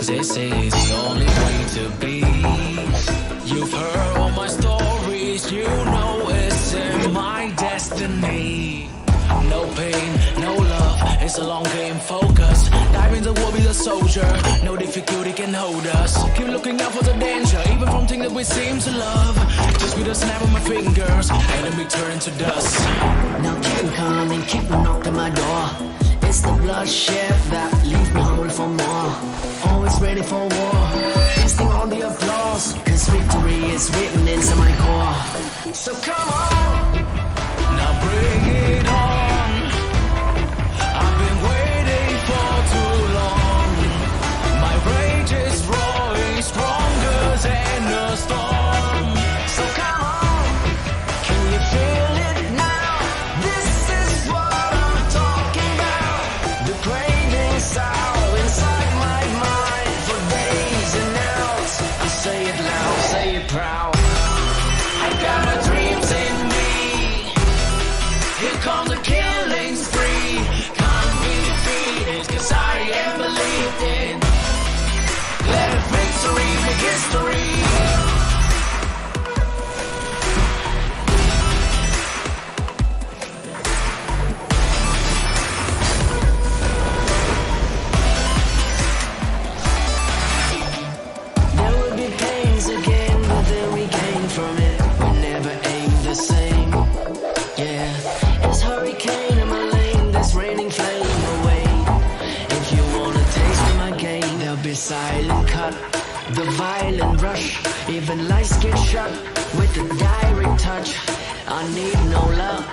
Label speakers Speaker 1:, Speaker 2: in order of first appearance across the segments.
Speaker 1: 'cause this is the only way to be. You've heard all my stories, you know it's in my destiny. No pain, no love, it's a long game, focus. Dive in the war, be the soldier, no difficulty can hold us. Keep looking out for the danger, even from things that we seem to love. Just with a snap of my fingers, enemy turn to dust.
Speaker 2: Now keep coming, keep knocking my door. It's the bloodshed that leaves me hungry for more. Always ready for war, feasting on the applause, 'cause victory is written into my core. So come on,
Speaker 1: now bring it on. I've been waiting for too long. My rage is growing stronger than a storm.
Speaker 2: so come on, can you feel it now? This is what I'm talking about. The craving sound inside my mind for days and hours. I say it loud, say it proud.
Speaker 1: I got my dreams in me. Here comes the killing spree. Can't be defeated, 'cause I am believing. Let victory make history.
Speaker 2: There will be pains again, but then we gain from it. We never aim the same. Yeah, it's hurricane in my lane, there's raining flame away. If you wanna taste my game, there'll be silent cut, the violent rush. Even lights get shut with the direct touch. I need no love,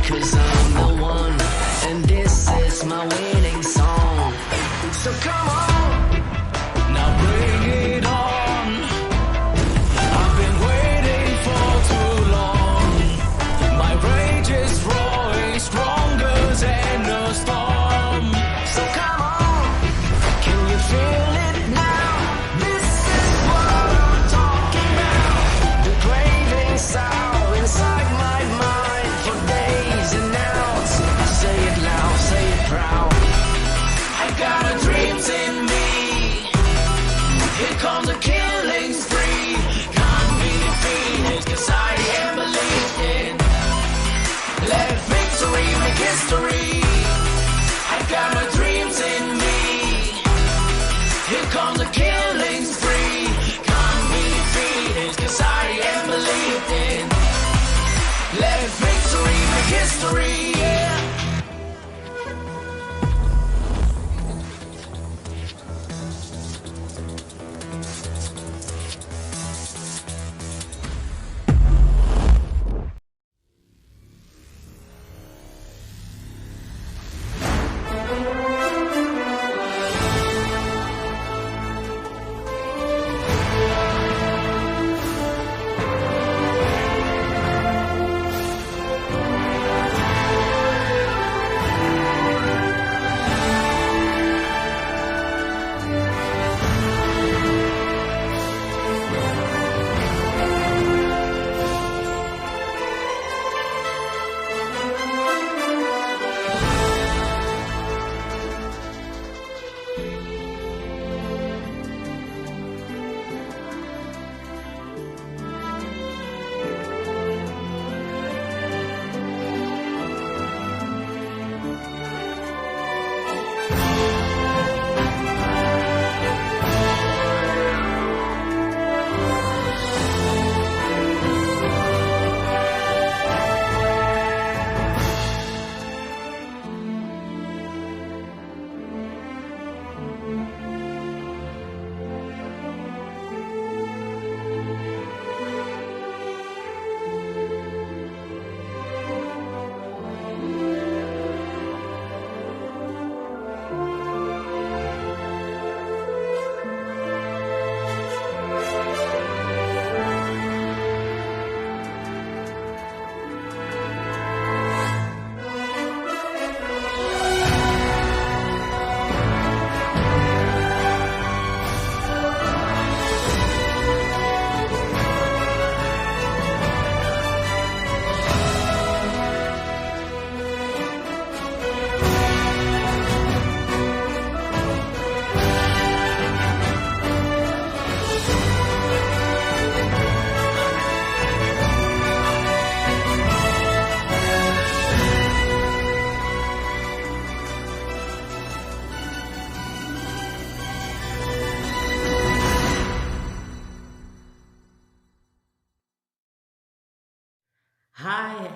Speaker 2: 'cause I'm the one, and this is my winning song. So come on,
Speaker 1: Now bring it on. I've been waiting for too long. My rage is growing stronger than a storm.
Speaker 2: so come on, can you feel it now? This is what I'm talking about. The craving sound inside my mind for days and hours. I say it loud, say it proud.
Speaker 1: I got my dreams in me. Here comes the killing spree. Can't be defeated, 'cause I am believing. Let victory make history. I got my dreams in me. Here comes the killing spree. Can't be defeated, 'cause I am believing. Let victory make history. Yeah.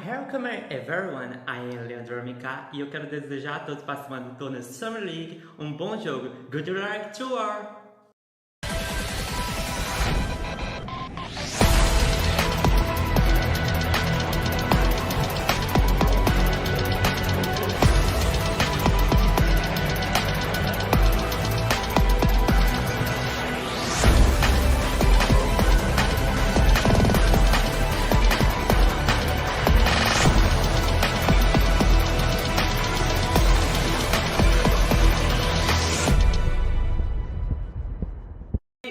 Speaker 3: Welcome everyone, I am Leandro Mika e eu quero desejar a todos participantes do torneio Summer League um bom jogo. Good luck to all!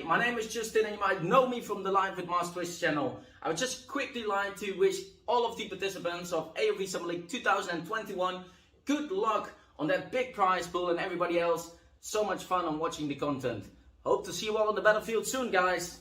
Speaker 4: My name is Justin and you might know me from the Live with Mars Twitch channel. I would just quickly like to wish all of the participants of AoV Summer League 2021 good luck on that big prize pool, and everybody else so much fun on watching the content. Hope to see you all on the battlefield soon, guys.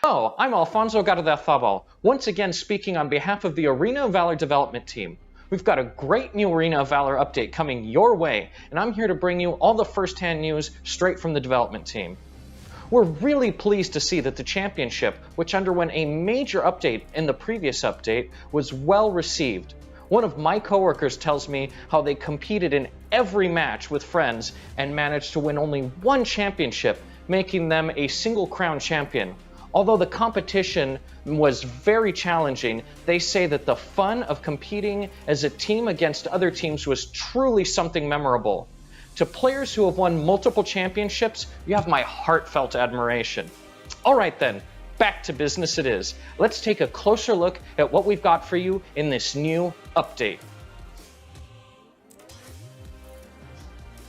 Speaker 5: Hello, I'm Alfonso Gardeazabal, once again speaking on behalf of the Arena of Valor development team. We've got a great new Arena of Valor update coming your way, and I'm here to bring you all the first-hand news straight from the development team. We're really pleased to see that the championship, which underwent a major update in the previous update, was well received. One of my coworkers tells me how they competed in every match with friends and managed to win only one championship, making them a single crown champion. Although the competition was very challenging, they say that the fun of competing as a team against other teams was truly something memorable. To players who have won multiple championships, you have my heartfelt admiration. All right then, back to business it is. Let's take a closer look at what we've got for you in this new update.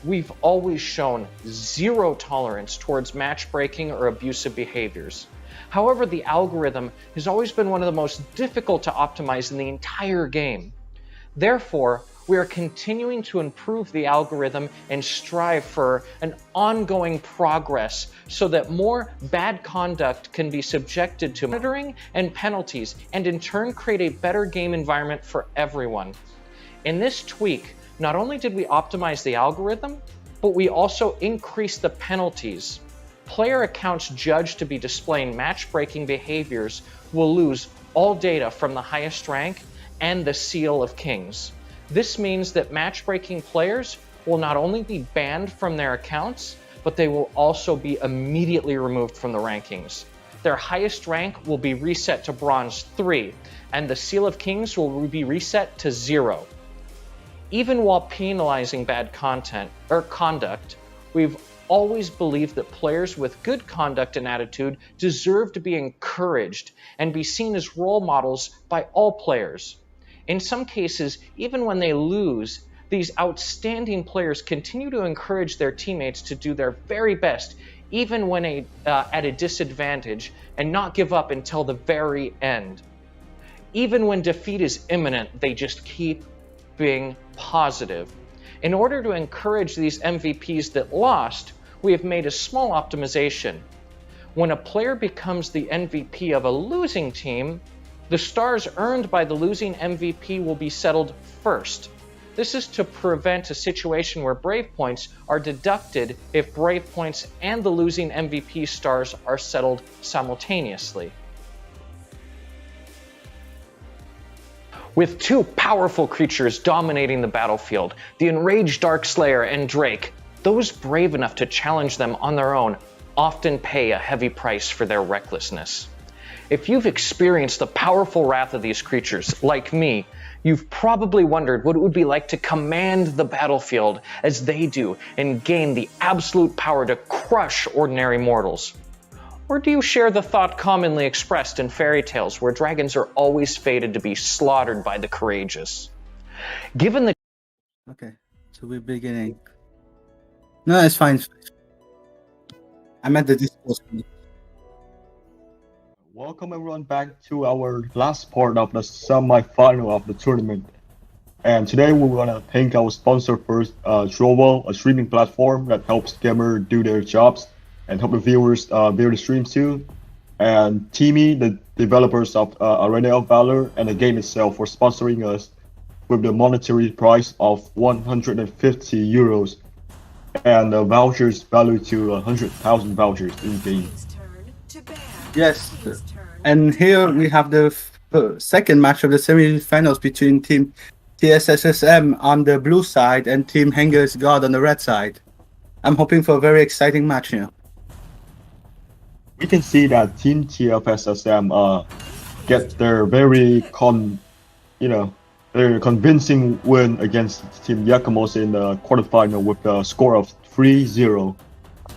Speaker 5: We've always shown zero tolerance towards match-breaking or abusive behaviors. However, the algorithm has always been one of the most difficult to optimize in the entire game. Therefore, we are continuing to improve the algorithm and strive for an ongoing progress so that more bad conduct can be subjected to monitoring and penalties, and in turn create a better game environment for everyone. In this tweak, not only did we optimize the algorithm, but we also increased the penalties. Player accounts judged to be displaying match-breaking behaviors will lose all data from the highest rank and the Seal of Kings. This means that match-breaking players will not only be banned from their accounts, but they will also be immediately removed from the rankings. Their highest rank will be reset to Bronze 3, and the Seal of Kings will be reset to 0. Even while penalizing bad conduct, we've always believed that players with good conduct and attitude deserve to be encouraged and be seen as role models by all players. In some cases, even when they lose, these outstanding players continue to encourage their teammates to do their very best, even when at a disadvantage, and not give up until the very end. Even when defeat is imminent, they just keep being positive. In order to encourage these MVPs that lost, we have made a small optimization. When a player becomes the MVP of a losing team, the stars earned by the losing MVP will be settled first. This is to prevent a situation where Brave points are deducted if Brave points and the losing MVP stars are settled simultaneously. With two powerful creatures dominating the battlefield, the enraged Darkslayer and Drake, those brave enough to challenge them on their own often pay a heavy price for their recklessness. If you've experienced the powerful wrath of these creatures, like me, you've probably wondered what it would be like to command the battlefield as they do and gain the absolute power to crush ordinary mortals. Or do you share the thought commonly expressed in fairy tales where dragons are always fated to be slaughtered by the courageous? Given the...
Speaker 6: Okay, so we're beginning. No, it's fine. I'm at the discourse.
Speaker 7: Welcome everyone back to our last part of the semi-final of the tournament. And today we're gonna thank our sponsor first, Trovo, a streaming platform that helps gamers do their jobs and help the viewers view the streams too. And Teamy, the developers of Arena of Valor and the game itself, for sponsoring us with the monetary prize of 150 euros and vouchers valued to 100,000 vouchers in game.
Speaker 6: Yes, and here we have the second match of the semi-finals between Team tfsfm on the blue side and Team Hengez God on the red side. I'm hoping for a very exciting match here.
Speaker 7: We can see that Team tfsfm get their very their convincing win against Team Yakamos in the quarterfinal with a score of 3-0.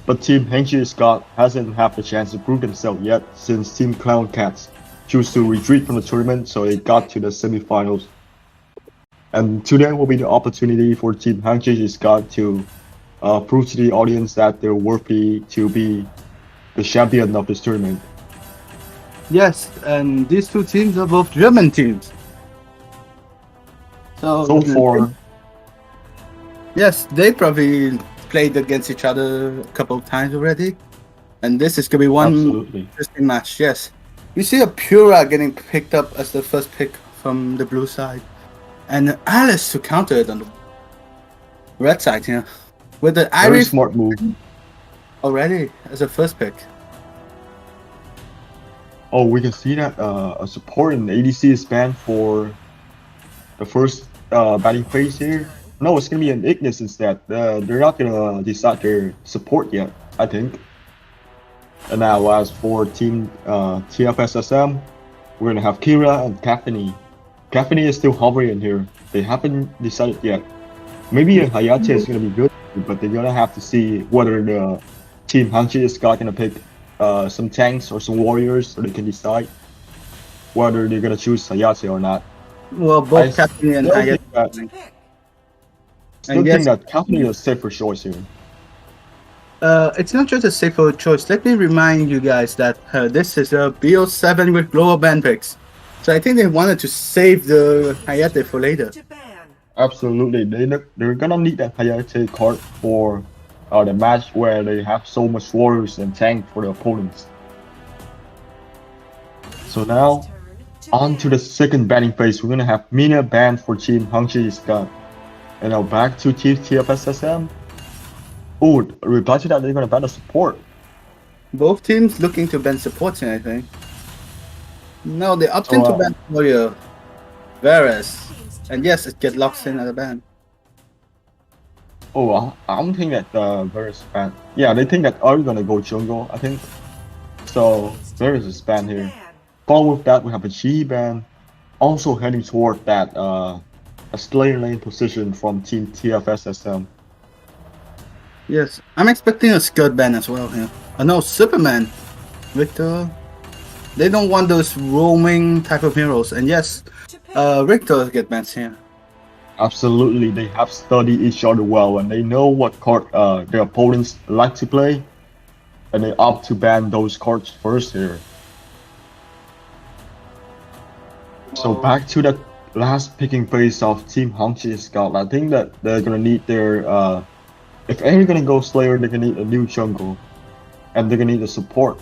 Speaker 7: But Team Hengez God hasn't had the chance to prove themselves yet since Team Clown Cats chose to retreat from the tournament, so they got to the semifinals. And today will be the opportunity for Team Hengez God to prove to the audience that they're worthy to be the champion of this tournament.
Speaker 6: Yes, and these two teams are both German teams.
Speaker 7: So far,
Speaker 6: yes, they probably played against each other a couple of times already, and this is gonna be one interesting match. Yes, you see a Pura getting picked up as the first pick from the blue side, and Alice to counter it on the red side here with the
Speaker 7: very
Speaker 6: Irish
Speaker 7: smart move.
Speaker 6: already as a first pick.
Speaker 7: Oh, we can see that a support in ADC is banned for the first batting phase here. No, it's gonna be an Ignis instead. They're not gonna decide their support yet, I think. And now, as for Team tfsfm, we're gonna have Kira and Caffeine. Caffeine is still hovering in here. They haven't decided yet. Maybe a Hayate is gonna be good, but they're gonna have to see whether the Team Hengez is gonna pick some tanks or some warriors, so they can decide whether they're gonna choose Hayate or not.
Speaker 6: Well, both Captain and Hayate.
Speaker 7: I think that Caffeine is a safer choice here.
Speaker 6: It's not just a safer choice. Let me remind you guys that this is a BO7 with lower band picks. So I think they wanted to save the Hayate for later.
Speaker 7: Absolutely, they're gonna need that Hayate card for the match where they have so much warriors and tank for the opponents. So now, on to the second batting phase. We're gonna have Mina banned for Team Hengez God. And now back to Team tfsfm. Oh, reply to that, they're gonna ban the support.
Speaker 6: Both teams looking to ban supports here, I think. No, they opted to ban warrior Varus. And yes, it gets locked in at the ban.
Speaker 7: Oh, I don't think that Varus banned. Yeah, they think that are gonna go jungle, I think. So Varus is banned here. Followed with that, we have a G ban, also heading toward that a Slayer lane position from Team tfsfm.
Speaker 6: Yes, I'm expecting a Scud ban as well here. Oh no, Superman, Victor. They don't want those roaming type of heroes. And yes, Victor get banned here.
Speaker 7: Absolutely, they have studied each other well and they know what card their opponents like to play, and they opt to ban those cards first here. So back to the last picking phase of Team Hengez God. I think that they're gonna need their if they're gonna go Slayer, they're gonna need a new jungle, and they're gonna need the support.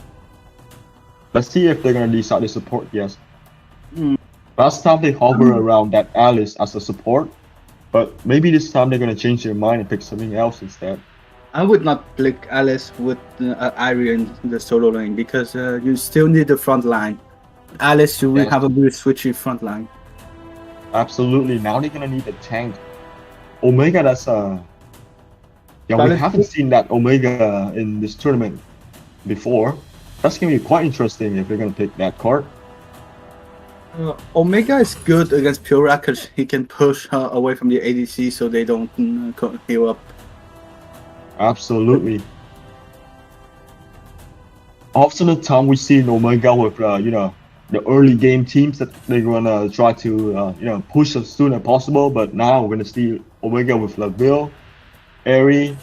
Speaker 7: Let's see if they're gonna decide the support. Yes. Last time they hover around that Alice as a support, but maybe this time they're gonna change their mind and pick something else instead.
Speaker 6: I would not pick Alice with Irie in the solo lane because you still need the front line. Alice, you will have a very switchy front line.
Speaker 7: Absolutely. Now they're gonna need a tank. Omega, that's yeah, we
Speaker 6: Valid.
Speaker 7: haven't seen that Omega in this tournament before. That's gonna be quite interesting if they're gonna pick that card.
Speaker 6: Omega is good against Pura because he can push her away from the ADC so they don't heal up.
Speaker 7: Absolutely. Often the time we see in Omega with you know, the early game teams that they're gonna try to you know, push as soon as possible, but now we're gonna see Omega with Laville, Airy.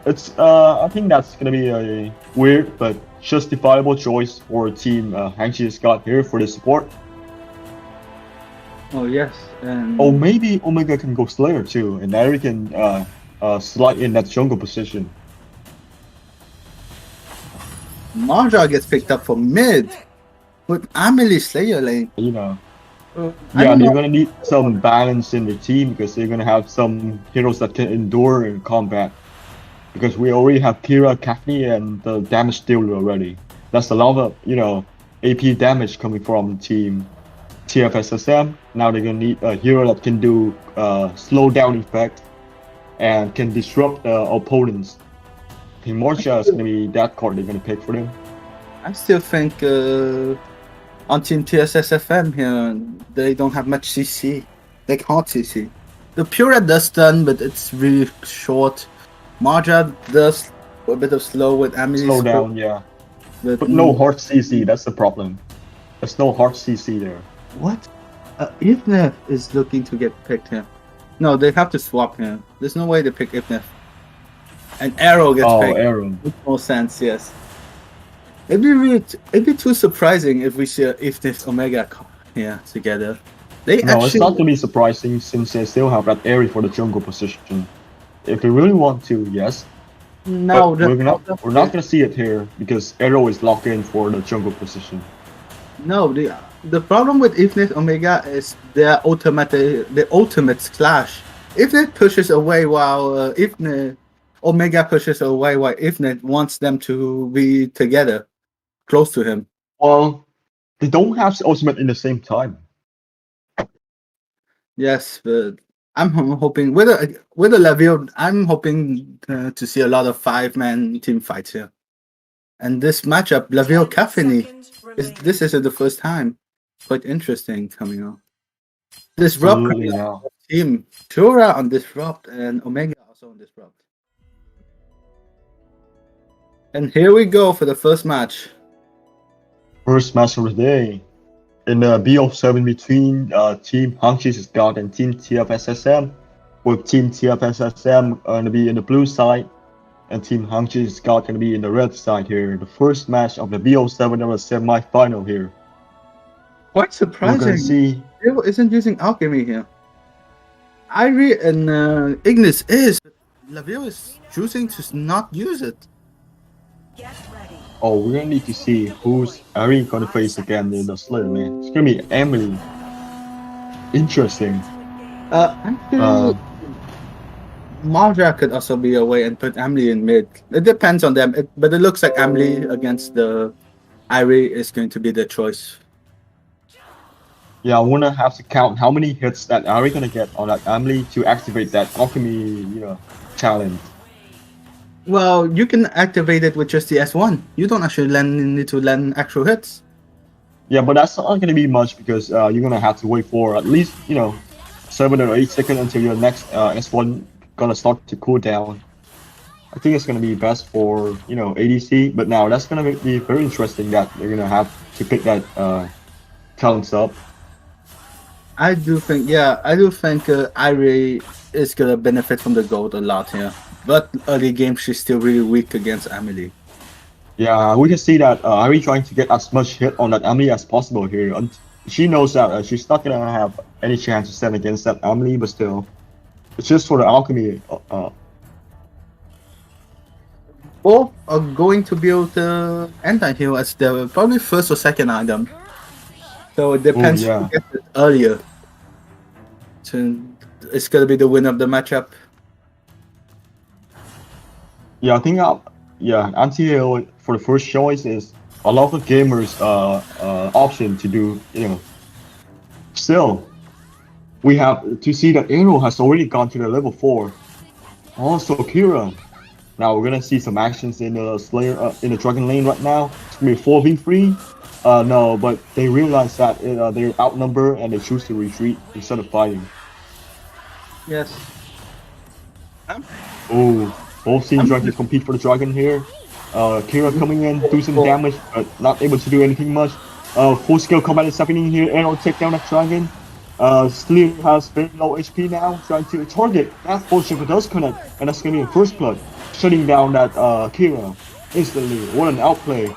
Speaker 7: It's I think that's gonna be a weird but justifiable choice for team Hengez got here for the support.
Speaker 6: Oh yes, and
Speaker 7: Oh, maybe Omega can go Slayer too, and Airy can slide in that jungle position.
Speaker 6: Marja gets picked up for mid with Amelie Slayer lane.
Speaker 7: You know.
Speaker 6: I
Speaker 7: Yeah,
Speaker 6: don't
Speaker 7: they're
Speaker 6: know.
Speaker 7: gonna need some balance in the team because they're gonna have some heroes that can endure in combat. Because we already have Kira, Kathleen, and the damage dealer already. That's a lot of, you know, AP damage coming from team tfsfm. Now they're gonna need a hero that can do slow down effect and can disrupt the opponents. I think Morsha is gonna be that card they're gonna pick for them.
Speaker 6: I still think on Team TSSFM here, they don't have much CC. They can't CC. The Pura does stun, but it's really short. Marja does a bit of slow with Amelie's
Speaker 7: Slow down, yeah.
Speaker 6: But
Speaker 7: No hard CC, that's the problem. There's no hard CC there.
Speaker 6: What? Ifnef is looking to get picked here. No, they have to swap here. There's no way to pick Ifnef. And Arrow gets
Speaker 7: Oh,
Speaker 6: picked.
Speaker 7: Arrow.
Speaker 6: Makes more sense, yes. It'd be too surprising if we see Ifnef Omega here together. They
Speaker 7: No, it's
Speaker 6: actually
Speaker 7: not gonna be surprising since they still have that area for the jungle position. If they really want to, yes.
Speaker 6: no.
Speaker 7: But we're not gonna see it here because Arrow is locked in for the jungle position.
Speaker 6: No, the problem with Ifnef Omega is their ultimate clash. Ifnef pushes away while Ifnef Omega pushes away while Ifnef wants them to be together, close to him.
Speaker 7: Well, they don't have the ultimate in the same time.
Speaker 6: Yes, but I'm hoping with a Laville, I'm hoping to see a lot of 5-man team fights here. And this matchup, Laville Caffini, this isn't the first time. Quite interesting coming up. Disrupt
Speaker 7: Absolutely now.
Speaker 6: team Pura on Disrupt and Omega also on Disrupt. And here we go for the first match.
Speaker 7: First match of the day. In the BO7 between Team Hengez God and Team TFSSM, with Team TFSSM gonna be in the blue side, and Team Hengez God gonna be in the red side here. The first match of the BO7 or semi-final here.
Speaker 6: Quite
Speaker 7: We're gonna
Speaker 6: surprising.
Speaker 7: see.
Speaker 6: Laville isn't using Alchemy here. Irie and Ignis is, but Laville is choosing to not use it.
Speaker 7: Oh, we're gonna need to see who's Ari gonna face again in the Slayer lane. It's gonna be Emily. Interesting.
Speaker 6: Actually, Marja could also be away and put Emily in mid. It depends on them, but it looks like Emily against the Irie is going to be the choice.
Speaker 7: Yeah, I wanna have to count how many hits that Ari gonna get on that Emily to activate that alchemy, you know, challenge.
Speaker 6: Well, you can activate it with just the S1. You don't actually need to land actual hits.
Speaker 7: Yeah, but that's not gonna be much because you're gonna have to wait for at least, you know, 7 or 8 seconds until your next S1 gonna start to cool down. I think it's gonna be best for, you know, ADC, but now that's gonna be very interesting that they're gonna have to pick that talents up.
Speaker 6: I do think Irie is gonna benefit from the gold a lot here. But early game, she's still really weak against Emily.
Speaker 7: Yeah, we can see that Ari trying to get as much hit on that Emily as possible here. And she knows that she's not gonna have any chance to stand against that Emily, but still, it's just for the alchemy.
Speaker 6: Both are going to build the anti-heal as their probably first or second item. So it depends
Speaker 7: yeah.
Speaker 6: who gets it earlier. So it's gonna be the winner of the matchup.
Speaker 7: Yeah, I think anti-heal for the first choice is a lot of gamers' option to do. You know, still we have to see that Arrow has already gone to the level 4. Also, Kira. Now we're gonna see some actions in the Slayer in the Dragon lane right now. It's gonna be 4v3. No, but they realize that they're outnumbered and they choose to retreat instead of fighting.
Speaker 6: Yes.
Speaker 7: Oh, both teams trying to compete for the Dragon here. Kira coming in, do some damage, but not able to do anything much. Full scale combat is happening here. Arrow take down that Dragon. Slayer has very low HP now, trying to target that bullshit, but does connect, and that's gonna be a first blood, shutting down that Kira instantly. What an outplay!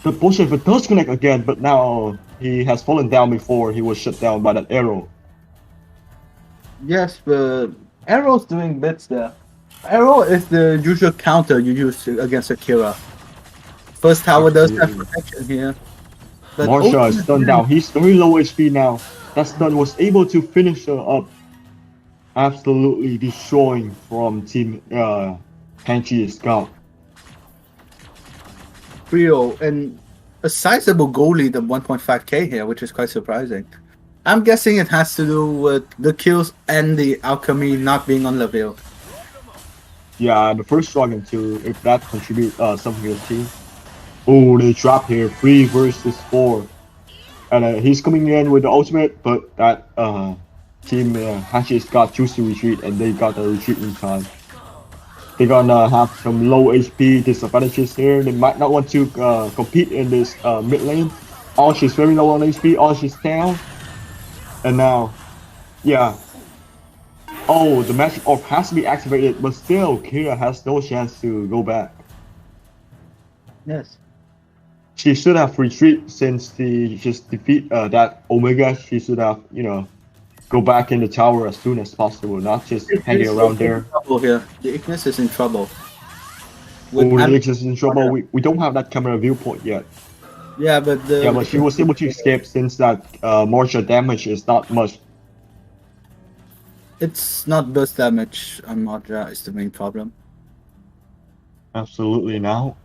Speaker 7: The bullshit does connect again, but now he has fallen down before he was shut down by that Arrow.
Speaker 6: Yes, but Arrow's doing bits there. Arrow is the usual counter you use against Akira. First tower does have protection here. But
Speaker 7: Marsha is stunned down. He's very low HP now. That stun was able to finish her up. Absolutely destroying from Team Hengez Scout.
Speaker 6: Trio and a sizable goal lead of 1.5k here, which is quite surprising. I'm guessing it has to do with the kills and the alchemy not being on level.
Speaker 7: Yeah, the first Dragon too, if that contribute something to the team. Oh, they drop here, 3 versus 4. And he's coming in with the ultimate, but that team Hengez got choose to retreat, and they got the retreat in time. They're gonna have some low HP disadvantages here. They might not want to compete in this mid lane. Osh is very low on HP, Osh is down. And now, yeah. Oh, the magic orb has to be activated, but still, Kira has no chance to go back.
Speaker 6: Yes.
Speaker 7: She should have retreated since she just defeat that Omega. She should have, go back in the tower as soon as possible, not just hanging around there.
Speaker 6: Trouble here. The Ignis is in trouble.
Speaker 7: The Ignis is in trouble. We don't have that camera viewpoint yet.
Speaker 6: Yeah, but
Speaker 7: but she was able to escape since that Marsha damage is not much.
Speaker 6: It's not burst damage on Marja is the main problem.
Speaker 7: Absolutely. Now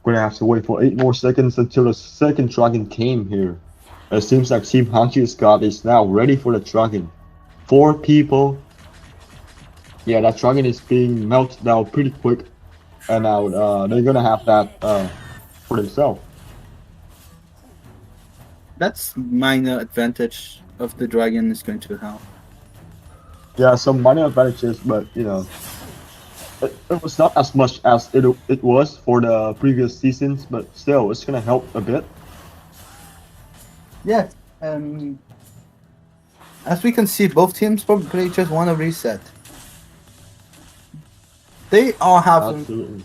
Speaker 7: we're gonna have to wait for 8 more seconds until the second Dragon came here. It seems like Team Hengez God is now ready for the Dragon. 4 people. Yeah, that Dragon is being melted down pretty quick, and now they're gonna have that for themselves.
Speaker 6: That's minor advantage of the Dragon is going to have.
Speaker 7: Yeah, some minor advantages, but it was not as much as it was for the previous seasons, but still, it's gonna help a bit.
Speaker 6: Yes, as we can see, both teams probably just want to reset. They all have.
Speaker 7: Absolutely.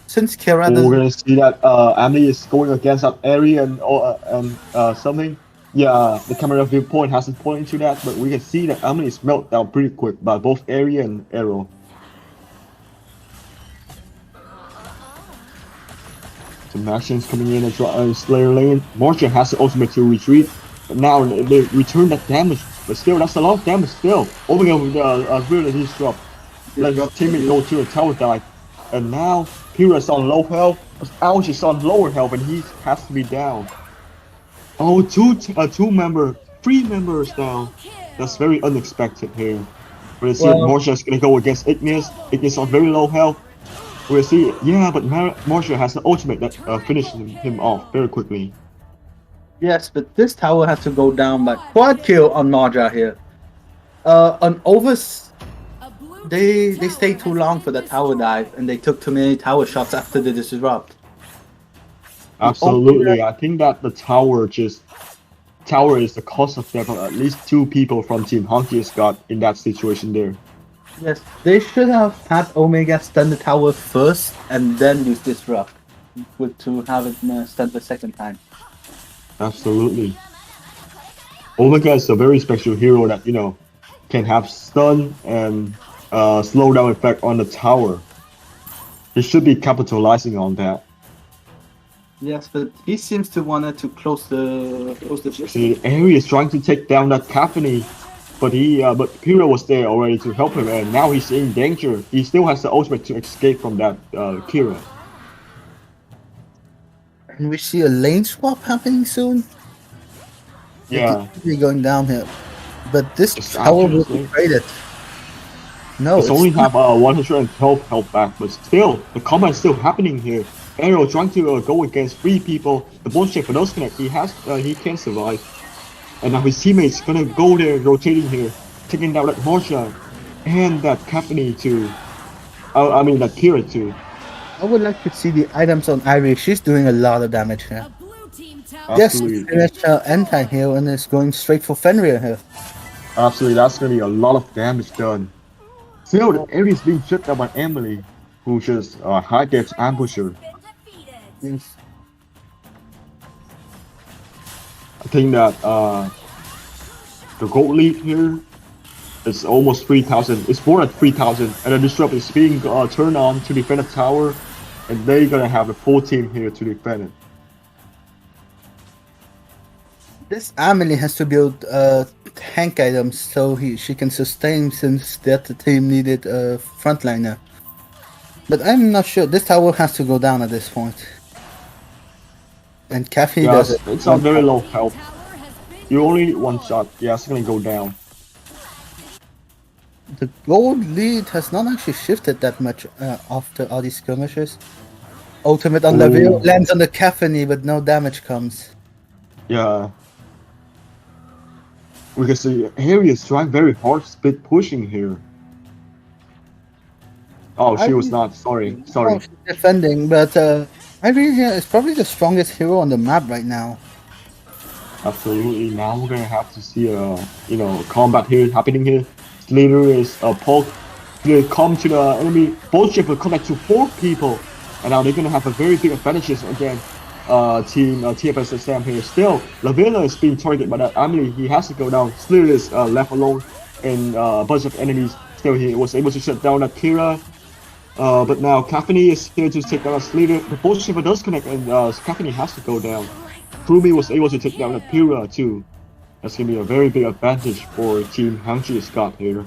Speaker 6: Since Kira
Speaker 7: we're gonna see that Emily is going against that area and something. Yeah, the camera viewpoint hasn't pointed to that, but we can see that Emily is melted down pretty quick by both Area and Arrow. Some actions coming in at Slayer lane. Marsha has the ultimate to retreat, but now they return that damage. But still, that's a lot of damage still. Over with the really huge drop. Let your teammate go to a tower dive. And now, Kira's on low health, Ouch is on lower health, and he has to be down. Oh, 3 members down. That's very unexpected here. We'll see if Marsha's gonna go against Ignis. Ignis on very low health. We'll see. Yeah, but Marsha has the ultimate that finishes him off very quickly.
Speaker 6: Yes, but this tower has to go down by quad kill on Marja here. On Overs, they stayed too long for the tower dive, and they took too many tower shots after the disrupt.
Speaker 7: Absolutely, I think that the tower is the cause of death of at least 2 people from Team Hengez got in that situation there.
Speaker 6: Yes, they should have had Omega stun the tower first and then use disrupt to have it stun the second time.
Speaker 7: Absolutely. Omega is a very special hero that can have stun and slow down effect on the tower. He should be capitalizing on that.
Speaker 6: Yes, but he seems to want to close the
Speaker 7: See, Ari is trying to take down that Caphany, but Pyrrha was there already to help him, and now he's in danger. He still has the ultimate to escape from that Kira.
Speaker 6: And we see a lane swap happening soon.
Speaker 7: Yeah.
Speaker 6: We're going down here. But this
Speaker 7: It's
Speaker 6: tower will
Speaker 7: actually-
Speaker 6: be traded. No,
Speaker 7: It's only have 112 health back, but still, the combat is still happening here. Arrow trying to go against 3 people. The bone shaper does connect. He can survive. And now his teammates gonna go there, rotating here, taking down that Marsha and that Caffney too. I mean that Kira too.
Speaker 6: I would like to see the items on Ivy. She's doing a lot of damage here. Yes,
Speaker 7: Absolutely.
Speaker 6: finished her anti-heal and is going straight for Fenrir here.
Speaker 7: Absolutely, that's gonna be a lot of damage done. Still, the area's being shut down by Emily, who just high depth ambusher.
Speaker 6: Yes.
Speaker 7: I think that the gold lead here is almost 3,000. It's more than 3,000, and the disrupt is being turned on to defend the tower, and they're gonna have a full team here to defend it.
Speaker 6: This Amelie has to build tank items so she can sustain, since that team needed a frontliner. But I'm not sure. This tower has to go down at this point. And Kathy does it.
Speaker 7: It's on very low health. You only need one shot. Yeah, it's gonna go down.
Speaker 6: The gold lead has not actually shifted that much after all these skirmishes. Ultimate on Laville lands on the Caffney, but no damage comes.
Speaker 7: Yeah. Because the area is trying very hard, split pushing here. Oh, she was not. Sorry.
Speaker 6: Oh, she's defending, but Irene here is probably the strongest hero on the map right now.
Speaker 7: Absolutely. Now we're gonna have to see combat here happening here. Leader is poke. They come to the enemy. Both ship will connect to 4 people, and now they're gonna have a very big advantages again. Team tfsfm here. Still, Lavilla is being targeted by that Emily. He has to go down. Slayer is left alone in a bunch of enemies. Still, he was able to shut down that Kira. But now Caffney is here to take down Slayer. The bolt shipper does connect, and Caffney has to go down. Krumi was able to take down the Kira too. That's gonna be a very big advantage for Team Hengez here.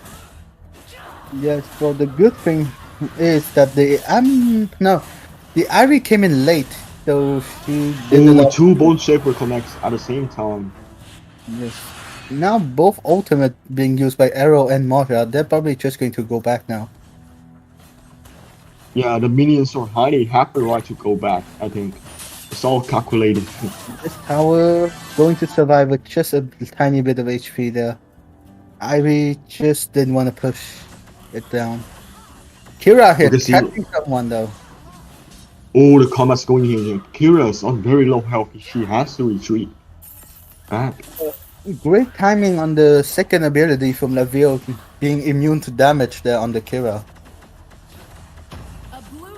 Speaker 6: Yes, well the good thing is that the Ivy came in late, so she did
Speaker 7: 2 bone shaper connects at the same time.
Speaker 6: Yes. Now both ultimate being used by Arrow and Moira, they're probably just going to go back now.
Speaker 7: Yeah, the minions are highly have the right to go back, I think. It's all calculated.
Speaker 6: This tower going to survive with just a tiny bit of HP there. Ivy just didn't want to push it down. Kira here catching someone though.
Speaker 7: Oh, the combat's going here. Kira's on very low health. She has to retreat back.
Speaker 6: Great timing on the second ability from Laville, being immune to damage there on the Kira.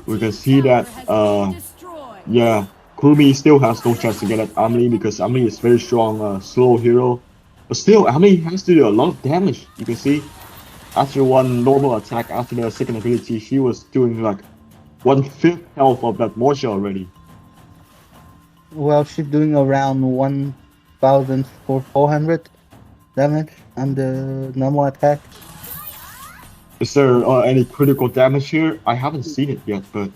Speaker 7: We can see that, yeah, Krumi still has no chance to get at Amelie because Amelie is very strong, slow hero. But still, Amelie has to do a lot of damage. You can see, after one normal attack, after the second ability, she was doing like 1/5 health of that Morsha already.
Speaker 6: Well, she's doing around 1,400 damage on the normal attack.
Speaker 7: Is there any critical damage here? I haven't seen it yet, but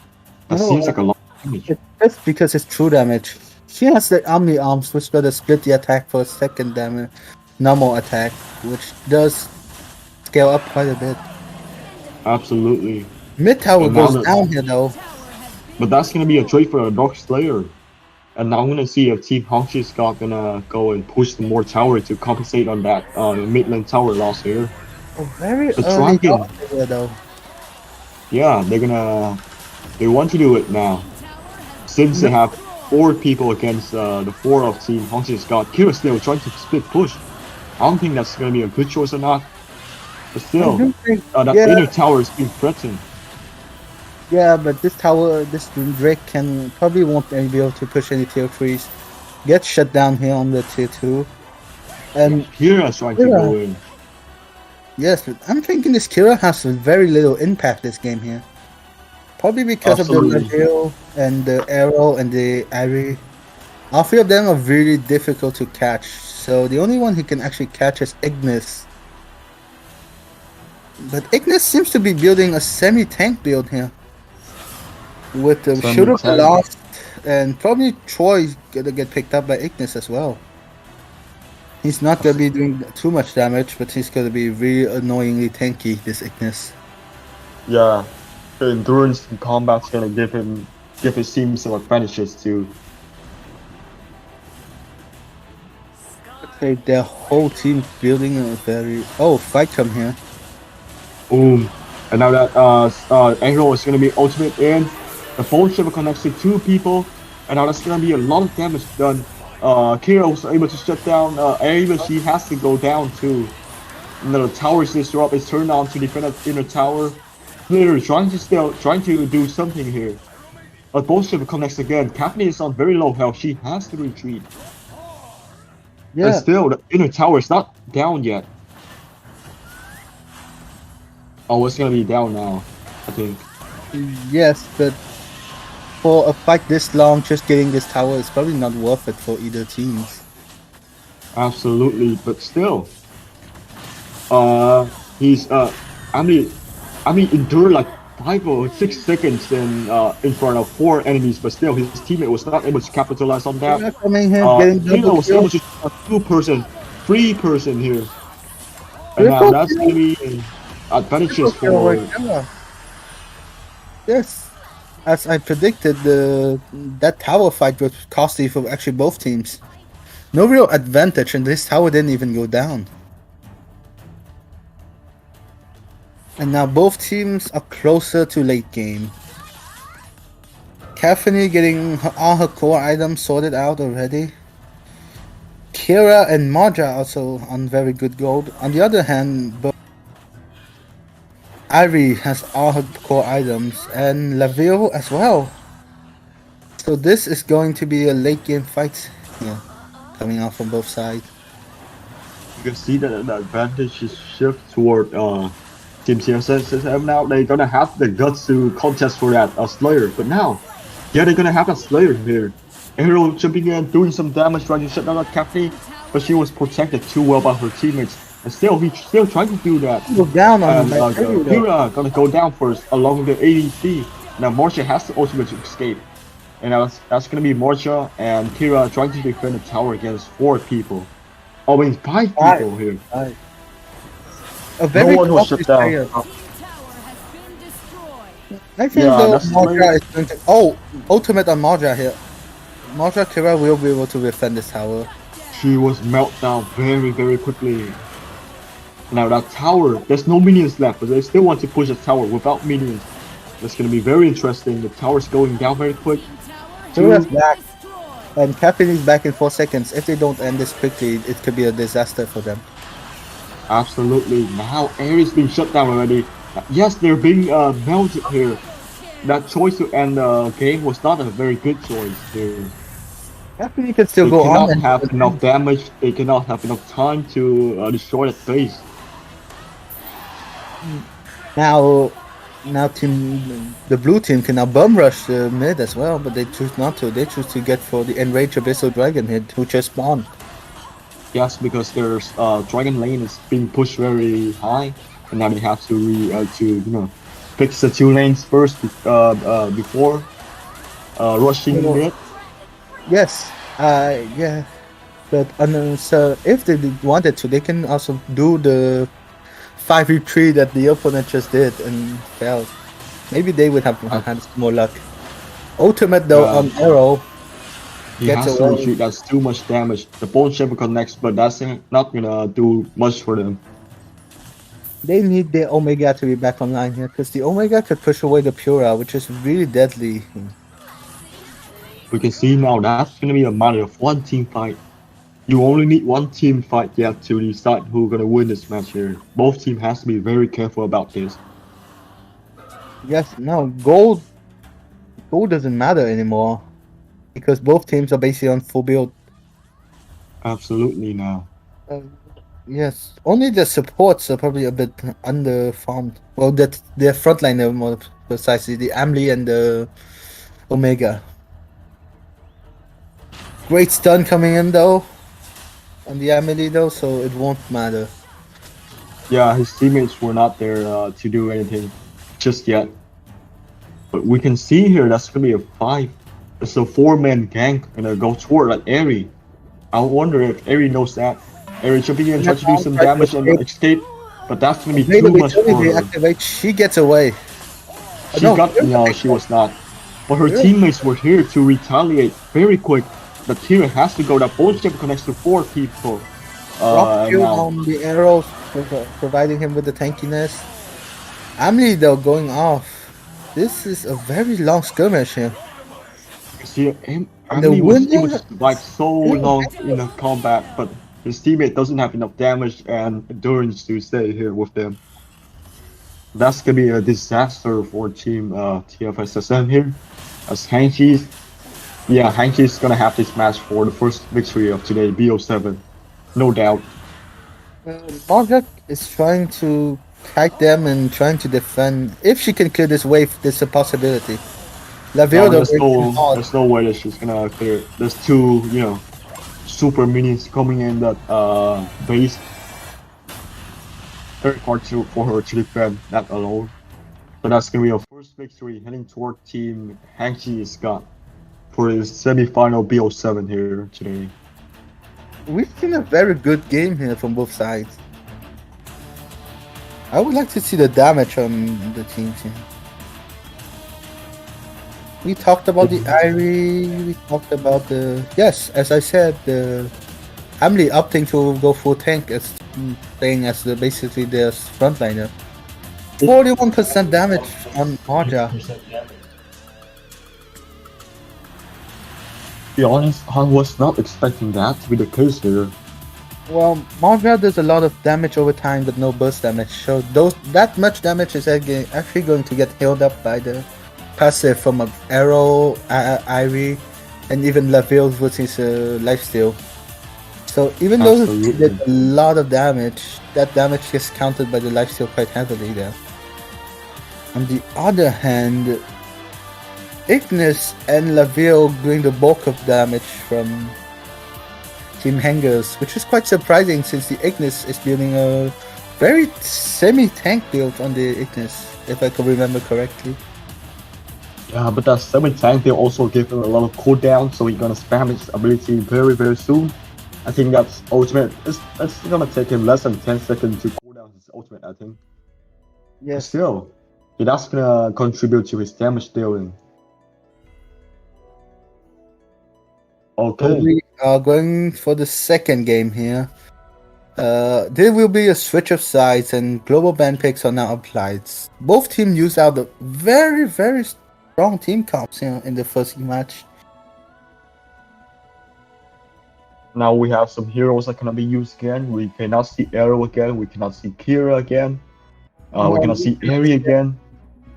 Speaker 7: that seems like a lot of damage.
Speaker 6: It's because it's true damage. She has the Omni Arms, which got to split the attack for a second damage, normal attack, which does scale up quite a bit.
Speaker 7: Absolutely.
Speaker 6: Mid tower
Speaker 7: And
Speaker 6: goes down here though.
Speaker 7: But that's gonna be a trade for a Dark Slayer. And now I'm gonna see if Team Hengez gonna go and push more tower to compensate on that Midland tower loss here.
Speaker 6: Very
Speaker 7: The
Speaker 6: early
Speaker 7: dragon.
Speaker 6: here though.
Speaker 7: Yeah, they want to do it now. Since they have 4 people against the 4 of Team Hengez Kira still trying to split push. I don't think that's gonna be a good choice or not. But still, that inner tower is being threatened.
Speaker 6: Yeah, but this tower, this Drake probably won't be able to push any tier 3s. Get shut down here on the tier 2. And
Speaker 7: Kira's trying to go in.
Speaker 6: Yes, but I'm thinking this Kira has very little impact this game here. Probably because of the Laville and the Arrow and the Ivy. All 3 of them are really difficult to catch. So the only one who can actually catch is Ignis. But Ignis seems to be building a semi-tank build here. With the Shooter Blast, and probably Troy's gonna get picked up by Ignis as well. He's not gonna be doing too much damage, but he's gonna be really annoyingly tanky, this Ignis.
Speaker 7: Yeah, the endurance in combat's gonna give his team some advantages too.
Speaker 6: Okay, their whole team building a very... Oh, fight come here.
Speaker 7: Boom. And now that Angel is gonna be ultimate in, the phone shiver connects to 2 people, and now that's gonna be a lot of damage done. Kira was able to shut down Aerie, but she has to go down too. And the tower is disrupted, is turned on to defend the inner tower. Literally trying to do something here. But phone shiver connects again. Kathleen is on very low health. She has to retreat.
Speaker 6: Yeah.
Speaker 7: And still, the inner tower is not down yet. Oh, it's gonna be down now, I think.
Speaker 6: Yes, but for a fight this long, just getting this tower is probably not worth it for either teams.
Speaker 7: Absolutely, but still, he's I mean, endured like 5 or 6 seconds in front of 4 enemies, but still his teammate was not able to capitalize on that.
Speaker 6: Kira coming here, getting
Speaker 7: Kira
Speaker 6: double
Speaker 7: was
Speaker 6: kill.
Speaker 7: able to shoot a 2-person, 3-person here, and now that's gonna be advantages for.
Speaker 6: Yes, as I predicted, that tower fight was costly for actually both teams. No real advantage, and this tower didn't even go down. And now both teams are closer to late game. Caffeine getting all her core items sorted out already. Kira and Marja also on very good gold. On the other hand, Ivy has all her core items, and Laville as well. So this is going to be a late game fight here, coming out from both sides.
Speaker 7: You can see that the advantage is shift toward Team CEST. Now they're gonna have the guts to contest for that Slayer, but now, yeah, they're gonna have a Slayer here. Arrow jumping in, doing some damage, trying to shut down that Caffeine, but she was protected too well by her teammates. And still, he's still trying to do that.
Speaker 6: Go down on the
Speaker 7: Kira gonna go down first along the ADC. Now Marsha has the ultimate to escape. And that's gonna be Marsha and Kira trying to defend the tower against 4 people. Oh, I mean 5 people here.
Speaker 6: A very
Speaker 7: No one was shut down.
Speaker 6: player. I think Marja is going to... Oh, ultimate on Marja here. Marja Kira will be able to defend this tower.
Speaker 7: She was melted down very, very quickly. Now that tower, there's no minions left, but they still want to push the tower without minions. That's gonna be very interesting. The tower's going down very quick.
Speaker 6: Kira's back. And Caffeine is back in 4 seconds. If they don't end this quickly, it could be a disaster for them.
Speaker 7: Absolutely. Now Ares being shut down already. Yes, they're being melted here. That choice to end the game was not a very good choice here.
Speaker 6: Caffeine can still
Speaker 7: They
Speaker 6: go
Speaker 7: cannot
Speaker 6: on.
Speaker 7: have enough damage. They cannot have enough time to destroy that base.
Speaker 6: Now the blue team can now bum rush the mid as well, but they choose not to. They choose to get for the Enraged Abyssal Dragon here, who just spawned.
Speaker 7: Yes, because their dragon lane is being pushed very high, and now they have to fix the 2 lanes first before rushing mid.
Speaker 6: Yes, yeah, but so if they wanted to, they can also do the 5v3 that the opponent just did and failed. Maybe they would have had more luck. Ultimate though on Arrow.
Speaker 7: He has to retreat. That's too much damage. The Bone Shaper connects, but that's not gonna do much for them.
Speaker 6: They need the Omega to be back online here, because the Omega could push away the Pura, which is really deadly.
Speaker 7: We can see now that's gonna be a matter of 1 team fight. You only need 1 team fight yet to decide who's gonna win this match here. Both teams has to be very careful about this.
Speaker 6: Yes, no, gold doesn't matter anymore, because both teams are basically on full build.
Speaker 7: Absolutely now.
Speaker 6: Yes, only the supports are probably a bit underfarmed. Well, that their frontliner more precisely, the Amli and the Omega. Great stun coming in though, on the Amli though, so it won't matter.
Speaker 7: Yeah, his teammates were not there to do anything just yet. But we can see here that's gonna be a 5. It's a 4-man gank and a go toward like Aerie. I wonder if Aerie knows that. Area jumping in, trying to do some damage on the escape, but that's gonna be too much for her.
Speaker 6: Reactivate, she gets away.
Speaker 7: She was not. But her teammates were here to retaliate very quick. The Tira has to go. That bolt jump connects to 4 people.
Speaker 6: Rock on the arrows, providing him with the tankiness. Emily though going off. This is a very long skirmish here.
Speaker 7: See, Emily was like so long in the combat, but his teammate doesn't have enough damage and endurance to stay here with them. That's gonna be a disaster for team tfsfm here. As Hengez, Hengez is gonna have this match for the first victory of today, BO7, no doubt.
Speaker 6: Margaret is trying to kite them and trying to defend. If she can clear this wave, there's a possibility.
Speaker 7: There's no way that she's gonna clear it. There's 2, super minions coming in that base. Very hard for her to defend that alone. So that's gonna be our first victory heading toward team Hengez got for his semi-final BO7 here today.
Speaker 6: We've seen a very good game here from both sides. I would like to see the damage on the teams here. We talked about the Irie, we talked about the... Yes, as I said, the Emily opting to go full tank as playing as basically the frontliner. 41% damage on Marja.
Speaker 7: To be honest, I was not expecting that to be the case here.
Speaker 6: Well, Marja does a lot of damage over time but no burst damage, so that much damage is actually going to get healed up by the passive from an Arrow, Irie, and even Laville with his lifesteal. So even though he did a lot of damage, that damage gets countered by the lifesteal quite heavily there. On the other hand, Ignis and Laville doing the bulk of damage from Team Hengez, which is quite surprising since the Ignis is building a very semi-tank build on the Ignis, if I can remember correctly.
Speaker 7: Yeah, but that semi-tank build also gave him a lot of cooldown, so he's gonna spam his ability very, very soon. I think that's ultimate. It's gonna take him less than 10 seconds to cool down his ultimate, I think.
Speaker 6: Yes.
Speaker 7: But still, that's gonna contribute to his damage dealing. Okay.
Speaker 6: So we are going for the second game here. There will be a switch of sides and global ban picks are now applied. Both teams use out the very, very strong team comps here in the first match.
Speaker 7: Now we have some heroes that cannot be used again. We cannot see Arrow again. We cannot see Kira again. We cannot see Ari again.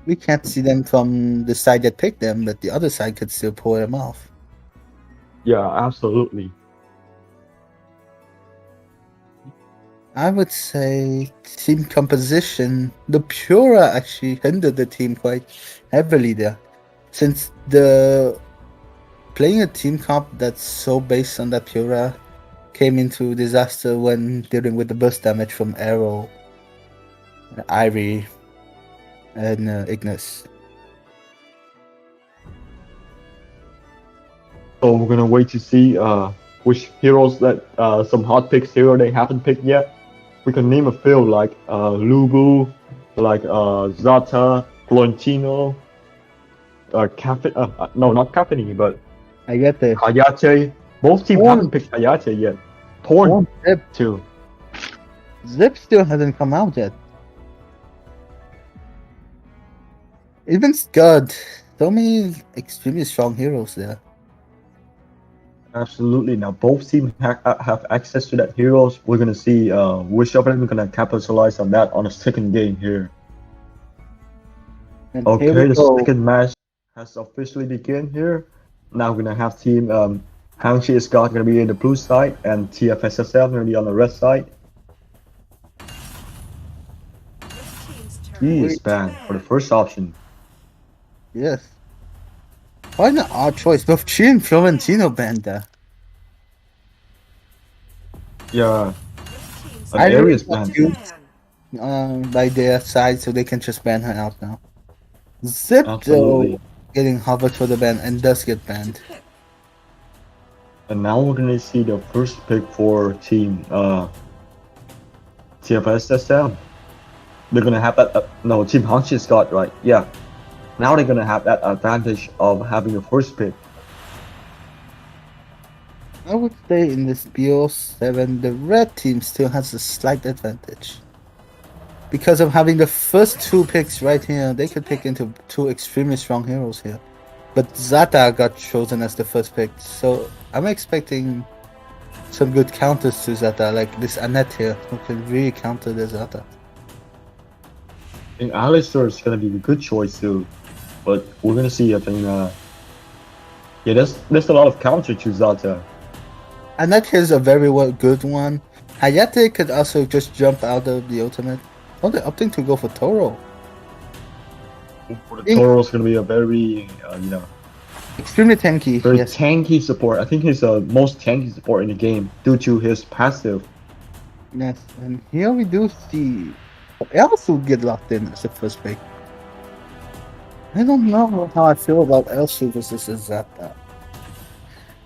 Speaker 6: We can't see them from the side that picked them, but the other side could still pull them off.
Speaker 7: Yeah, absolutely.
Speaker 6: I would say team composition, the Pura actually hindered the team quite heavily there. Since playing a team comp that's so based on that Pura came into disaster when dealing with the burst damage from Arrow, Irie, and Ignis.
Speaker 7: So we're gonna wait to see which heroes that some hot picks here they haven't picked yet. We can name a few like Lubu, like Zata, Florentino, no, not Cafeni, but Hayate. Both teams haven't picked Hayate yet. Torn
Speaker 6: Zip
Speaker 7: too.
Speaker 6: Zip still hasn't come out yet. Even Scud. So many extremely strong heroes there.
Speaker 7: Absolutely. Now both teams have access to that heroes. We're gonna see which of them are gonna capitalize on that on the second game here.
Speaker 6: And
Speaker 7: Okay,
Speaker 6: here we
Speaker 7: the
Speaker 6: go.
Speaker 7: second match has officially begun here. Now we're gonna have team Hangzhou Scott gonna be in the blue side and TFSSL gonna be on the red side. He is banned for the first option.
Speaker 6: Yes. Why not our choice? Both Chi and Florentino banned there.
Speaker 7: Yeah. An
Speaker 6: I
Speaker 7: area is
Speaker 6: really
Speaker 7: banned.
Speaker 6: want to, by their side so they can just ban her out now. Zip
Speaker 7: Absolutely.
Speaker 6: though getting hovered for the ban and does get banned.
Speaker 7: And now we're gonna see the first pick for team tfsfm. They're gonna have that. No, Team Hengez got right. Yeah. Now they're gonna have that advantage of having the first pick.
Speaker 6: I would say in this BO7, the red team still has a slight advantage. Because of having the first two picks right here, they could pick into two extremely strong heroes here. But Zata got chosen as the first pick, so I'm expecting some good counters to Zata, like this Annette here, who can really counter the Zata.
Speaker 7: I think Alistair is gonna be a good choice too, but we're gonna see. I think, yeah, there's a lot of counter to Zata.
Speaker 6: Annette is a very good one. Hayate could also just jump out of the ultimate. Oh, they're opting to go for Toro.
Speaker 7: For the Toro's gonna be a very,
Speaker 6: Extremely tanky,
Speaker 7: very
Speaker 6: yes.
Speaker 7: tanky support. I think he's the most tanky support in the game due to his passive.
Speaker 6: Yes, and here we do see Elsu get locked in as the first pick. I don't know how I feel about Elsu versus Zata.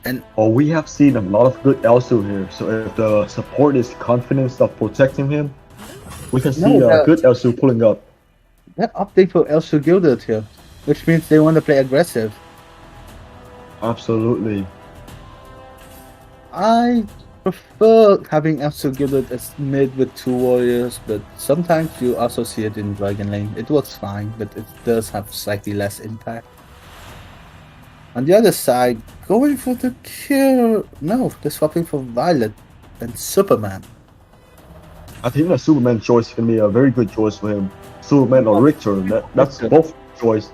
Speaker 6: And
Speaker 7: We have seen a lot of good Elsu here. So if the support is confident of protecting him, we can see a good Elsu pulling up.
Speaker 6: that update for Elsu Gilded here, which means they want to play aggressive.
Speaker 7: Absolutely.
Speaker 6: I prefer having Elsu Gilded as mid with two warriors, but sometimes you also see it in Dragon Lane. It works fine, but it does have slightly less impact. On the other side, going for the kill. No, they're swapping for Violet and Superman.
Speaker 7: I think the Superman choice can be a very good choice for him. Superman or Richter, that's both choice.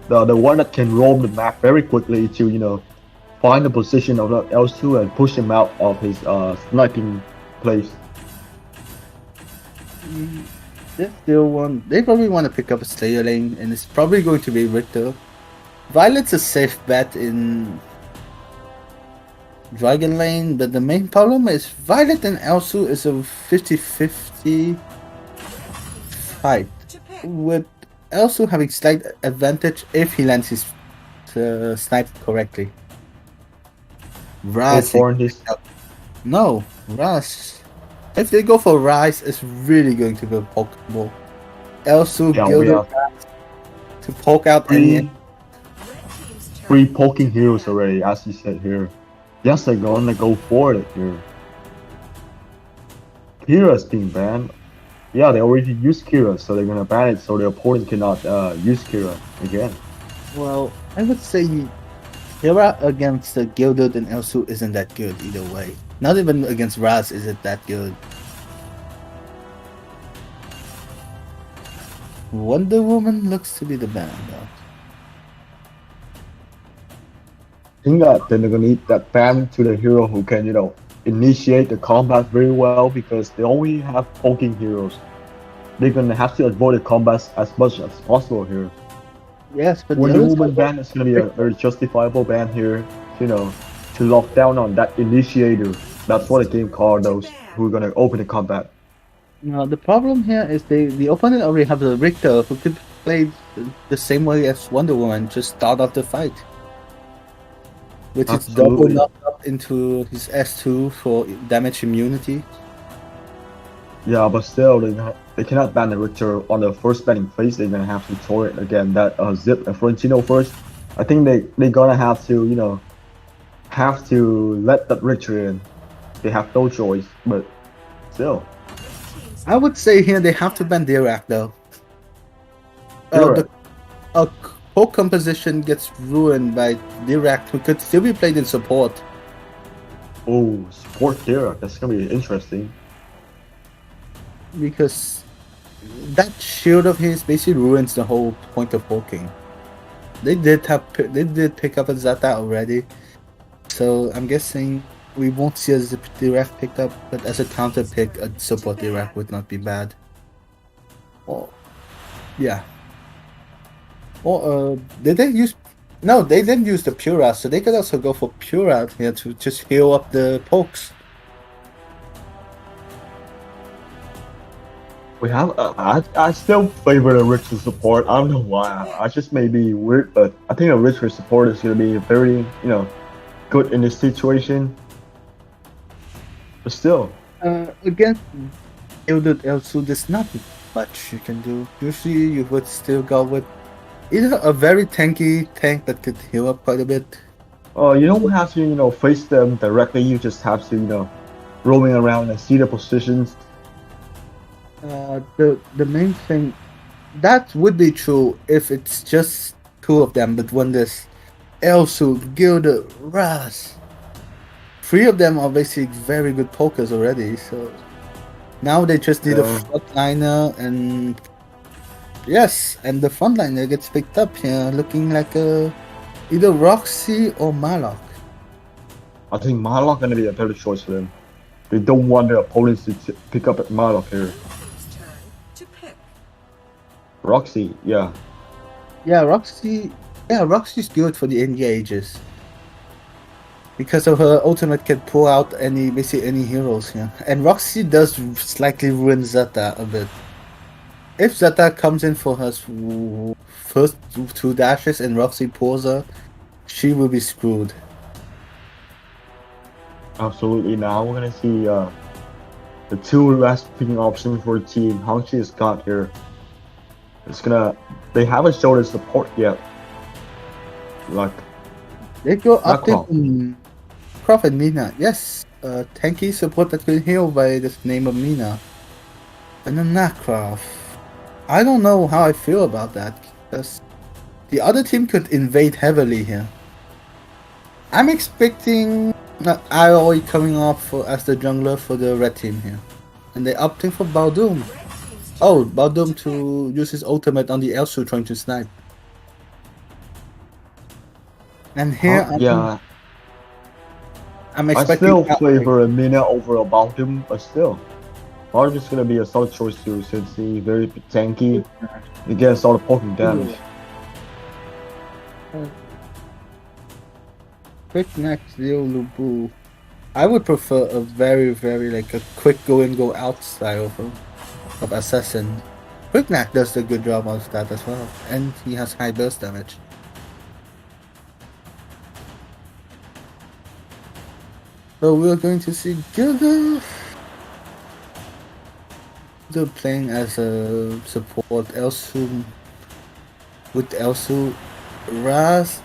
Speaker 7: The one that can roam the map very quickly to find the position of L2 and push him out of his sniping place.
Speaker 6: They still want. They probably want to pick up a Slayer lane, and it's probably going to be Richter. Violet's a safe bet in Dragon Lane, but the main problem is Violet and Elsu is a 50-50 fight, with Elsu having slight advantage if he lands his snipe correctly. Raz, no, Raz. If they go for Rise, it's really going to be a Pokeball. Elsu Gilded to poke out any.
Speaker 7: Three poking heroes already, as you said here. Yes, they're gonna go for it here. Kira's being banned. Yeah, they already used Kira, so they're gonna ban it so the opponent cannot use Kira again.
Speaker 6: Well, I would say Kira against the Gilded and Elsu isn't that good either way. Not even against Raz is it that good. Wonder Woman looks to be the ban though.
Speaker 7: I think that then they're gonna need that ban to the hero who can, initiate the combat very well because they only have poking heroes. They're gonna have to avoid the combat as much as possible here.
Speaker 6: Yes, but
Speaker 7: Wonder Woman ban is gonna be a very justifiable ban here, to lock down on that initiator. That's what the game called those who are gonna open the combat.
Speaker 6: No, the problem here is the opponent already have a Richter who could play the same way as Wonder Woman, just start off the fight. With its double knocked up into his S2 for damage immunity.
Speaker 7: Yeah, but still, they cannot ban the Richter on the first banning phase. They're gonna have to throw it again. That Zip and Florentino first. I think they're gonna have to, let that Richter in. They have no choice, but still.
Speaker 6: I would say here they have to ban Dirac though. The poke composition gets ruined by Dirac, who could still be played in support.
Speaker 7: Oh, support Dirac. That's gonna be interesting.
Speaker 6: Because that shield of his basically ruins the whole point of poking. They did pick up a Zata already, so I'm guessing we won't see a Zip Dirac picked up, but as a counter pick, a support Dirac would not be bad. Oh, yeah. Or did they use? No, they didn't use the Pura, so they could also go for Pura here to just heal up the pokes.
Speaker 7: We have. I still favor the Richter support. I don't know why. I just may be weird, but I think a Richter support is gonna be very, good in this situation. But still,
Speaker 6: Against Gilded Elsu, there's not much you can do. Usually you would still go with either a very tanky tank that could heal up quite a bit.
Speaker 7: you don't have to face them directly. You just have to roaming around and see the positions.
Speaker 6: The main thing that would be true if it's just two of them, but when there's Elsu, Gilded, Raz, three of them are basically very good pokers already, so now they just need a frontliner, and yes, and the frontliner gets picked up here, looking like either Roxy or Malok.
Speaker 7: I think Marlock gonna be a better choice for them. They don't want their opponents to pick up at Marlock here. Roxy, yeah.
Speaker 6: Yeah, Roxy's good for the engages. Because of her ultimate can pull out basically any heroes here. And Roxy does slightly ruin Zeta a bit. If Zeta comes in for her first two dashes and Roxy pulls her, she will be screwed.
Speaker 7: Absolutely. Now we're gonna see the two last picking options for the team. Hengez has got here. They haven't showed their support yet. Like
Speaker 6: they go up in Croft and Mina. Yes, tanky support that can heal by the name of Mina. And then Nakroff. I don't know how I feel about that, because the other team could invade heavily here. I'm expecting Aoi coming off as the jungler for the red team here. And they're opting for Baldoom. Oh, Baldoom to use his ultimate on the Elsu trying to snipe. And here I'm expecting...
Speaker 7: I still favor a Mina over a Baldoom, but still. Baldoom is gonna be a solid choice too, since he's very tanky against all the poking damage.
Speaker 6: Quick next Leo Lubu. I would prefer a very like a quick go in go out style of Assassin. Quicknack does a good job of that as well, and he has high burst damage. So we're going to see Gilda playing as a support Elsu with Elsu, Raz,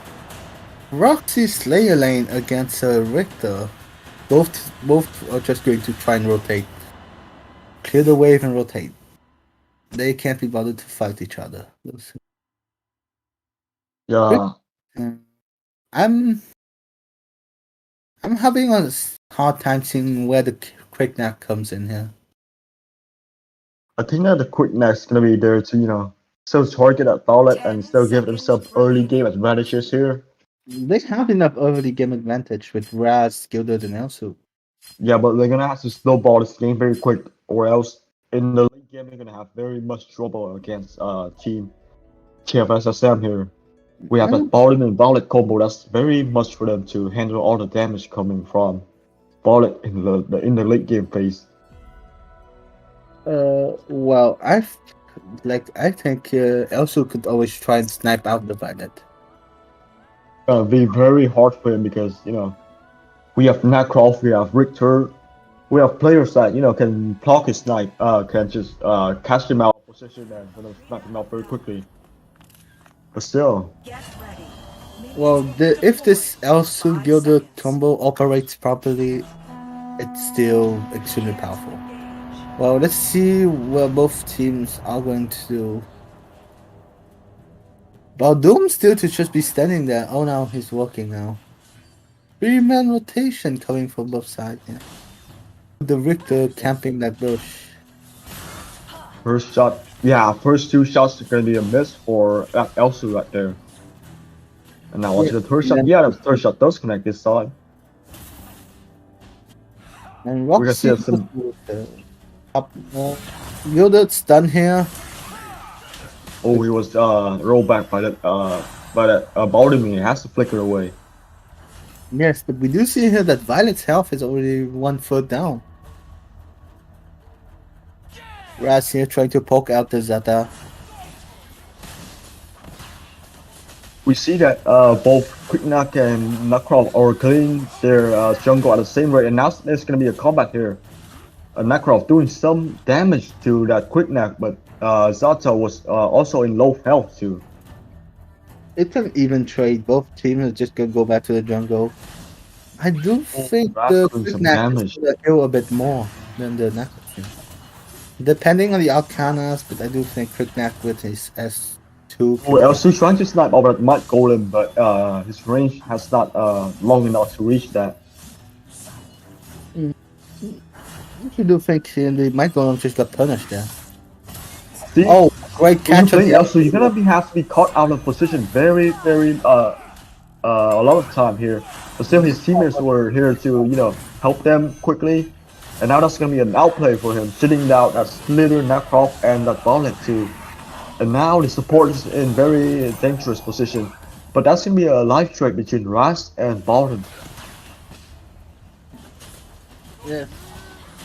Speaker 6: Roxy Slayer lane against Richter. Both are just going to try and rotate. Clear the wave and rotate. They can't be bothered to fight each other.
Speaker 7: Yeah.
Speaker 6: I'm having a hard time seeing where the quick knack comes in here.
Speaker 7: I think that the quick knack's gonna be there to still target at Violet and still give themselves early game advantages here.
Speaker 6: They have enough early game advantage with Raz, Gilded, and Elsu.
Speaker 7: Yeah, but they're gonna have to snowball this game very quick, or else in the late game they're gonna have very much trouble against team tfsfm here. We have that Violet and Violet combo. That's very much for them to handle all the damage coming from Violet in the late game phase.
Speaker 6: Well, I think Elsu could always try and snipe out the Violet.
Speaker 7: Be very hard for him because we have Nakroff, we have Richter, we have players that can block his snipe, can just catch him out of position and snipe him out very quickly. But still.
Speaker 6: Well, if this Elsu Gilded combo operates properly, it's still extremely powerful. Well, let's see what both teams are going to do. Baldoom still to just be standing there. Oh, now he's walking now. 3-man rotation coming from both sides. Yeah. The Richter camping that bush.
Speaker 7: First shot. Yeah, first two shots are going to be a miss for Elsu right there. And now watch the third shot. Yeah, the third shot does connect this side.
Speaker 6: And Roxy Gilded's done here.
Speaker 7: Oh, he was rolled back by that Baldoom. He has to flicker away.
Speaker 6: Yes, but we do see here that Violet's health is already 1/3 down. Raz here trying to poke out the Zeta.
Speaker 7: we see that both Quicknack and Nakrov are clearing their jungle at the same rate, and now there's going to be a combat here. Nakrov doing some damage to that Quicknack, but Zata was also in low health too.
Speaker 6: It's an even trade. Both teams are just gonna go back to the jungle. I do think
Speaker 7: Raz
Speaker 6: the
Speaker 7: doing some
Speaker 6: Quicknack is
Speaker 7: damage.
Speaker 6: gonna heal a bit more than the Nakrov team. Depending on the Arcanas, but I do think Quicknack with his S2.
Speaker 7: Well, LC trying to snipe over that Mud Golem, but his range has not long enough to reach that.
Speaker 6: I do think the Mud Golem just got punished there.
Speaker 7: See,
Speaker 6: Oh, great
Speaker 7: when you
Speaker 6: catch on
Speaker 7: play
Speaker 6: the
Speaker 7: LC, you're gonna have to be caught out of position very a lot of time here. But still, his teammates were here to help them quickly, and now that's gonna be an outplay for him, sitting down at Slitter, Nakrov, and that Bullet too. And now the support is in very dangerous position. But that's gonna be a life trade between Raz and Balden.
Speaker 6: Yeah,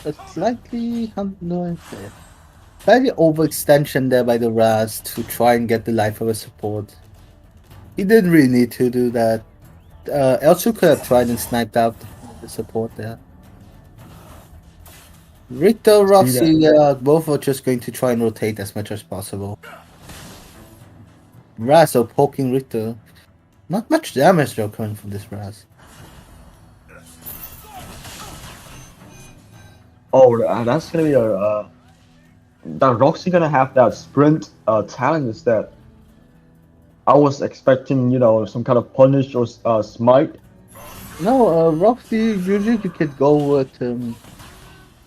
Speaker 6: a slightly overextension there by the Raz to try and get the life of a support. He didn't really need to do that. Elsu could have tried and sniped out the support there. Richter, Roxy, both are just going to try and rotate as much as possible. Raz are poking Richter. Not much damage though coming from this Raz.
Speaker 7: Oh, that's gonna be that Roxy gonna have that sprint talent instead. I was expecting, some kind of punish or smite.
Speaker 6: No, Roxy usually you could go with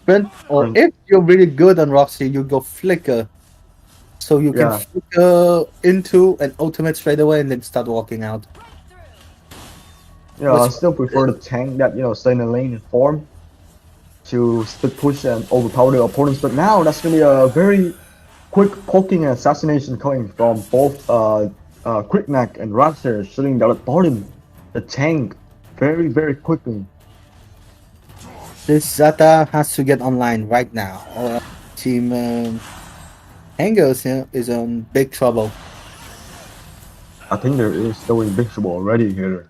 Speaker 6: sprint, or if you're really good on Roxy, you go flicker. So you can flicker into an ultimate straight away and then start walking out.
Speaker 7: I still prefer the tank that stay in the lane and form to split push and overpower the opponents. But now that's gonna be a very quick poking and assassination coming from both Quicknack and Ratzer, shooting down at bottom the tank very, very quickly.
Speaker 6: This Zata has to get online right now, or team Hengez is in big trouble.
Speaker 7: I think there is still invincible already here.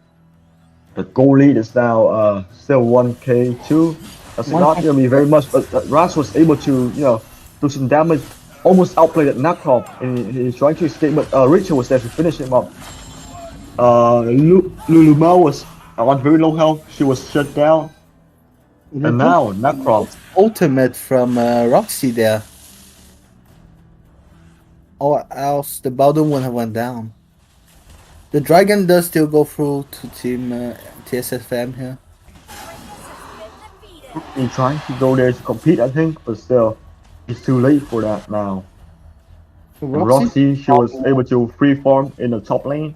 Speaker 7: The goal lead is now still 1k2. That's not gonna be very much, but Raz was able to do some damage, almost outplayed at Nakrov, and he's trying to escape, but Richard was there to finish him up. Luluma was on very low health, she was shut down. And now Nakrov.
Speaker 6: Ultimate from Roxy there. Or else the Bowden would have went down. The Dragon does still go through to team tfsfm here.
Speaker 7: He's trying to go there to compete, I think, but still, it's too late for that now. Roxy, she was able to free farm in the top lane.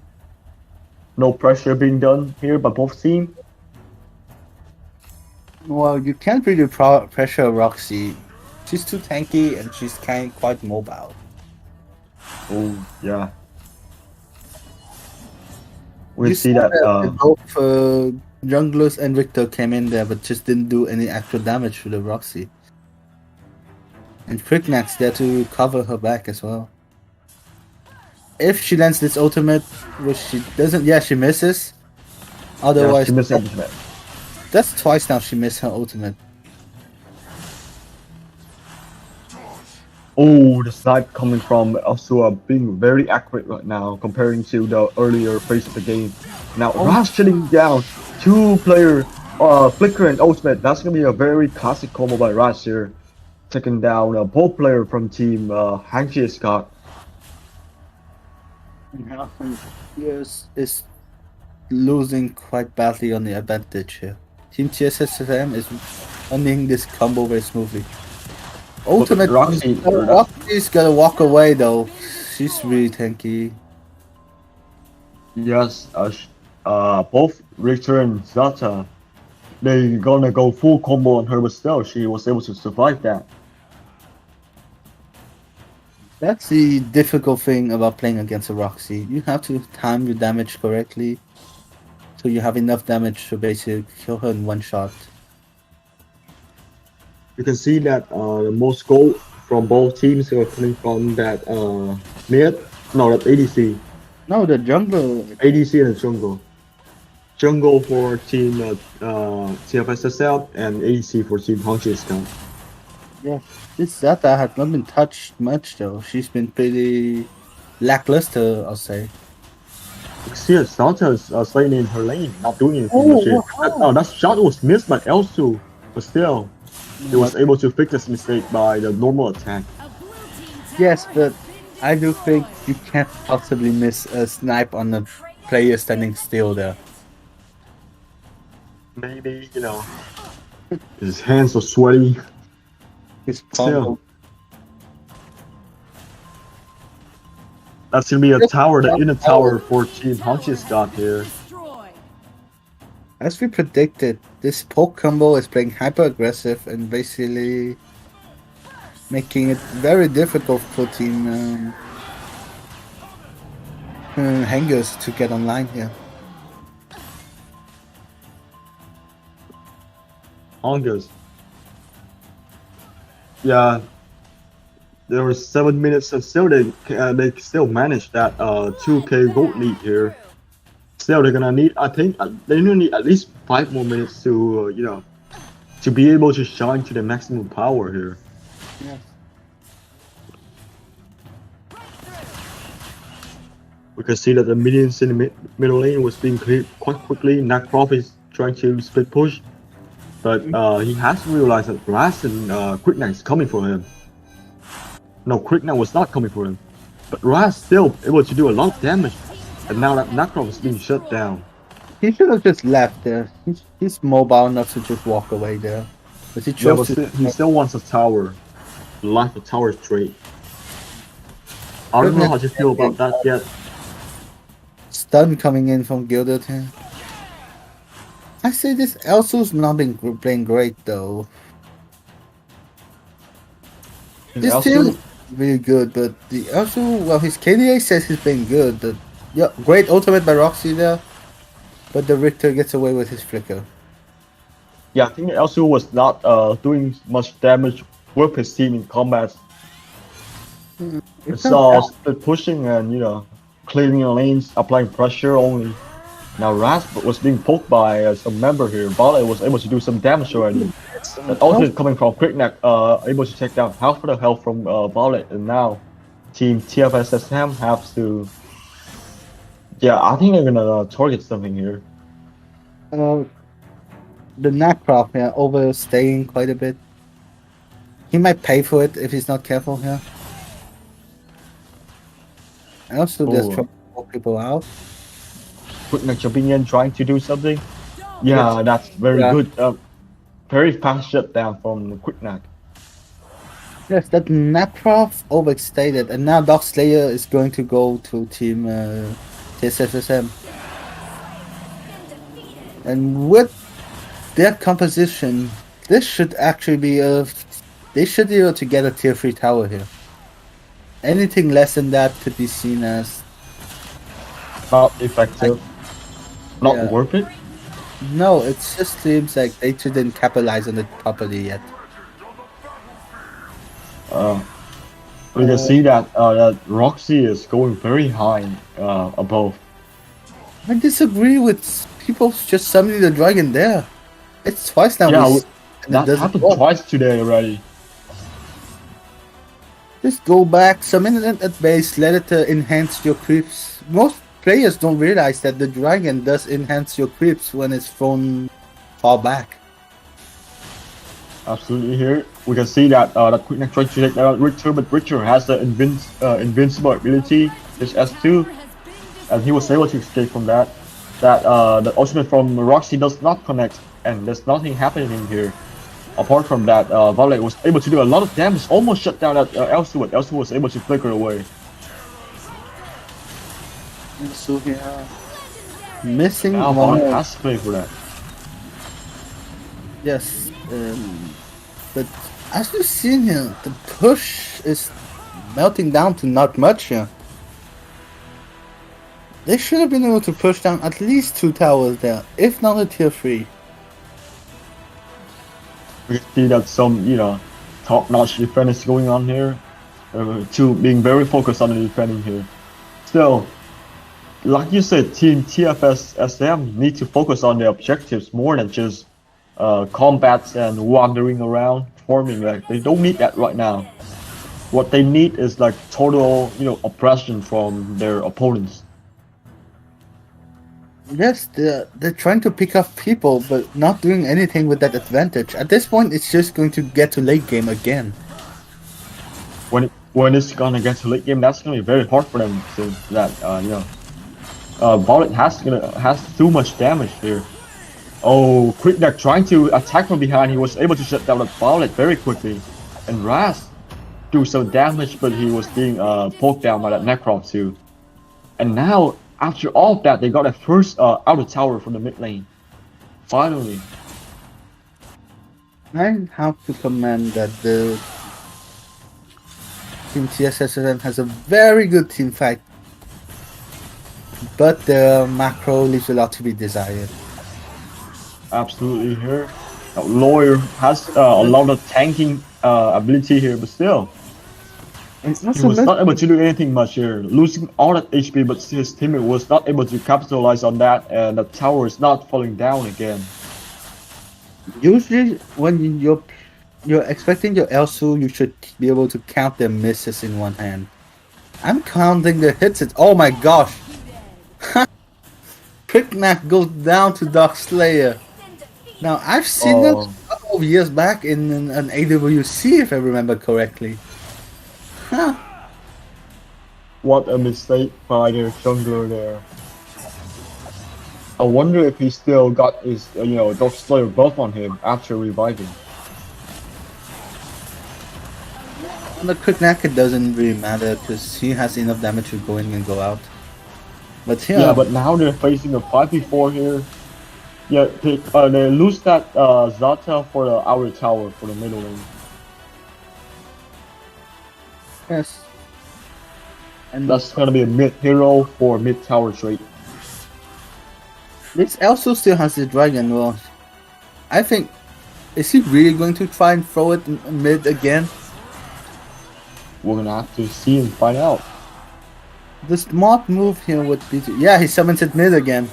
Speaker 7: No pressure being done here by both teams.
Speaker 6: Well, you can't really pressure Roxy. She's too tanky and she's quite mobile.
Speaker 7: Oh, yeah. We see that
Speaker 6: both Junglers and Richter came in there but just didn't do any actual damage to the Roxy. And Quicknack's there to cover her back as well. If she lands this ultimate, which she doesn't, she misses. Otherwise,
Speaker 7: she missed ultimate.
Speaker 6: That's twice now she missed her ultimate.
Speaker 7: Oh, the snipe coming from Asura being very accurate right now comparing to the earlier phase of the game. Now Raz shutting down two-player Flicker and ultimate. That's gonna be a very classic combo by Raz here, taking down a both player from team Hengez got.
Speaker 6: Yes, is losing quite badly on the advantage here. Team TSSFM is running this combo very smoothly. Ultimate Roxy's gotta walk away though. She's really tanky.
Speaker 7: Yes, both Richter and Zata, they gonna go full combo on her, but still she was able to survive that.
Speaker 6: That's the difficult thing about playing against a Roxy. You have to time your damage correctly, so you have enough damage to basically kill her in one shot.
Speaker 7: You can see that the most gold from both teams are coming from that that ADC.
Speaker 6: No, the jungle.
Speaker 7: ADC and jungle. Jungle for team tfsfm and ADC for team Hengez.
Speaker 6: Yeah, this Zata has not been touched much though. She's been pretty lackluster, I'll say.
Speaker 7: See, Santa's staying in her lane, not doing anything.
Speaker 6: Oh,
Speaker 7: But she,
Speaker 6: wow.
Speaker 7: that shot was missed by Elsu, but still, he was able to fix this mistake by the normal attack.
Speaker 6: Yes, but I do think you can't possibly miss a snipe on the player standing still there.
Speaker 7: Maybe, his hands are sweaty.
Speaker 6: His
Speaker 7: Still.
Speaker 6: combo.
Speaker 7: That's gonna be a tower, the inner tower for Team Hengez got here.
Speaker 6: As we predicted, this poke combo is playing hyper aggressive and basically making it very difficult for Team Hengez to get online here.
Speaker 7: Hengez. Yeah, there were 7 minutes and still they still managed that 2k gold lead here. Still they're gonna need, I think they need at least 5 more minutes to to be able to shine to the maximum power here.
Speaker 6: Yes.
Speaker 7: We can see that the minions in the middle lane was being cleared quite quickly. Nakrov is trying to split push, but he has to realize that Raz and Quickneck is coming for him. No, Quickneck was not coming for him, but Raz still able to do a lot of damage, and now that Nakrov is being shut down.
Speaker 6: He should have just left there. He's mobile enough to just walk away there. But he
Speaker 7: Yeah,
Speaker 6: chose
Speaker 7: but
Speaker 6: to.
Speaker 7: he still wants a tower. Life of tower trade. I don't know how to feel about that yet.
Speaker 6: Stun coming in from Gilded here. I say this Elsu's not been playing great though. This
Speaker 7: Elsu-
Speaker 6: team is really good, but the Elsu, well, his KDA says he's been good. Yeah, great ultimate by Roxy there, but the Richter gets away with his flicker.
Speaker 7: Yeah, I think Elsu was not doing much damage with his team in combat. It's all split pushing and clearing the lanes, applying pressure only. Now Raz was being poked by some member here. Vale was able to do some damage already. And also coming from Quickneck, able to take down half of the health from Vale, and now Team tfsfm have to. Yeah, I think they're gonna target something here.
Speaker 6: The Nakrov here overstaying quite a bit. He might pay for it if he's not careful here. And also just
Speaker 7: Oh.
Speaker 6: trying to poke people out.
Speaker 7: Quickneck jumping in, trying to do something. Yeah, that's very
Speaker 6: Yeah.
Speaker 7: good. Very fast shutdown from Quickneck.
Speaker 6: Yes, that Nakrov overstated, and now Dog Slayer is going to go to Team TSFSM. And with their composition, this should actually be they should be able to get a tier 3 tower here. Anything less than that could be seen as
Speaker 7: Not effective. Not
Speaker 6: Yeah.
Speaker 7: worth it.
Speaker 6: no. It just seems like they didn't capitalize on it properly yet.
Speaker 7: We can see that Roxy is going very high above.
Speaker 6: I disagree with people just summoning the dragon there. It's twice now.
Speaker 7: Yeah,
Speaker 6: and it
Speaker 7: that
Speaker 6: doesn't
Speaker 7: happened
Speaker 6: work.
Speaker 7: twice today already.
Speaker 6: Just go back, summon it at base, let it enhance your creeps. Most players don't realize that the dragon does enhance your creeps when it's thrown far back.
Speaker 7: Absolutely here. We can see that that Quickneck trying to take down Richter, but Richter has the invincible ability, his S2, and he was able to escape from that. The ultimate from Roxy does not connect, and there's nothing happening here. Apart from that, Vale was able to do a lot of damage, almost shut down that Elsu, but Elsu was able to flicker away.
Speaker 6: And so here, missing
Speaker 7: Now
Speaker 6: one.
Speaker 7: Vale has to pay for that.
Speaker 6: Yes, but as we've seen here, the push is melting down to not much here. They should have been able to push down at least 2 towers there, if not a tier 3.
Speaker 7: We can see that some, top-notch defense is going on here. Being very focused on the defending here. Still, like you said, Team TFSSM need to focus on their objectives more than just combats and wandering around farming. Like they don't need that right now. What they need is like total, oppression from their opponents.
Speaker 6: Yes, they're trying to pick up people, but not doing anything with that advantage. At this point, it's just going to get to late game again.
Speaker 7: When it's gonna get to late game, that's gonna be very hard for them to that. Violet has too much damage here. Oh, Quick Neck trying to attack from behind. He was able to shut down the Violet very quickly, and Raz do some damage, but he was being poked down by that Necrom too. And now, after all of that, they got a first outer tower from the mid lane. Finally.
Speaker 6: I have to commend that the Team TSSM has a very good team fight, but the macro leaves a lot to be desired.
Speaker 7: Absolutely here. Lawyer has a lot of tanking ability here, but still.
Speaker 6: It's
Speaker 7: He was not able to do anything much here, losing all that HP, but his teammate was not able to capitalize on that, and the tower is not falling down again.
Speaker 6: Usually, when you're expecting your Elsu, you should be able to count the misses in one hand. I'm counting the hits. Oh my gosh! Cricknack goes down to Dark Slayer. Now I've seen that a couple of years back in an AWC, if I remember correctly. Huh.
Speaker 7: What a mistake by their jungler there. I wonder if he still got his, Dark Slayer buff on him after reviving.
Speaker 6: On the Cricknack, it doesn't really matter because he has enough damage to go in and go out. But here,
Speaker 7: Yeah, but now they're facing a 5v4 here. Yeah, they lose that Zata for the outer tower for the middle lane.
Speaker 6: yes. And
Speaker 7: That's gonna be a mid hero for mid tower trade.
Speaker 6: this also still has the dragon. Well, I think, is he really going to try and throw it in mid again?
Speaker 7: We're gonna have to see and find out.
Speaker 6: The smart move here would be to, yeah, he summons it mid again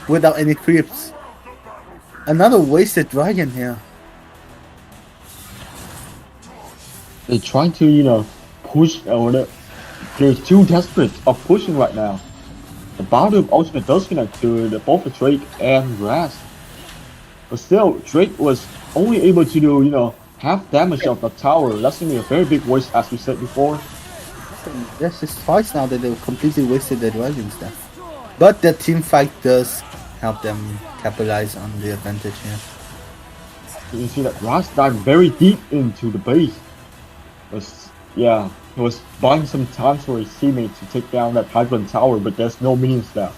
Speaker 6: without any creeps. Another wasted dragon here.
Speaker 7: They're trying to, push, they're too desperate of pushing right now. The Baldur's ultimate does connect to both the Drake and Grass. But still, Drake was only able to do, half damage of the tower. That's gonna be a very big waste, as we said before.
Speaker 6: Yes, it's twice now that they completely wasted their dragons there. But the team fight does help them capitalize on the advantage here.
Speaker 7: You can see that Grass dived very deep into the base. He was buying some time for his teammate to take down that Hydron tower, but there's no minions left.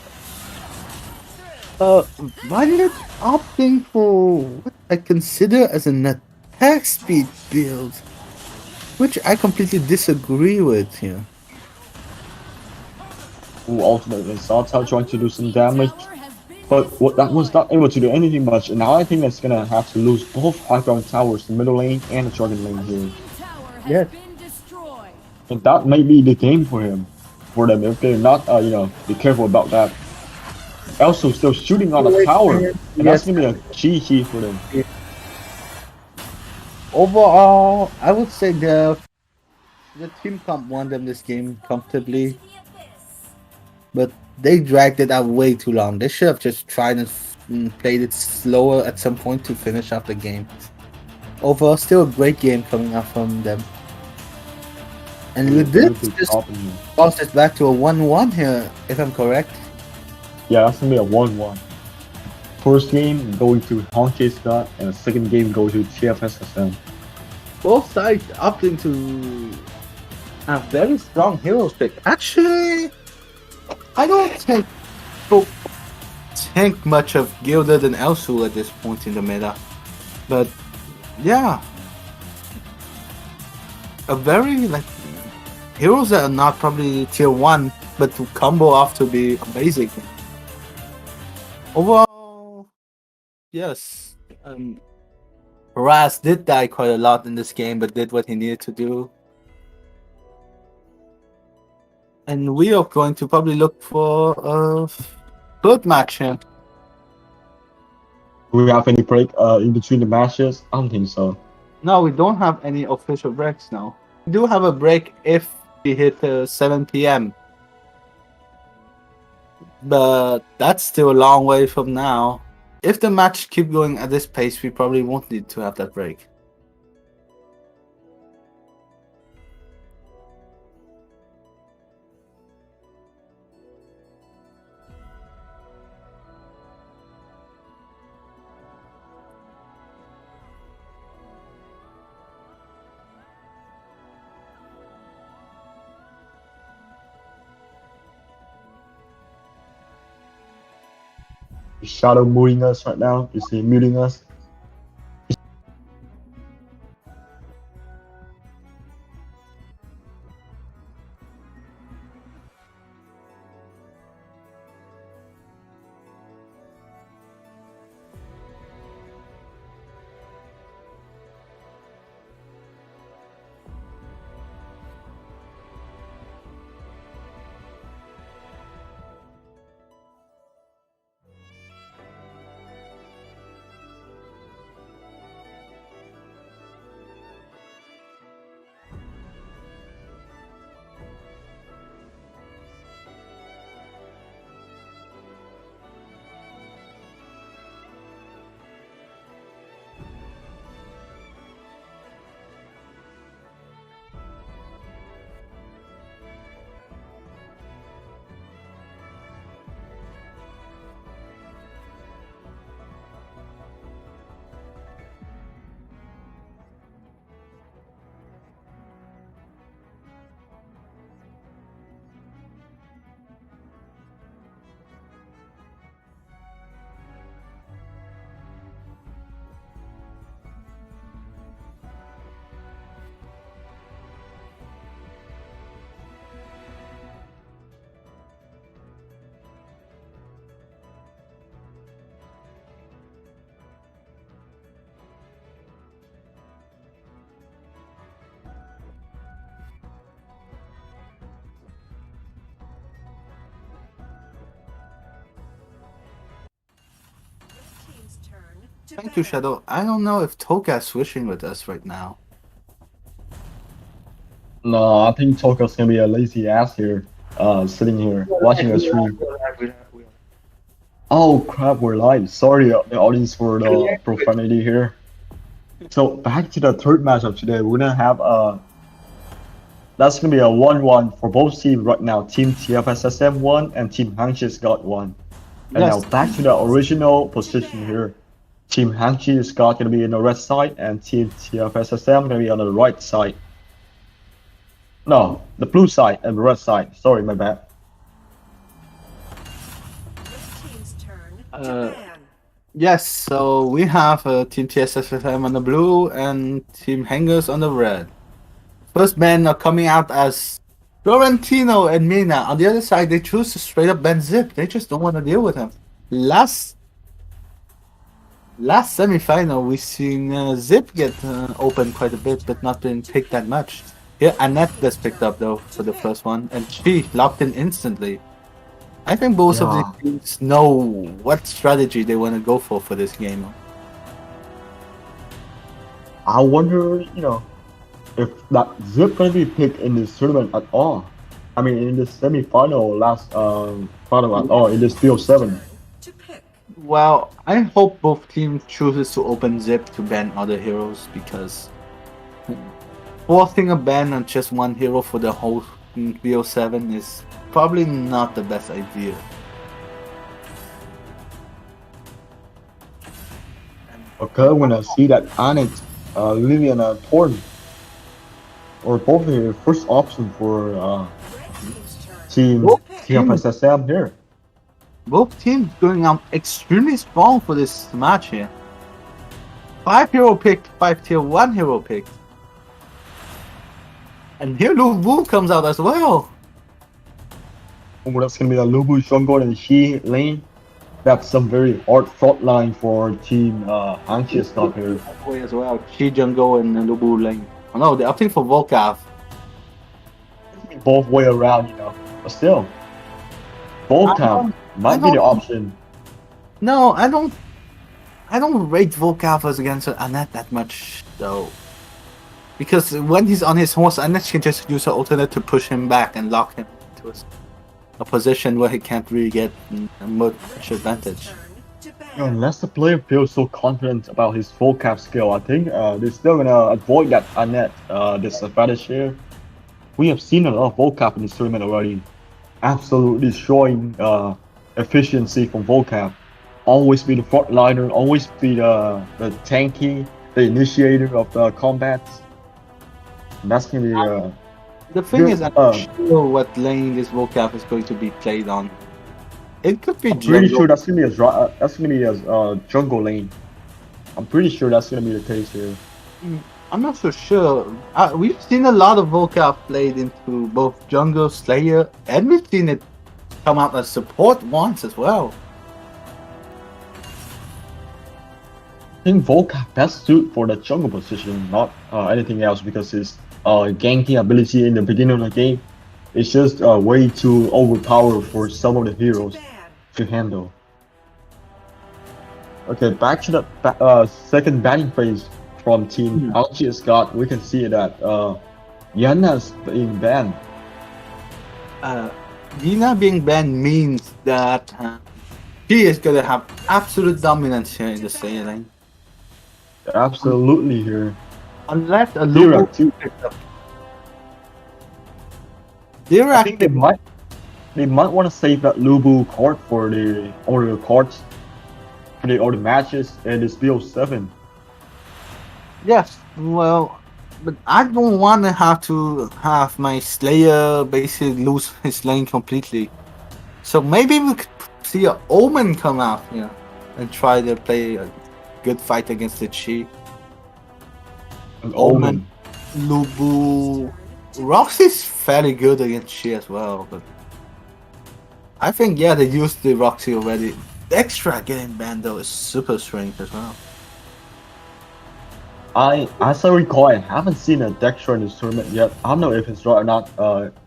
Speaker 6: Violet opting for what I consider as an attack speed build, which I completely disagree with here.
Speaker 7: Who ultimately Zata trying to do some damage, but that was not able to do anything much. And now I think that's gonna have to lose both high-ground towers, the middle lane and the dragon lane here.
Speaker 6: Yes.
Speaker 7: And that may be the game for them if they're not, be careful about that. Also, still shooting on the tower, and that's gonna be a GG for them.
Speaker 6: Overall, I would say the team comp won them this game comfortably, but they dragged it out way too long. They should have just tried and played it slower at some point to finish off the game. Overall, still a great game coming out from them. And with this, just bounce it back to a 1-1 here, if I'm correct.
Speaker 7: Yeah, that's gonna be a 1-1. First game going to Hengez, and the second game going to TFSSM.
Speaker 6: Both sides opting to have very strong heroes pick. Actually, I don't think much of Gilded and Elsul at this point in the meta. But yeah, a very heroes that are not probably tier 1, but to combo off to be amazing. Overall, yes. Raz did die quite a lot in this game, but did what he needed to do. And we are going to probably look for a third match here.
Speaker 7: Do we have any break in between the matches? I don't think so.
Speaker 6: No, we don't have any official breaks now. We do have a break if we hit 7 p.m. But that's still a long way from now. If the match keep going at this pace, we probably won't need to have that break.
Speaker 7: Is Shadow muting us right now? Is he muting us?
Speaker 6: Thank you, Shadow. I don't know if Toka's switching with us right now.
Speaker 7: No, I think Toka's gonna be a lazy ass here, sitting here watching a stream. Oh crap, we're live. Sorry, the audience, for the profanity here. So back to the third match of today, we're gonna have that's gonna be a 1-1 for both teams right now. Team tfsfm won and Team Hengez got 1. And
Speaker 6: Yes.
Speaker 7: now back to the original position here. Team Hengez got gonna be in the red side and Team tfsfm gonna be on the right side. No, the blue side and the red side. Sorry, my bad.
Speaker 6: Yes, so we have Team TSSFM on the blue and Team Hengez on the red. First men are coming out as Florentino and Mina. On the other side, they choose to straight up ban Zip. They just don't want to deal with him. Last semi-final, we've seen Zip get open quite a bit, but not been picked that much. Here, Annette gets picked up though for the first one, and she locked in instantly. I think both of these teams know what strategy they want to go for this game.
Speaker 7: I wonder, if that Zip gonna be picked in this tournament at all. I mean, in the semi-final, last final at all, in this field 7.
Speaker 6: Well, I hope both teams chooses to open Zip to ban other heroes, because forcing a ban on just one hero for the whole BO7 is probably not the best idea.
Speaker 7: Okay, when I see that Annette, Lillian, and Torn, or both the first option for Team TFSM here.
Speaker 6: Both teams going out extremely strong for this match here. 5 hero picked, 5 tier 1 hero picked. And here Lu Bu comes out as well.
Speaker 7: Oh, that's gonna be a Lubu jungle and She lane. That's some very hard front line for Team Hengez got here.
Speaker 6: Way as well. She jungle and Lu Bu lane. Oh no, they're opting for Volcav.
Speaker 7: Both way around, But still, Volcap might be the option.
Speaker 6: No, I don't rate Volcap against Annette that much though. Because when he's on his horse, Annette can just use her alternate to push him back and lock him into a position where he can't really get much advantage.
Speaker 7: Unless the player feels so confident about his Volcap skill, I think they're still gonna avoid that Annette disadvantage here. We have seen a lot of Volcap in this tournament already. Absolutely showing efficiency from Volcap. Always be the front liner, always be the tanky, the initiator of the combats. And that's gonna be
Speaker 6: the thing is, I'm not sure what lane this Volcap is going to be played on. It could be jungle.
Speaker 7: Pretty sure that's gonna be a jungle lane. I'm pretty sure that's gonna be the case here.
Speaker 6: I'm not so sure. We've seen a lot of Volcap played into both jungle, Slayer, and we've seen it come out as support once as well.
Speaker 7: I think Volcap best suit for the jungle position, not anything else, because his ganking ability in the beginning of the game is just way too overpowered for some of the heroes to handle. Okay, back to the second batting phase from Team Hengez. We can see that Yana's being banned.
Speaker 6: Yuna being banned means that she is gonna have absolute dominance here in the Slayer lane.
Speaker 7: Absolutely here.
Speaker 6: Unless a Lubu picks up.
Speaker 7: I think they might want to save that Lubu card for the other cards for the other matches and it's BO7.
Speaker 6: Yes, well, but I don't want to have my Slayer basically lose his lane completely. So maybe we could see an Omen come out here and try to play a good fight against the Chi.
Speaker 7: An Omen.
Speaker 6: Lubu. Roxy's fairly good against Chi as well, but I think they used the Roxy already. Extra getting banned though is super strange as well.
Speaker 7: As I recall, I haven't seen a Dextra in this tournament yet. I don't know if it's right or not.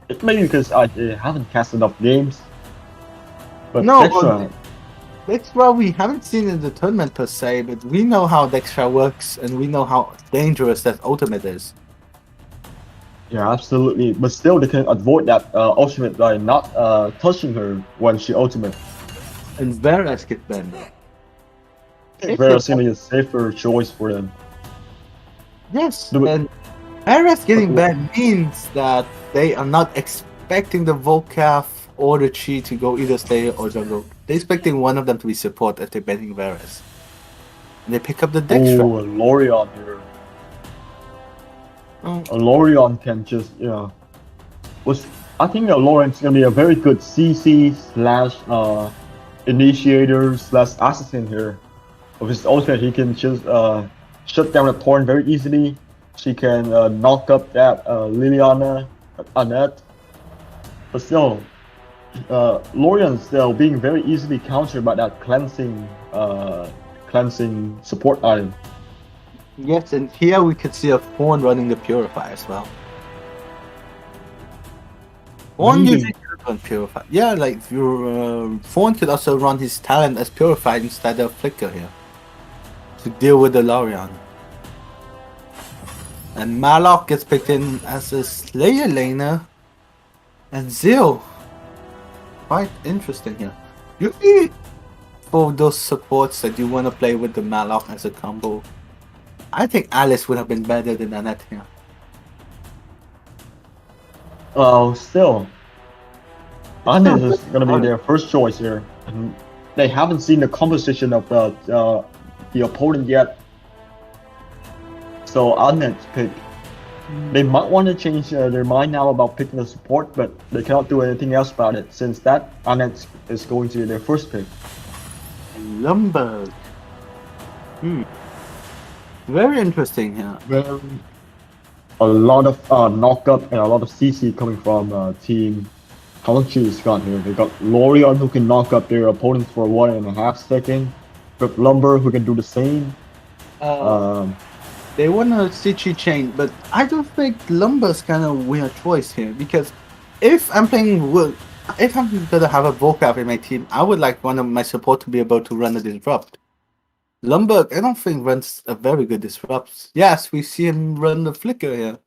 Speaker 7: It may be because I haven't cast enough games. But
Speaker 6: no, Dextra we haven't seen in the tournament per se, but we know how Dextra works and we know how dangerous that ultimate is.
Speaker 7: Yeah, absolutely. But still, they can avoid that ultimate by not touching her when she ultimate.
Speaker 6: And Varus get banned.
Speaker 7: Varus seems a safer choice for them.
Speaker 6: Yes, and Varus getting banned means that they are not expecting the Volcap or the Chi to go either Slayer or jungle. They're expecting one of them to be support if they're banning Varus. And they pick up the Dextra.
Speaker 7: Oh, Lorion here. Lorion can just, I think Lorion's gonna be a very good CC / initiator / assassin here. With his ultimate, he can just shut down a Thorn very easily. She can knock up that Liliana, Annette. But still, Lorion's still being very easily countered by that cleansing support item.
Speaker 6: Yes, and here we could see a Fawn running the Purify as well. Fawn usually could run Purify. Yeah, like your Fawn could also run his talent as Purified instead of Flicker here to deal with the Lorion. And Malok gets picked in as a Slayer laner, and Zil. Quite interesting here. Usually, for those supports that you want to play with the Malok as a combo, I think Alice would have been better than Annette here.
Speaker 7: Still, Annette is going to be their first choice here. And they haven't seen the composition of the opponent yet. So Annette's pick. They might want to change their mind now about picking a support, but they cannot do anything else about it since that Annette is going to be their first pick.
Speaker 6: Lumberg. Very interesting here.
Speaker 7: A lot of knock-up and a lot of CC coming from Team Hengez got here. They got Lorion who can knock up their opponents for 1.5 seconds. With Lumber who can do the same.
Speaker 6: They want a CC chain, but I don't think Lumber's kind of weird choice here because if I'm playing if I'm gonna have a vocab in my team, I would like one of my support to be able to run a disrupt. Lumberg, I don't think runs a very good disrupt. Yes, we see him run the flicker here.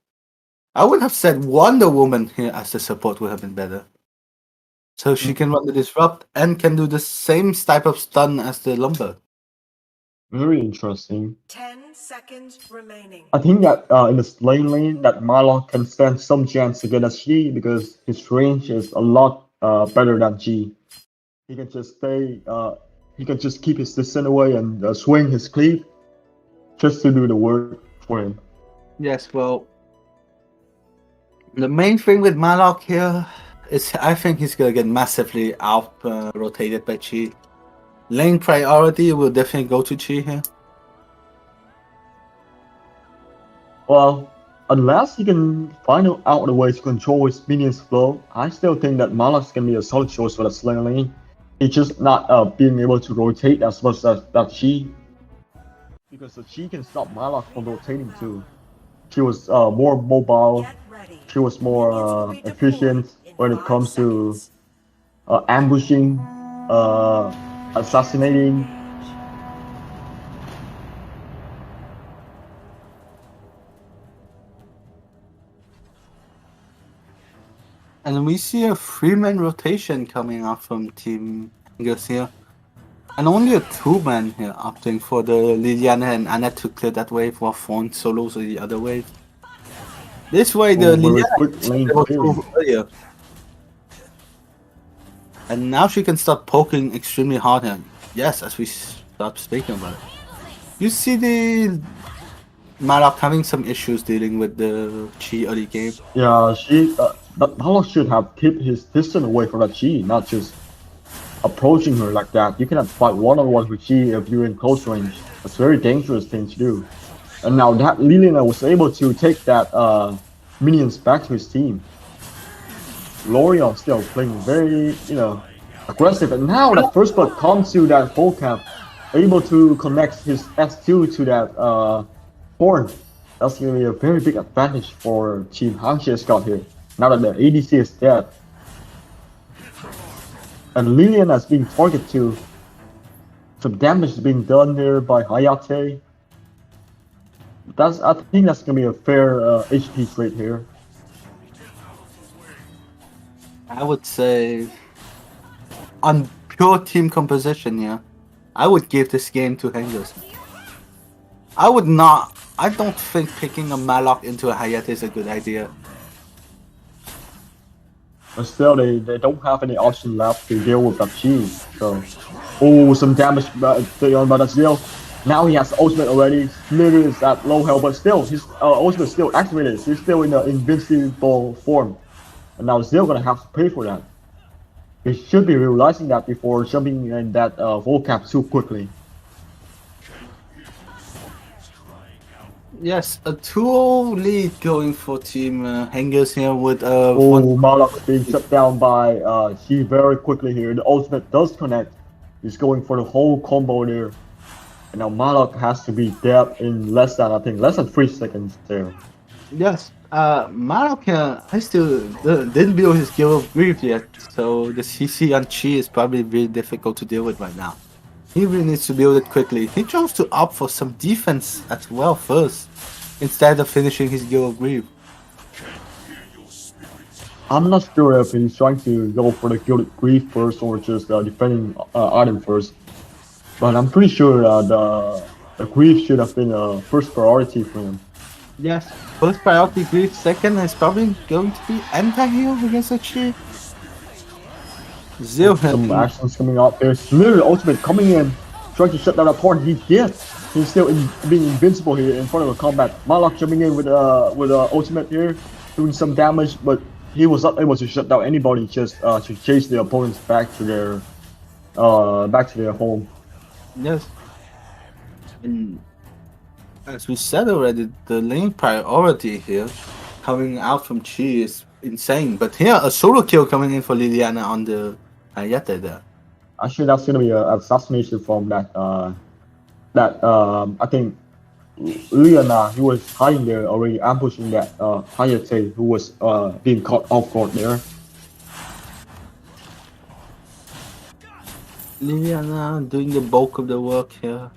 Speaker 6: I would have said Wonder Woman here as the support would have been better. So she can run the disrupt and can do the same type of stun as the Lumberg.
Speaker 7: Very interesting.
Speaker 8: 10 seconds remaining.
Speaker 7: I think that in the lane that Marlock can stand some chance against G because his range is a lot better than G. He can just stay. He can just keep his distance away and swing his cleave, just to do the work for him.
Speaker 6: Yes, well, the main thing with Malok here is I think he's gonna get massively out rotated by Chi. Lane priority will definitely go to Chi here.
Speaker 7: Well, unless he can find out a way to control his minions flow, I still think that Malak can be a solid choice for the Slayer lane. It's just not being able to rotate as much as that Chi. Because the Chi can stop Malak from rotating too. She was more mobile, she was more efficient when it comes to ambushing, assassinating.
Speaker 6: And we see a 3-man rotation coming up from Team Hengez here. And only a 2-man here opting for the Liliana and Annette to clear that wave while Fawn solos the other wave. This way the Liliana is able to move earlier. And now she can start poking extremely hard here. Yes, as we start speaking about it. You see the Malak having some issues dealing with the Chi early game.
Speaker 7: Yeah, Malak should have kept his distance away from that Chi, not just approaching her like that. You cannot fight one-on-one with Chi if you're in close range. It's a very dangerous thing to do. And now that Liliana was able to take that minions back to his team. Lorion still playing very, aggressive. And now that first blood comes to that full cap, able to connect his S2 to that horn. That's going to be a very big advantage for Team Hengez got here. Now that the ADC is dead. And Lilian has been targeted too. Some damage is being done there by Hayate. I think that's gonna be a fair HP trade here.
Speaker 6: I would say on pure team composition here, I would give this game to Hengez. I don't think picking a Malok into a Hayate is a good idea.
Speaker 7: But still, they don't have any option left to deal with that Chi. So, some damage by that Zil. Now he has ultimate already. Literally is at low health, but still, his ultimate is still activated. He's still in the invincible form. And now Zil gonna have to pay for that. He should be realizing that before jumping in that vocab too quickly.
Speaker 6: Yes, a 2-0 lead going for Team Hengez here with
Speaker 7: Malak being shut down by Chi very quickly here. The ultimate does connect. He's going for the whole combo there. And now Malak has to be dead in less than 3 seconds there.
Speaker 6: Yes, Malak I still didn't build his Guild of Grief yet, so the CC on Chi is probably really difficult to deal with right now. He really needs to build it quickly. He chose to opt for some defense as well first, instead of finishing his Guild of Grief.
Speaker 7: I'm not sure if he's trying to go for the Guild of Grief first or just defending item first. But I'm pretty sure the Grief should have been a first priority for him.
Speaker 6: Yes, first priority Grief, second is probably going to be anti-heal against the Chi. Zil
Speaker 7: some actions coming out. There's literally ultimate coming in, trying to shut down that horn. He did. He's still being invincible here in front of the combat. Malak jumping in with ultimate here, doing some damage, but he was not able to shut down anybody. Just to chase the opponents back to their home.
Speaker 6: Yes. And as we said already, the lane priority here coming out from Chi is insane. But here, a solo kill coming in for Liliana on the Hayate there.
Speaker 7: Actually, that's gonna be an assassination from that. I think Liliana, he was hiding there already, ambushing that Hayate, who was being caught off guard there.
Speaker 6: Liliana doing the bulk of the work here.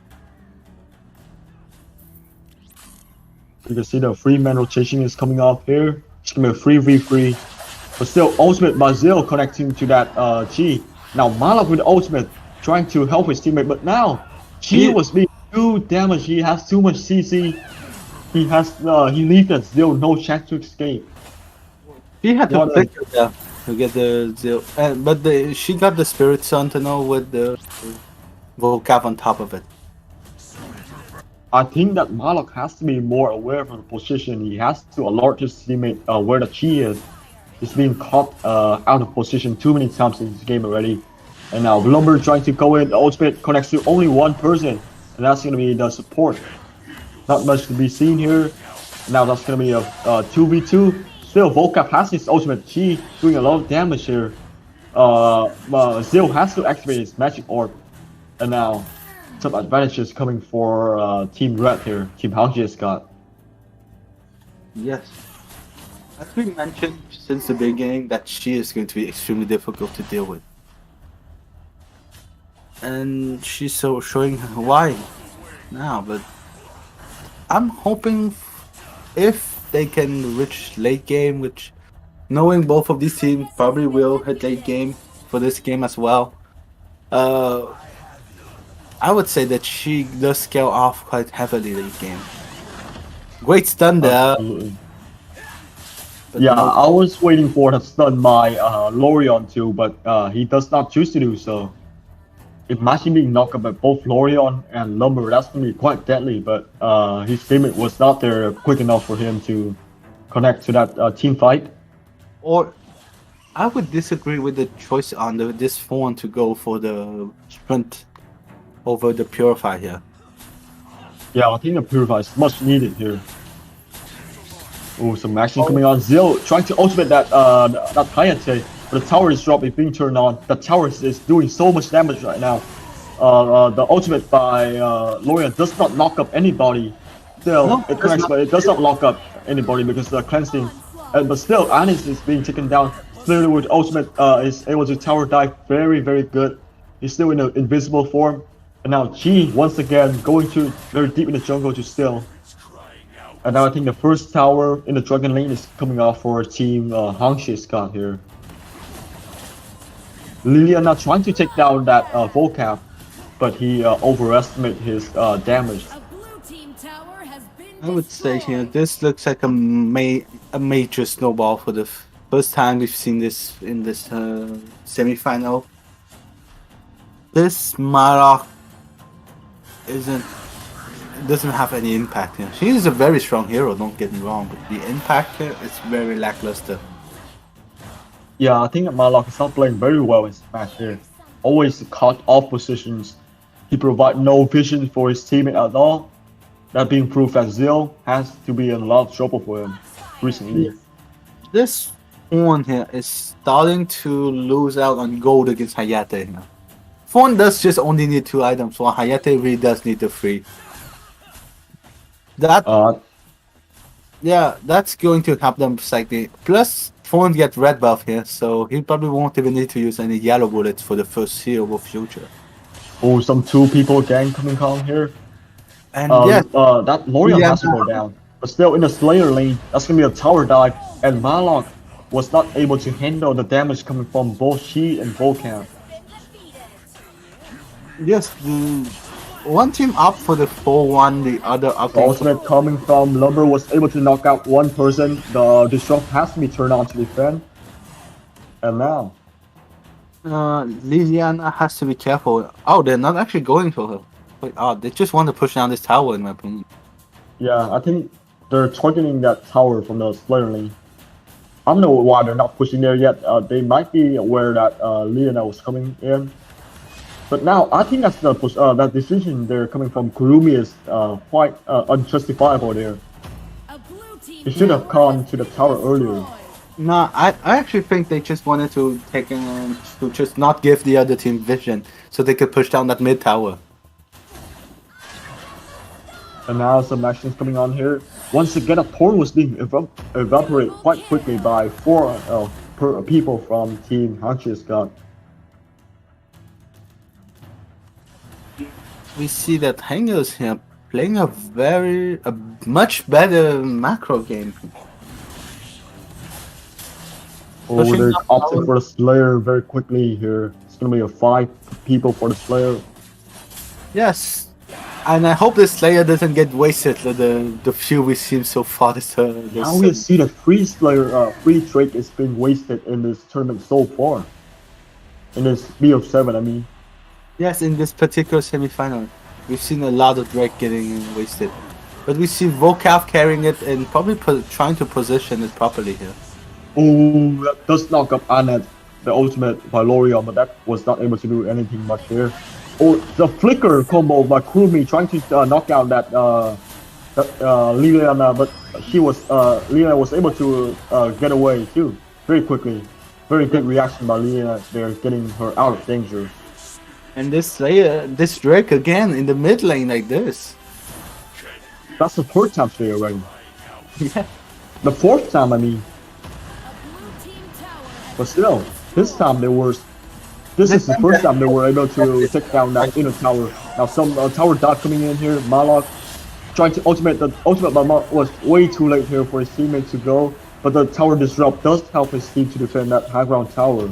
Speaker 7: You can see the free man rotation is coming off here. It's gonna be a 3v3. But still, ultimate Brazil connecting to that G. Now Malak with ultimate trying to help his teammate, but now G was being too damaged. He has too much CC. He leaves that Zil no chance to escape.
Speaker 6: He had to
Speaker 7: What a-
Speaker 6: flicker there to get the Zil, but she got the Spirit Sentinel with the Volcav on top of it.
Speaker 7: I think that Malak has to be more aware of the position. He has to alert his teammate where the Chi is. He's being caught out of position too many times in this game already. And now Lumber trying to go in. The ultimate connects to only one person, and that's gonna be the support. Not much to be seen here. Now that's gonna be a 2v2. Still, Volcap has his ultimate Chi doing a lot of damage here. Zil has to activate his magic orb, and now some advantages coming for Team Red here. Team Hengez got.
Speaker 6: Yes. As we mentioned since the beginning, that she is going to be extremely difficult to deal with. And she's so showing why now, but I'm hoping if they can reach late game, which knowing both of these teams probably will hit late game for this game as well. I would say that she does scale off quite heavily late game. Great stun there.
Speaker 7: Absolutely. Yeah, I was waiting for the stun by Lorion too, but he does not choose to do so. Imagine being knocked up by both Lorion and Lumber, that's gonna be quite deadly, but his teammate was not there quick enough for him to connect to that team fight.
Speaker 6: Or I would disagree with the choice on this phone to go for the sprint over the Purify here.
Speaker 7: Yeah, I think the Purify is much needed here. Oh, some action coming on. Zil trying to ultimate that Hayate, but the tower is dropped, it's being turned on. The tower is doing so much damage right now. The ultimate by Lorian does not knock up anybody. Still, it connects, but it does not lock up anybody because the cleansing. But still, Anis is being taken down. Clearly, with ultimate, is able to tower dive very, very good. He's still in an invisible form. And now Chi once again going to very deep in the jungle to still. And now I think the first tower in the Dragon Lane is coming off for Team Hengez got here. Liliana trying to take down that Volcap, but he overestimated his damage.
Speaker 6: I would say here, this looks like a major snowball for the first time we've seen this in this semi-final. This Marok doesn't have any impact here. She is a very strong hero, don't get me wrong, but the impact here is very lackluster.
Speaker 7: Yeah, I think Malak is not playing very well in this match here. Always caught off positions. He provides no vision for his teammate at all. That being proved that Zil has to be in a lot of trouble for him recently.
Speaker 6: This one here is starting to lose out on gold against Hayate here. Fawn does just only need 2 items, while Hayate really does need the 3. Yeah, that's going to help them slightly. Plus, Fawn get red buff here, so he probably won't even need to use any yellow bullets for the foreseeable future.
Speaker 7: Oh, some 2 people gang coming on here.
Speaker 6: And
Speaker 7: that Lorian has to go down. But still in the Slayer lane, that's gonna be a tower dive, and Malak was not able to handle the damage coming from both She and Volcam.
Speaker 6: yes, one team up for the 4-1, the other up.
Speaker 7: The ultimate coming from Lumber was able to knock out one person. The disrupt has to be turned on to defend. And now
Speaker 6: Liliana has to be careful. Oh, they're not actually going for her. Wait, they just want to push down this tower in my opinion.
Speaker 7: Yeah, I think they're targeting that tower from the Slayer lane. I don't know why they're not pushing there yet. They might be aware that Liliana was coming in. But now, I think that's the that decision there coming from Kurumi is quite unjustifiable there. He should have gone to the tower earlier.
Speaker 6: No, I actually think they just wanted to to just not give the other team vision so they could push down that mid tower.
Speaker 7: And now some actions coming on here. Once again, a torn was being evaporated quite quickly by 4 people from Team Hengez got.
Speaker 6: we see that Hengez here playing a much better macro game.
Speaker 7: Oh,
Speaker 6: Pushing
Speaker 7: they're
Speaker 6: up
Speaker 7: opting
Speaker 6: tower.
Speaker 7: for the Slayer very quickly here. It's gonna be a 5 people for the Slayer.
Speaker 6: Yes, and I hope the Slayer doesn't get wasted. The few we've seen so far
Speaker 7: Now we see the free Slayer, free Drake is being wasted in this tournament so far. In this BO7, I mean.
Speaker 6: Yes, in this particular semifinal, we've seen a lot of Drake getting wasted, but we see Volcav carrying it and probably trying to position it properly here.
Speaker 7: Oh, that does knock up Anet, the ultimate Valorian, but that was not able to do anything much here. Oh, the flicker combo by Kurumi trying to knock out that Liliana, but Liliana was able to get away too, very quickly. Very good reaction by Liliana there, getting her out of danger.
Speaker 6: And this Slayer, this Drake again in the mid lane like this.
Speaker 7: That's the third time today already.
Speaker 6: Yeah.
Speaker 7: The fourth time, I mean. But still, this time this is the first time they were able to take down that inner tower. Now some tower dot coming in here, Malok trying to ultimate, the ultimate by Malok was way too late here for his teammate to go, but the tower disrupt does help his team to defend that high ground tower.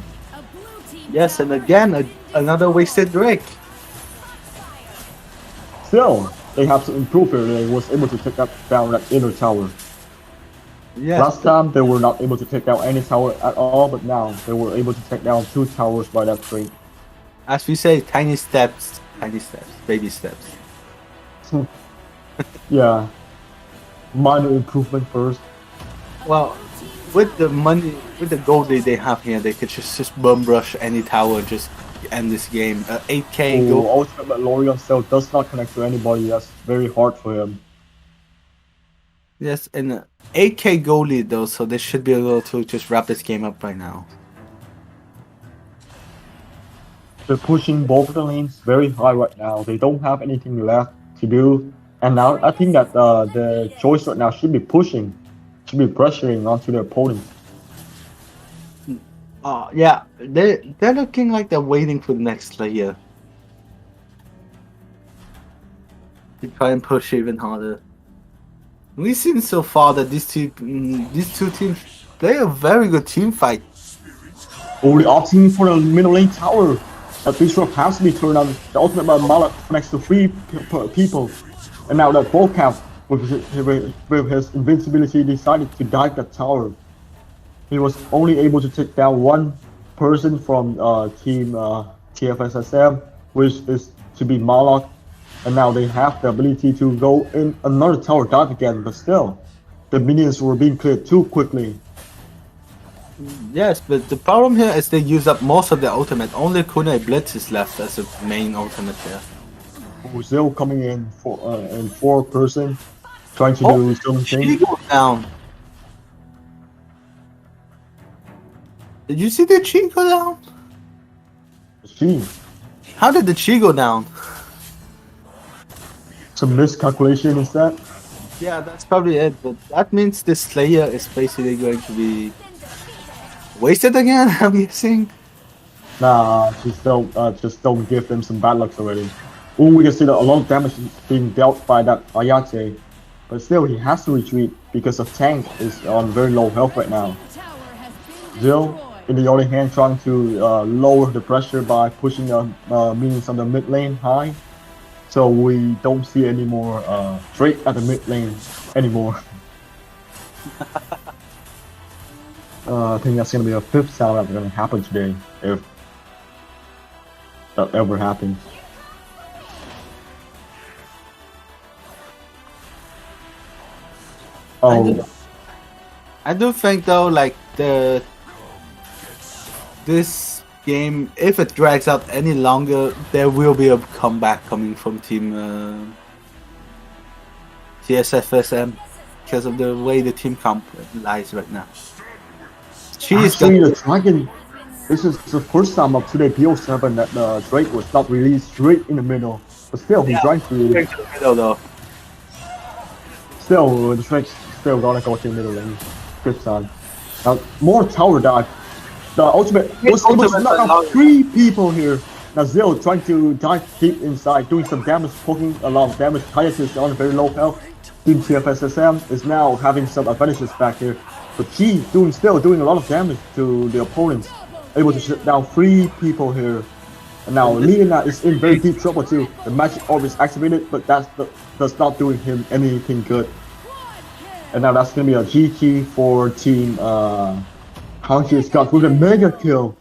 Speaker 6: Yes, and again, another wasted Drake.
Speaker 7: Still, they have to improve here, they was able to take down that inner tower.
Speaker 6: Yes.
Speaker 7: Last time they were not able to take down any tower at all, but now they were able to take down 2 towers by that Drake.
Speaker 6: As we say, tiny steps, baby steps.
Speaker 7: Yeah, minor improvement first.
Speaker 6: Well, with the money, with the gold they have here, they could just bum rush any tower, just end this game. 8k gold.
Speaker 7: Ultimate Lorian still does not connect to anybody. That's very hard for him.
Speaker 6: Yes, and 8k goal lead though, so they should be able to just wrap this game up right now.
Speaker 7: They're pushing both of the lanes very high right now. They don't have anything left to do. And now I think that the choice right now should be pushing, should be pressuring onto their opponent.
Speaker 6: Yeah, they're looking like they're waiting for the next Slayer to try and push even harder. We've seen so far that these two teams play a very good team fight.
Speaker 7: Only opting for the middle lane tower. That disrupt has to be turned on. The ultimate by Malak connects to 3 people. And now that Volcav, with his invincibility, decided to dive that tower. He was only able to take down 1 person from team tfsfm, which is to be Malak. And now they have the ability to go in another tower dive again, but still, the minions were being cleared too quickly.
Speaker 6: Yes, but the problem here is they use up most of their ultimate. Only Kunai Blitz is left as a main ultimate here.
Speaker 7: Still coming in for 4 person, trying to do something.
Speaker 6: Chi go down. Did you see the Chi go down?
Speaker 7: Chi.
Speaker 6: How did the Chi go down?
Speaker 7: Some miscalculation is that?
Speaker 6: Yeah, that's probably it, but that means the Slayer is basically going to be wasted again, I'm guessing.
Speaker 7: Nah, just don't give them some bad luck already. Oh, we can see that a lot of damage is being dealt by that Ayate. But still, he has to retreat because the tank is on very low health right now. Jill, in the other hand, trying to lower the pressure by pushing minions on the mid lane high. So we don't see any more Drake at the mid lane anymore. I think that's going to be a 5th time that's going to happen today, if that ever happens. Oh,
Speaker 6: I do think though, like this game, if it drags out any longer, there will be a comeback coming from team CSFSM because of the way the team comp lies right now.
Speaker 7: actually, the Dragon, this is the first time of today BO7 that the Drake was not released straight in the middle. But still, he's trying to...
Speaker 6: middle though.
Speaker 7: Still, the Drake's still gonna go to the middle lane. Good sign. Now, more tower dive. The ultimate was able to knock out 3 people here. Now Zero trying to dive deep inside, doing some damage, poking a lot of damage. Hiatus on very low health. Team tfsfm is now having some advantages back here. But Chi still doing a lot of damage to the opponents. Able to shut down 3 people here. And now Lena is in very deep trouble too. The magic orb is activated, but that does not doing him anything good. And now that's gonna be a GG for team Hengez got with a mega kill.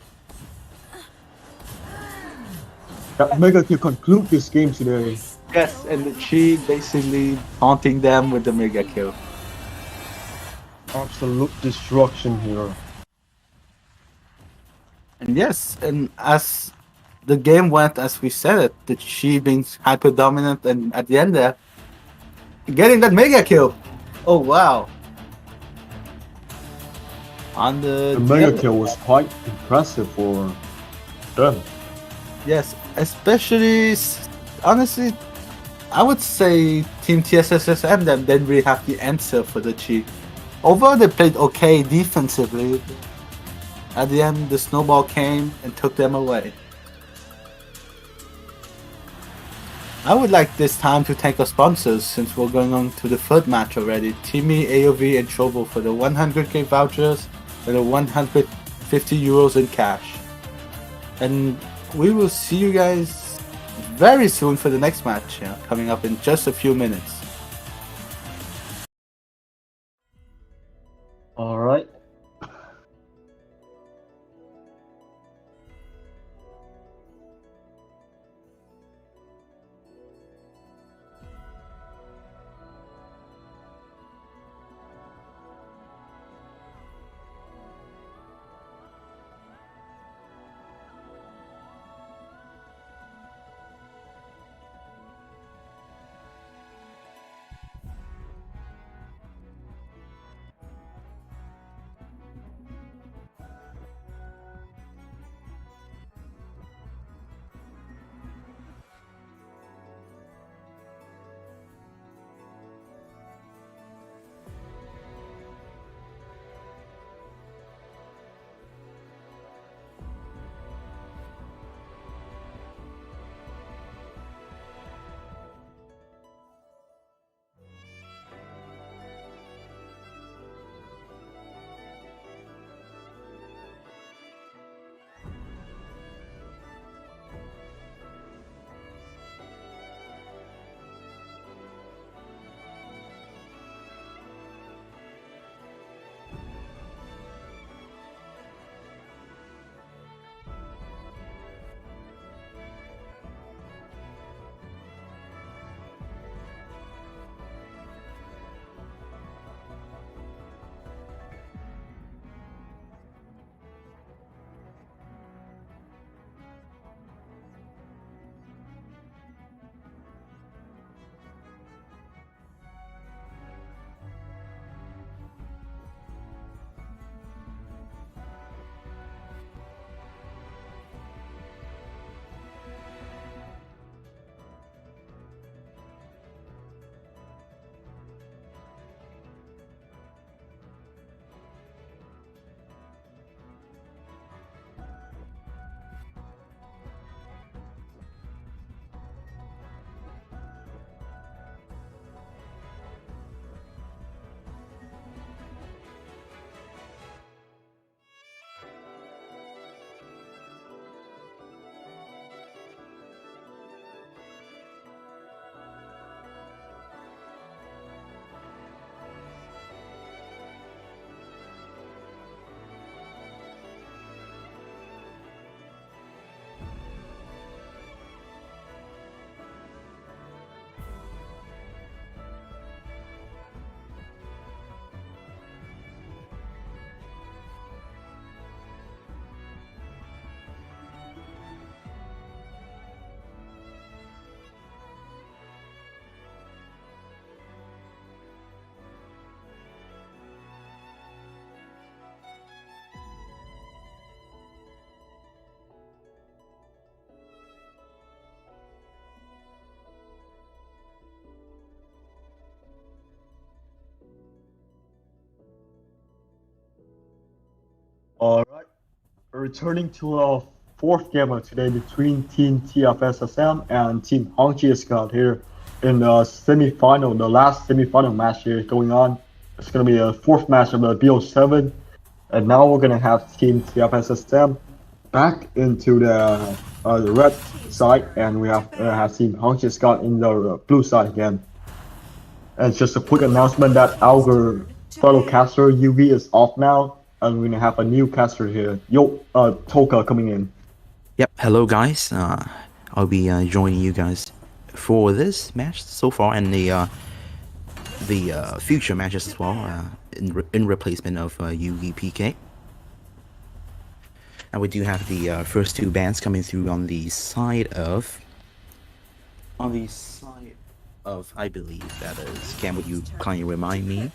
Speaker 7: That mega kill conclude this game today.
Speaker 6: Yes, and the Chi basically taunting them with the mega kill.
Speaker 7: Absolute destruction here.
Speaker 6: And yes, and as the game went as we said it, the Chi being hyper dominant, and at the end there, getting that mega kill. Oh wow! On
Speaker 7: The mega kill was quite impressive for them.
Speaker 6: Yes, especially honestly, I would say Team TSSSM that didn't really have the answer for the Chi. Overall, they played okay defensively. At the end, the snowball came and took them away. I would like this time to thank our sponsors since we're going on to the 3rd match already. Timmy, AoV, and Trovo for the 100k vouchers and the 150 euros in cash. And we will see you guys very soon for the next match, coming up in just a few minutes.
Speaker 7: Alright. Alright. Returning to our fourth game of today between Team tfsfm and Team Hengez here in the semi-final, the last semi-final match here going on. It's going to be a fourth match of the BO7, and now we're going to have Team tfsfm back into the red side, and we have Team Hengez in the blue side again. And just a quick announcement that our fellow caster UV is off now, and we're gonna have a new caster here, Toka, coming in.
Speaker 9: Yep, hello guys. I'll be joining you guys for this match so far, and the future matches as well, in replacement of UVPK. And we do have the first two bands coming through on the side of, I believe that is. Cam, would you kindly remind me?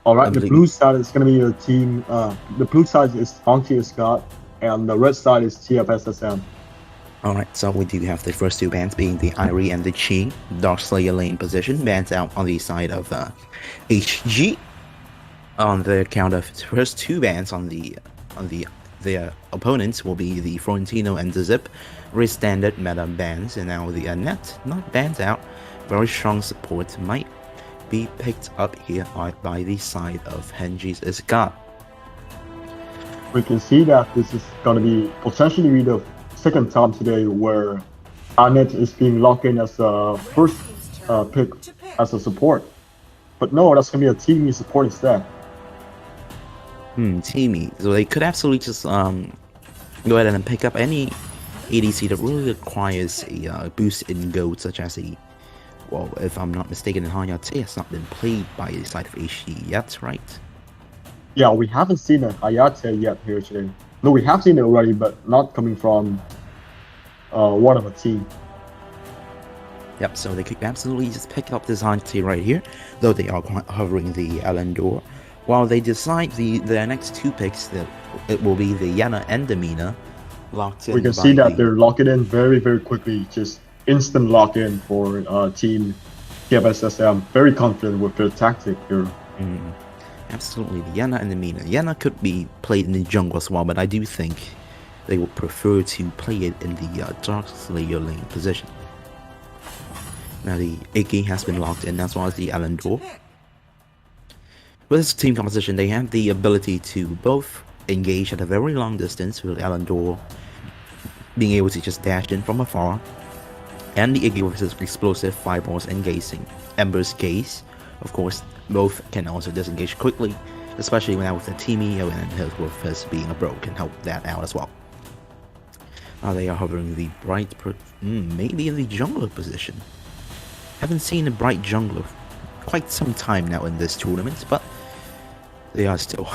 Speaker 7: All right, the blue side is going to be your team. The blue side is Hengez, and the red side is tfsfm.
Speaker 9: Alright, so we do have the first two bans being the Irie and the Chi. Dark Slayer lane position. Bans out on the side of HG. On the count of first two bans on the opponents will be the Florentino and the Zip. Very standard meta bans, and now the net not bans out. Very strong support might be picked up here by the side of Hengez Isgat.
Speaker 7: We can see that this is going to be potentially the second time today where Arnet is being locked in as a first pick as a support. But no, that's going to be a teamy support instead.
Speaker 9: Teamy. So they could absolutely just go ahead and pick up any ADC that really requires a boost in gold, such as well, if I'm not mistaken, Hayate has not been played by the side of HG yet, right?
Speaker 7: Yeah, we haven't seen a Hayate yet here today. No, we have seen it already, but not coming from one of a team.
Speaker 9: Yep, so they could absolutely just pick up this Hayate right here, though they are hovering the Elendor. While they decide their next two picks, that it will be the Yana and the Mina locked in.
Speaker 7: We can see that they're locking in very, very quickly. Just instant lock in for team tfsfm. Very confident with their tactic here.
Speaker 9: Absolutely, the Yana and the Mina. Yana could be played in the jungle as well, but I do think they would prefer to play it in the Dark Slayer lane position. Now the Iggy has been locked in, as well as the Elendor. With this team composition, they have the ability to both engage at a very long distance, with Elendor being able to just dash in from afar, and the Iggy with his explosive fireballs engaging Ember's Gaze. Of course, both can also disengage quickly, especially when out with the teamy, and with his being a bro can help that out as well. They are hovering the bright, maybe in the jungler position. Haven't seen a bright jungler quite some time now in this tournament, but they are still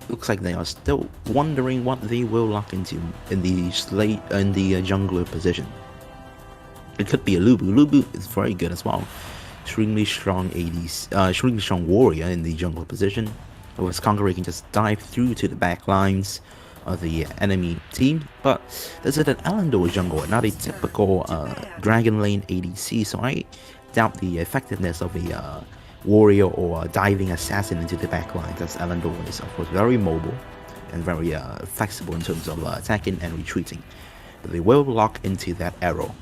Speaker 9: looks like they are still wondering what they will lock into in the jungler position. It could be a Lubu. Lubu is very good as well. Extremely strong extremely strong warrior in the jungle position. With his Conqueror, can just dive through to the back lines of the enemy team. But this is an Elendor jungle, not a typical Dragon Lane ADC, so I doubt the effectiveness of a warrior or diving assassin into the back lines, as Elendor is of course very mobile and very flexible in terms of attacking and retreating. But they will lock into that arrow.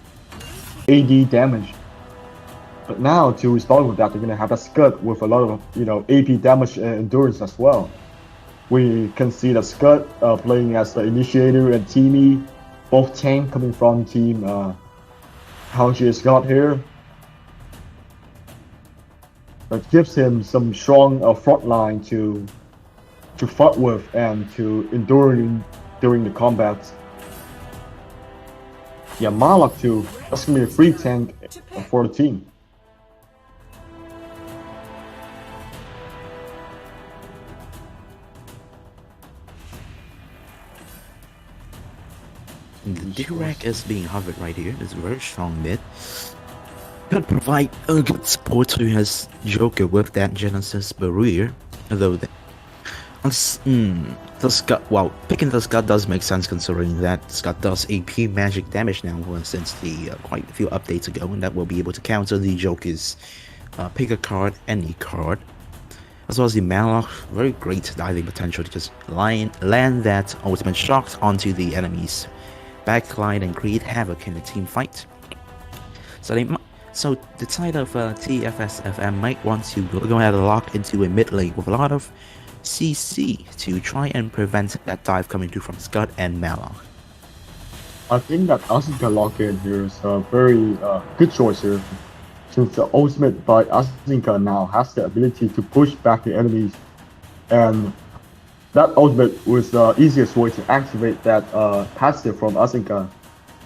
Speaker 7: AD damage. But now to respond with that, they're gonna have a Scud with a lot of AP damage and endurance as well. We can see the Scud playing as the initiator and teamy, both tank coming from team Hengez here. That gives him some strong front line to fight with and to endure during the combat. Yeah, Malak too. That's gonna be a free tank for the team.
Speaker 9: The Dirac is being hovered right here. It's a very strong mid. Could provide a good support to his Joker with that Genesis barrier. Although the Scud, well, picking the Scud does make sense considering that Scud does AP magic damage now since the quite a few updates ago, and that will be able to counter the Joker's pick a card, any card. as well as the Malok, very great diving potential to just land that ultimate shock onto the enemy's backline and create havoc in the team fight. So the side of tfsfm might want to go ahead and lock into a mid lane with a lot of CC to try and prevent that dive coming through from Scud and Malok.
Speaker 7: I think that Asuka lock-in here is a very good choice here, since the ultimate by Asuka now has the ability to push back the enemies, and that ultimate was the easiest way to activate that passive from Asuka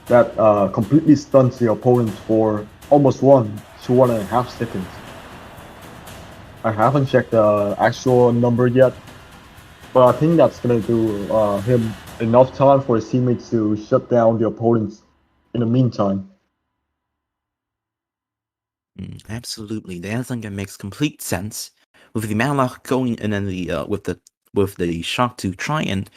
Speaker 7: that completely stuns the opponent for almost 1 to 1.5 seconds. I haven't checked the actual number yet, but I think that's gonna do him enough time for his teammates to shut down the opponents in the meantime.
Speaker 9: Absolutely, I think it makes complete sense with the Malak going in and with the shock to try and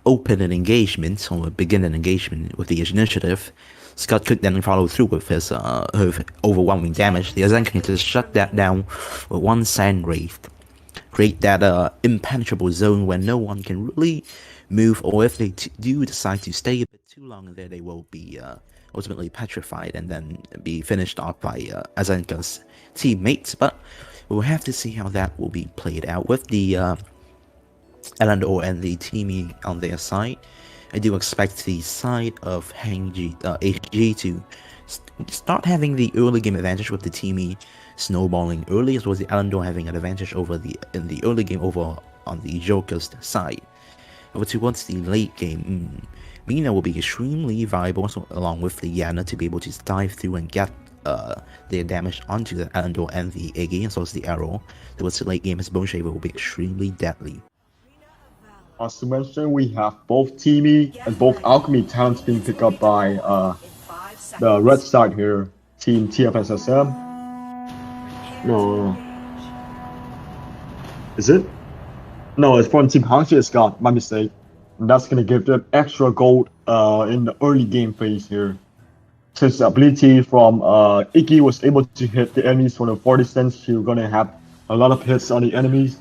Speaker 9: open an engagement or begin an engagement with the initiative. Scott could then follow through with his overwhelming damage. The Zen can just shut that down with one Sand Wraith, create that impenetrable zone where no one can really move, or if they do decide to stay a bit too long there, they will be ultimately petrified and then be finished off by Azenka's teammates. But we'll have to see how that will be played out with the Elandor and the Teamy on their side. I do expect the side of HG to start having the early game advantage with the Teamy snowballing early, as well as the Elandor having an advantage in the early game over on the Joker's side. Over towards the late game, Mina will be extremely viable, so along with the Yana, to be able to dive through and get their damage onto the Elandor and the Iggy, as well as the Arrow. Towards the late game, his Bone Shaver will be extremely deadly.
Speaker 7: As you mentioned, we have both Teamy and both Alchemy talents being picked up by the red side here, Team TFSSM. No. Is it? No, it's from Team Hengez, God, my mistake. And that's gonna give them extra gold in the early game phase here. Since the ability from Iggy was able to hit the enemies from a 40 distance, you're gonna have a lot of hits on the enemies,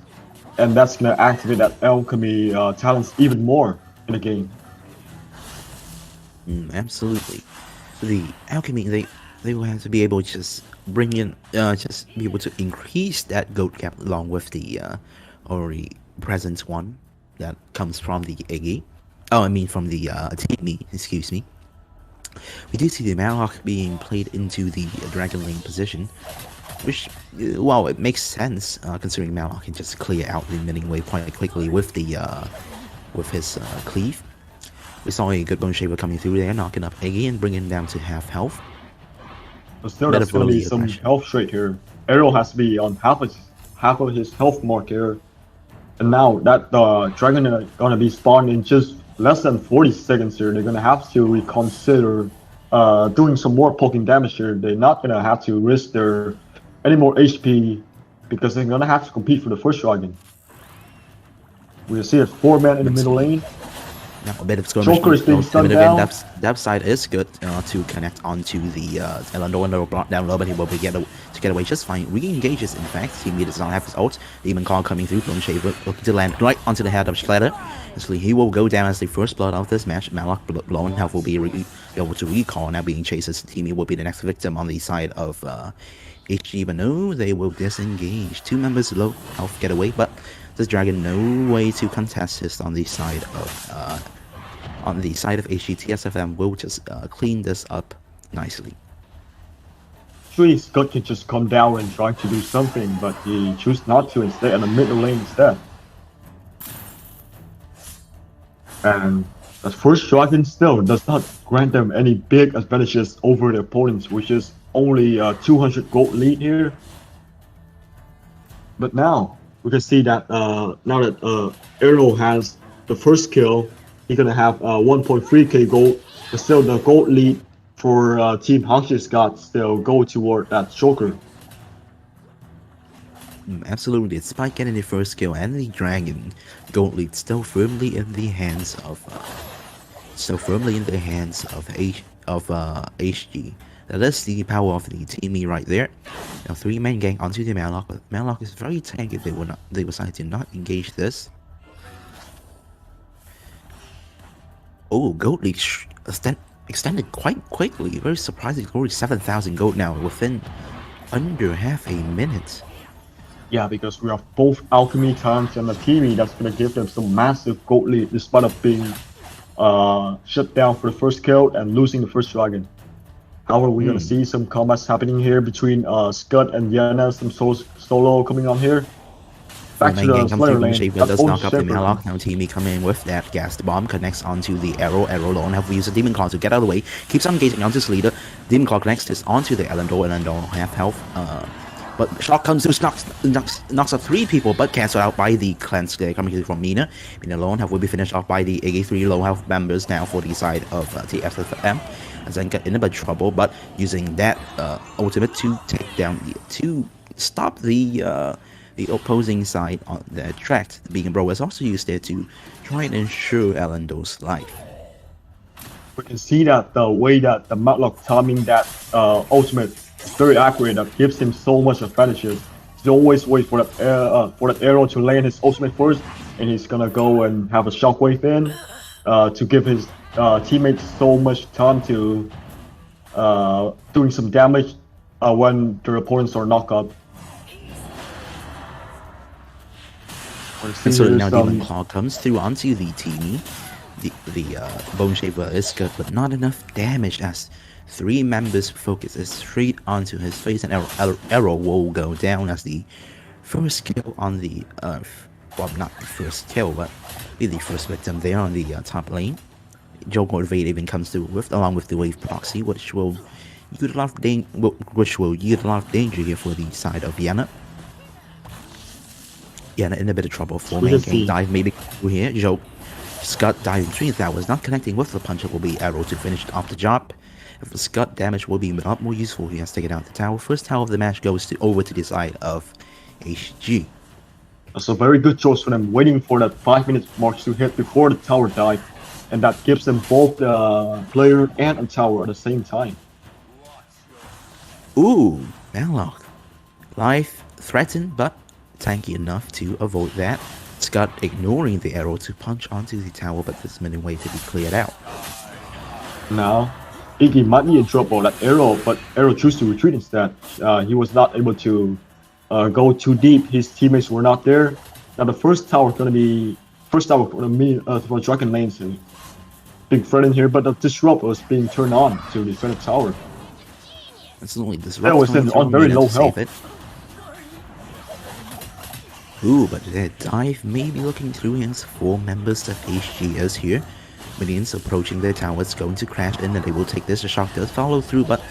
Speaker 7: and that's gonna activate that Alchemy talents even more in the game.
Speaker 9: Absolutely. The Alchemy, they will have to be able to just bring in, just be able to increase that gold cap along with the already present one that comes from the Iggy. Oh, I mean from the Teamy, excuse me. We do see the Malok being played into the Dragon Lane position, which, well, it makes sense considering Malok can just clear out the middle wave quite quickly with the with his cleave. We saw a good Bone Shaver coming through there, knocking up Iggy and bringing him down to half health.
Speaker 7: But still, there's gonna be some health straight here. Arrow has to be on half of his health mark here, and now that the Dragon is gonna be spawned in just less than 40 seconds here, they're gonna have to reconsider doing some more poking damage here. They're not gonna have to risk their any more HP because they're gonna have to compete for the first Dragon. We'll see a 4-man in the middle lane.
Speaker 9: Yeah, a bit of skirmish.
Speaker 7: Joker is being stunned down.
Speaker 9: That side is good to connect onto the Elandor, and they will block down low, but he will be to get away just fine. Re-engages, in fact. He does not have his ult. Demon Call coming through. Bone Shaver looking to land right onto the head of Schletter. Actually, he will go down as the first blood of this match. Malok blown health will be able to recall, now being chased as Teamy will be the next victim on the side of HG, but no, they will disengage. 2 members low health get away, but this Dragon no way to contest this on the side of HG. TSFM will just clean this up nicely.
Speaker 7: Actually, Scott can just come down and try to do something, but he chose not to, instead in the middle lane instead. And the first Dragon still does not grant them any big advantages over the opponents, which is only 200 gold lead here. But now we can see that now that Arrow has the first kill, he's gonna have 1.3k gold, but still the gold lead for Team Hengez got still go toward that Joker.
Speaker 9: Absolutely, despite getting the first kill and the Dragon, gold lead still firmly in the hands of HG. That is the power of the teamy right there. Now 3-man gang onto the Mallock, but Mallock is very tanky if they decided to not engage this. Oh, gold league extended quite quickly. Very surprising. Already 7,000 gold now within under half a minute.
Speaker 7: Yeah, because we have both Alchemy Times and a teamy that's gonna give them some massive gold lead despite of being shut down for the first kill and losing the first dragon. However, we're gonna see some combats happening here between Scud and Yana, some solo coming on here. Back to the Slayer lane.
Speaker 9: Shaper does knock up the Mallock. Now Teamy coming in with that gas bomb, connects onto the arrow. Arrow alone have used a Demon Claw to get out of the way. Keeps on engaging onto his leader. Demon Claw connects this onto the Elendor. Elendor half health. But shot comes through, knocks up 3 people, but cancelled out by the cleanse coming from Mina. Mina alone will be finished off by the AG3 low health members now for the side of tfsfm. As I get in a bit of trouble, but using that ultimate to take down to stop the opposing side on the track. Being Bro was also used there to try and ensure Elendor's life.
Speaker 7: We can see that the way that the Matlock timing that ultimate is very accurate. That gives him so much advantages. He always waits for that arrow to land his ultimate first, and he's gonna go and have a shockwave in to give his teammates so much time to doing some damage when their opponents are knocked up.
Speaker 9: And so now Demon Claw comes through onto the teamy. The Bone Shaper is good, but not enough damage as 3 members focus is straight onto his face, and arrow will go down as the first kill on the well, not the first kill, but the first victim there on the top lane. Joker Evade even comes through along with the Wave Proxy, which will yield a lot of danger here for the side of Yana. Yana in a bit of trouble. 4-man gang dive maybe through here. Joke Scud diving 3 that was not connecting with the puncher will be arrow to finish off the job. If the Scud damage will be a lot more useful, he has to get out the tower. First tower of the match goes over to the side of HG.
Speaker 7: That's a very good choice for them, waiting for that 5-minute mark to hit before the tower dive, and that gives them both the player and a tower at the same time.
Speaker 9: Ooh, Mallock. Life threatened, but tanky enough to avoid that. Scud ignoring the arrow to punch onto the tower, but there's many ways to be cleared out.
Speaker 7: Now, Iggy might be in trouble. That arrow, but arrow chose to retreat instead. He was not able to go too deep. His teammates were not there. Now the first tower for Dragon lanes and big threat in here, but the disrupt was being turned on to defend the tower.
Speaker 9: Absolutely, disrupt.
Speaker 7: That was on very low health.
Speaker 9: Ooh, but their dive may be looking through his 4 members of HGS here. Minions approaching their tower, it's going to crash in and they will take this. The shock does follow through, but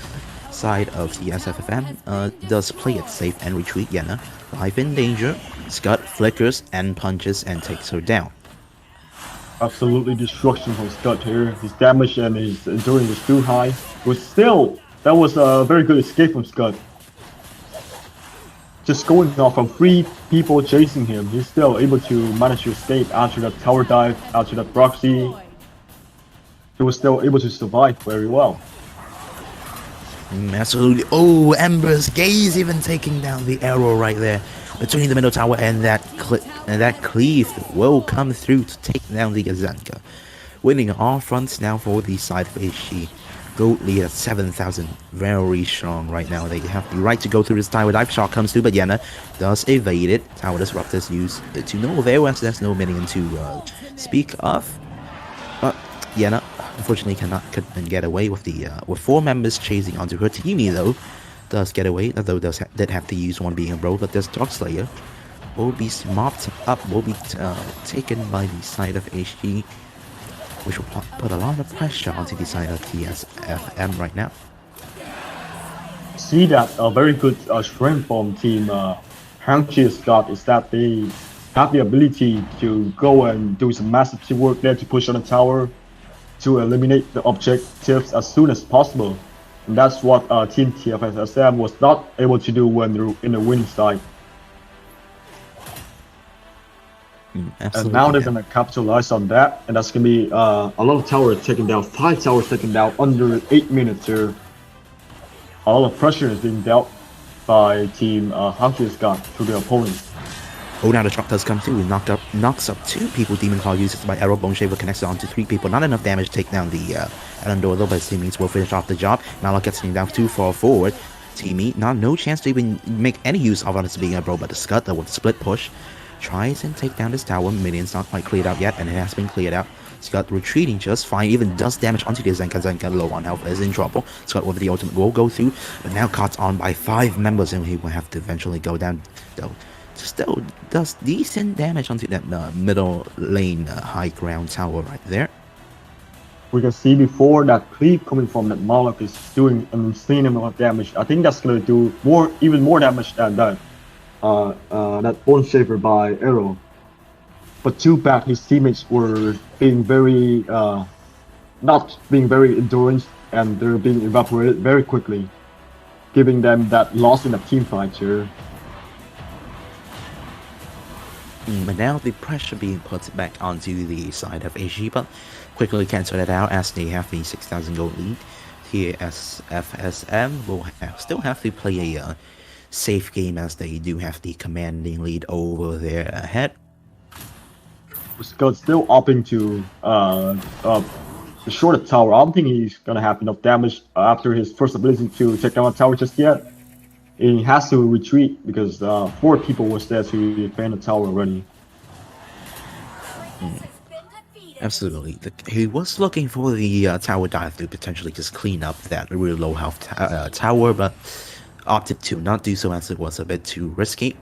Speaker 9: side of the SFFM does play it safe and retreat Yana. Life in danger. Scud flickers and punches and takes her down.
Speaker 7: Absolutely destruction from Scud here. His damage and his endurance was too high. But still, that was a very good escape from Scud. Just going off from 3 people chasing him, he's still able to manage to escape after that tower dive, after that proxy. He was still able to survive very well.
Speaker 9: Absolutely. Oh, Ember's Gaze even taking down the arrow right there between the middle tower, and that cleave will come through to take down the Gazanka. Winning all fronts now for the side of HG. Gold lead at 7,000. Very strong right now. They have the right to go through this tower. Dive shot comes through, but Yana does evade it. Tower Disrupt is used to no avail as there's no minion to speak of. But Yana unfortunately couldn't get away with the with 4 members chasing onto her. Teamy though does get away, although did have to use one being a bro. But this Dark Slayer will be mopped up, will be taken by the side of HG, which will put a lot of pressure onto the side of TSFM right now.
Speaker 7: See that a very good strength from team Hengez got is that they have the ability to go and do some massive teamwork there to push on the tower to eliminate the objectives as soon as possible. And that's what Team tfsfm was not able to do when they're in the winning side. And now they're gonna capitalize on that, and that's gonna be a lot of towers taken down, 5 towers taken down under 8 minutes here. a lot of pressure is being dealt by Team Hengez to the opponent.
Speaker 9: Oh, now the truck does come through. Knocks up 2 people. Demon Claw uses by arrow. Bone Shaver connects onto 3 people. Not enough damage to take down the Elendor, though, but teammates will finish off the job. Malak gets him down too far forward. Teammate, no chance to even make any use of it being a bro, but the Scud, though, with split push, tries and take down this tower. Minions not quite cleared out yet, and it has been cleared out. Scud retreating just fine, even does damage onto the Zenka. Zenka low on health, is in trouble. Scud with the ultimate will go through, but now caught on by 5 members, and he will have to eventually go down, though. Still does decent damage onto that middle lane high ground tower right there.
Speaker 7: We can see before that creep coming from that Malak is doing an insane amount of damage. I think that's gonna do even more damage than that Bone Shaver by arrow. But too bad his teammates were being very not being very endurance, and they're being evaporated very quickly, giving them that loss in the team fight here.
Speaker 9: But now the pressure being put back onto the side of AG, but quickly cancel that out as they have the 6,000 gold lead. tfsfm will still have to play a safe game, as they do have the commanding lead over their head.
Speaker 7: Scott's still opting to the shorter tower. I don't think he's gonna have enough damage after his first ability to take down a tower just yet. He has to retreat because 4 people was there to defend the tower already.
Speaker 9: Absolutely. He was looking for the tower dive to potentially just clean up that really low health tower, but opted to not do so as it was a bit too risky.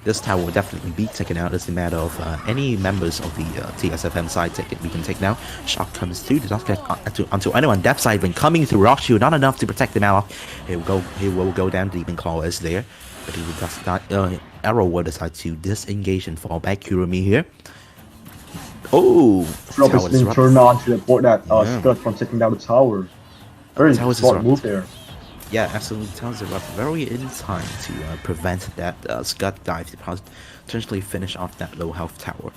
Speaker 9: This tower will definitely be taken out. It's a matter of any members of the TSFM side we can take now. Shock comes through. Does not get onto anyone. Depth side when coming through Rock Shield, not enough to protect him out. He will go down. Demon Claw is there, but he does not. Arrow will decide to disengage and fall back. Kurumi here. Oh,
Speaker 7: Rob is being turned on to report that Scud from taking down the tower. Very smart move there.
Speaker 9: Yeah, absolutely. Towers are up very in time to prevent that Scud dive to potentially finish off that low health tower.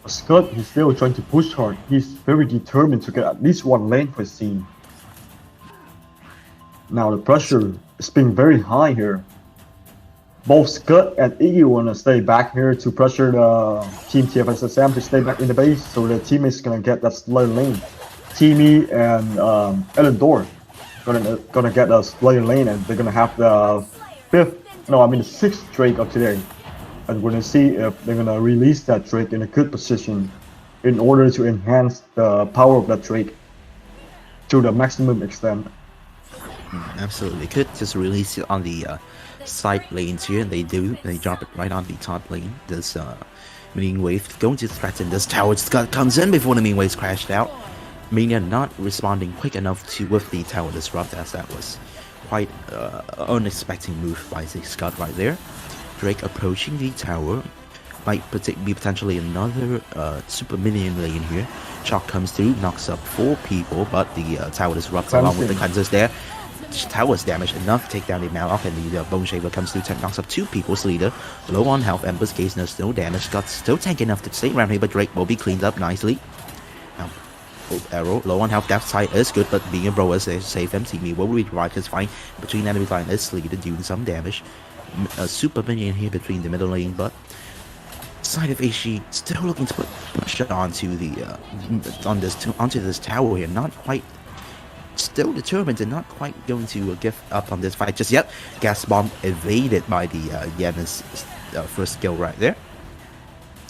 Speaker 7: Scud is still trying to push hard. He's very determined to get at least 1 lane for his team. Now the pressure is being very high here. Both Scud and Iggy want to stay back here to pressure the team TFSSM to stay back in the base, so the teammates gonna get that slow lane. Timmy and Elendor gonna get a Slayer lane, and they're gonna have the 6th Drake of today. And we're gonna see if they're gonna release that Drake in a good position in order to enhance the power of that Drake to the maximum extent.
Speaker 9: Absolutely, could just release it on the side lanes here, and they do. They drop it right on the top lane. This Meaning Wave going to threaten this tower. Scud comes in before the Mean Wave's crashed out. Mania not responding quick enough to with the tower disrupt, as that was quite unexpected move by the Scud right there. Drake approaching the tower. Might be potentially another super minion lane here. Chalk comes through, knocks up 4 people, but the tower disrupts along with the cleansers there. Tower's damage enough to take down the Malok, and the Bone Shaver comes through, knocks up 2 people. Leader low on health, Ember's Gaze, no damage. Scott still tank enough to stay around here, but Drake will be cleaned up nicely. Arrow low on health, depth side is good, but being a bro is save him. Team will revive his fine. Between enemy line is Leader doing some damage. A super minion here between the middle lane, but side of AG still looking to put pressure onto the onto this tower here. Not quite, still determined and not quite going to give up on this fight just yet. Gas bomb evaded by the Yena's first skill right there.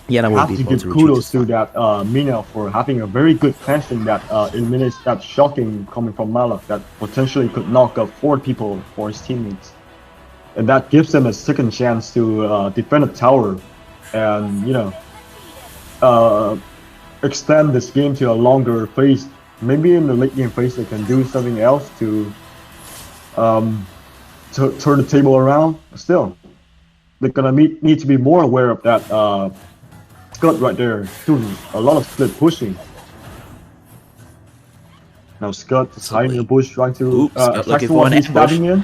Speaker 9: Yena will be able to give kudos to
Speaker 7: that Mina for having a very good tension that eliminates that shocking coming from Malak that potentially could knock up 4 people for his teammates, and that gives them a second chance to defend the tower and extend this game to a longer phase. Maybe in the late game phase they can do something else to turn the table around. Still, they're gonna need to be more aware of that Scud right there doing a lot of split pushing. Now Scud is hiding in the bush, trying to
Speaker 9: looking for an ambush.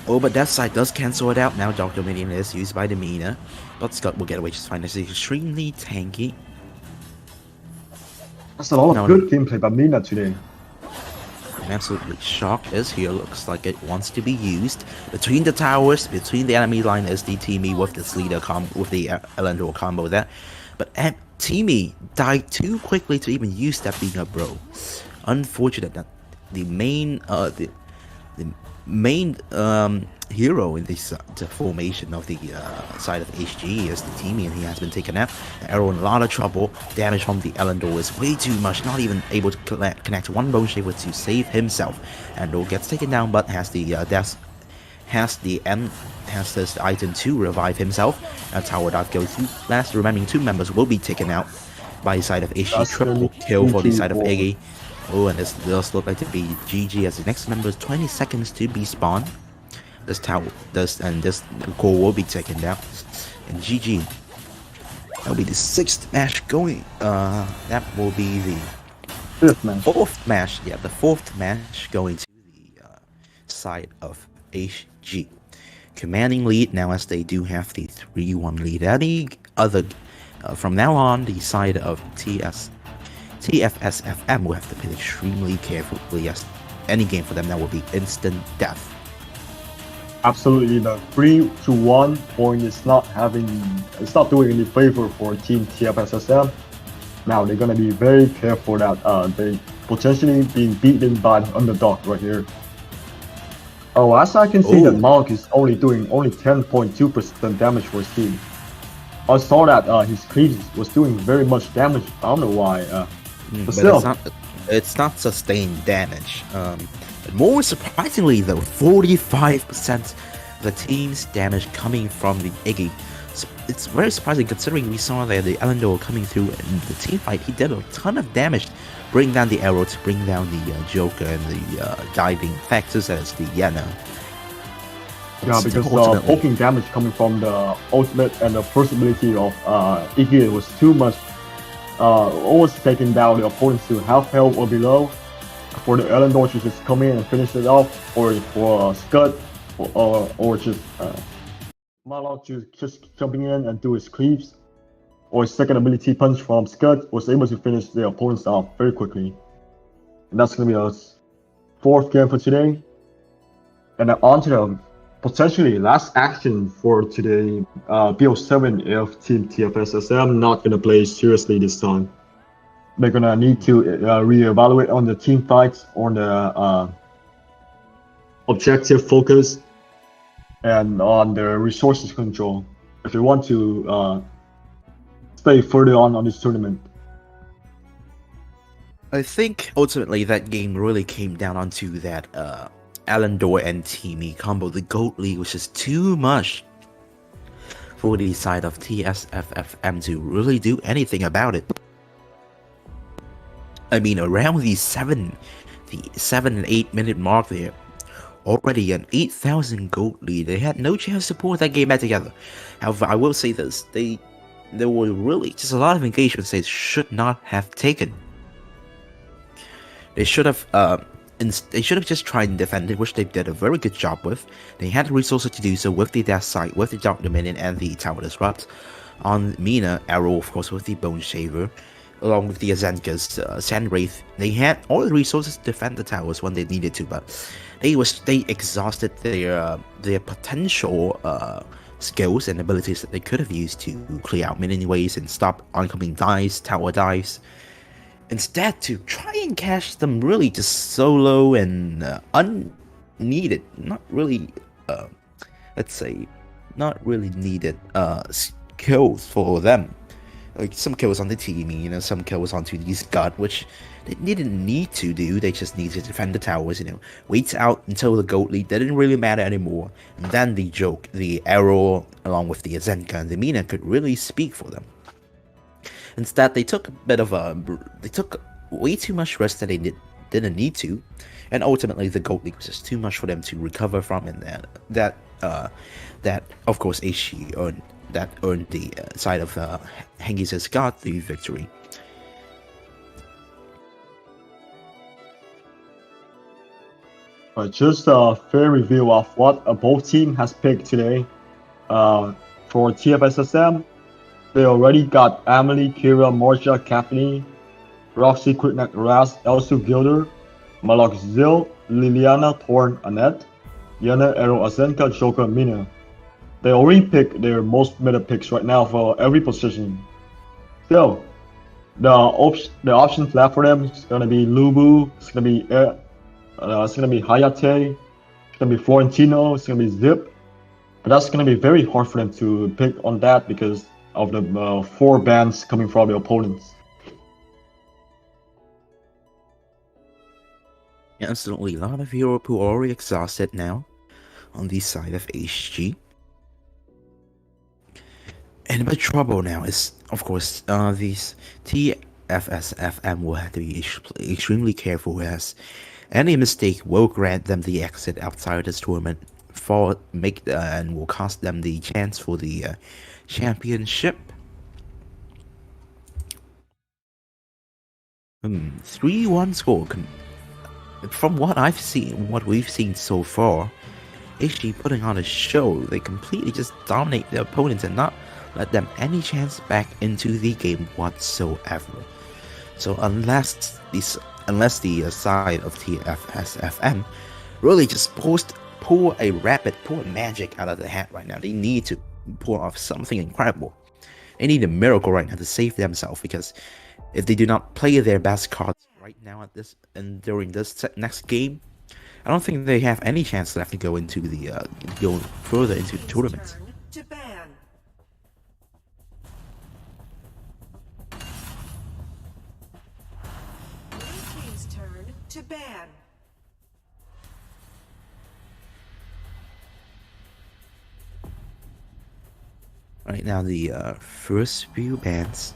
Speaker 9: Oh, but that side does cancel it out now. Dr. Minion is used by the Mina, but Scud will get away just fine. It's extremely tanky.
Speaker 7: That's a lot of good gameplay by Mina today.
Speaker 9: I'm absolutely shocked as here looks like it wants to be used. Between the towers, between the enemy line is the Teamy with the Sleater with the Elendor combo there. But Teamy died too quickly to even use that being a bro. Unfortunate that the main hero in this the formation of the side of HG is the Teamy, and he has been taken out. The arrow in a lot of trouble. Damage from the Elendor is way too much, not even able to connect one Bone Shaver to save himself. Elendor gets taken down, but has the this item to revive himself. A tower dive goes through. Last remaining 2 members will be taken out by the side of HG. Triple kill for the side of Iggy. Oh, and this does look like to be GG as the next member is 20 seconds to be spawned. This core will be taken down. And GG. That'll be the 6th match going. That will be the 4th match. Yeah, the 4th match going to the side of HG. Commanding lead now as they do have the 3-1 lead. Any other from now on, the side of tfsfm will have to play extremely carefully, as any game for them now will be instant death.
Speaker 7: Absolutely, the 3-1 point is not doing any favor for Team TFSSM. Now they're gonna be very careful that they potentially being beaten by the underdog right here. Oh, as I can see, that Monk is only doing 10.2% damage for his team. I saw that his cleaves was doing very much damage. I don't know why. But still,
Speaker 9: it's not sustained damage. More surprisingly, though, 45% of the team's damage coming from the Iggy. It's very surprising considering we saw that the Elendor coming through in the team fight. He did a ton of damage, bring down the arrow to bring down the Joker and the diving factors as the Yana.
Speaker 7: Yeah, because poking damage coming from the ultimate and the first ability of Iggy was too much. Always taking down the opponents to half health or below. For the Elendor to just come in and finish it off, or for Scud, or just Malok just jumping in and do his cleaves, or his second ability punch from Scud was able to finish the opponents off very quickly. And that's going to be our 4th game for today. And then on to the potentially last action for today. BO7 if Team TFSSM not going to play seriously this time. They're gonna need to reevaluate on the team fights, on the objective focus, and on the resources control if they want to stay further on this tournament.
Speaker 9: I think ultimately that game really came down onto that Elendor and Teamy combo, the Gold League, which is too much for the side of TSFFM to really do anything about it. I mean, around the 7 and 8 minute mark there, already an 8,000 gold lead. They had no chance to pull that game back together. However, I will say this: there were really just a lot of engagements they should not have taken. They should have just tried and defended, which they did a very good job with. They had the resources to do so with the Death Sight, with the Dark Dominion, and the Tower Disrupt. On Mina, Arrow, of course, with the Bone Shaver, along with the Azenka's Sand Wraith. They had all the resources to defend the towers when they needed to, but they exhausted their potential skills and abilities that they could have used to clear out minion waves and stop oncoming dives, tower dives. Instead, to try and catch them really just solo and unneeded, not really, not really needed kills for them. Like some kills on the team, some kills onto these gut, which they didn't need to do. They just need to defend the towers, wait out until the gold lead didn't really matter anymore, and then the arrow, along with the Azenka and the Mina, could really speak for them. Instead, they took way too much risk that they didn't need to, and ultimately the gold league was just too much for them to recover from, and that of course HG earned the side of Hengez has got the victory.
Speaker 7: Just a fair review of what both team has picked today. For TFSSM, they already got Emily, Kira, Morsha, Kathleen, Roxy, Quickneck, Raz, Elsu, Gilder, Malak Zil, Liliana, Thorn, Annette, Yana, Arrow, Azenka, Joker, Mina. They already picked their most meta picks right now for every position. Still, the options left for them is gonna be Lubu, it's gonna be Hayate, it's gonna be Florentino, it's gonna be Zip. But that's gonna be very hard for them to pick on that because of the 4 bans coming from the opponents.
Speaker 9: Yeah, absolutely. A lot of Europe who are already exhausted now on the side of HG. And a bit trouble now is, of course, these tfsfm will have to be extremely careful, as any mistake will grant them the exit outside this tournament and will cost them the chance for the championship. 3-1 score. From what I've seen, what we've seen so far, HG putting on a show. They completely just dominate their opponents and not let them any chance back into the game whatsoever. So unless the side of tfsfm really just pull a magic out of the hat right now, they need to pull off something incredible. They need a miracle right now to save themselves, because if they do not play their best cards right now at this and during this next game, I don't think they have any chance left to go into the go further into the tournament.
Speaker 8: To ban. Blue team's turn to ban.
Speaker 9: Right now, the first few bans.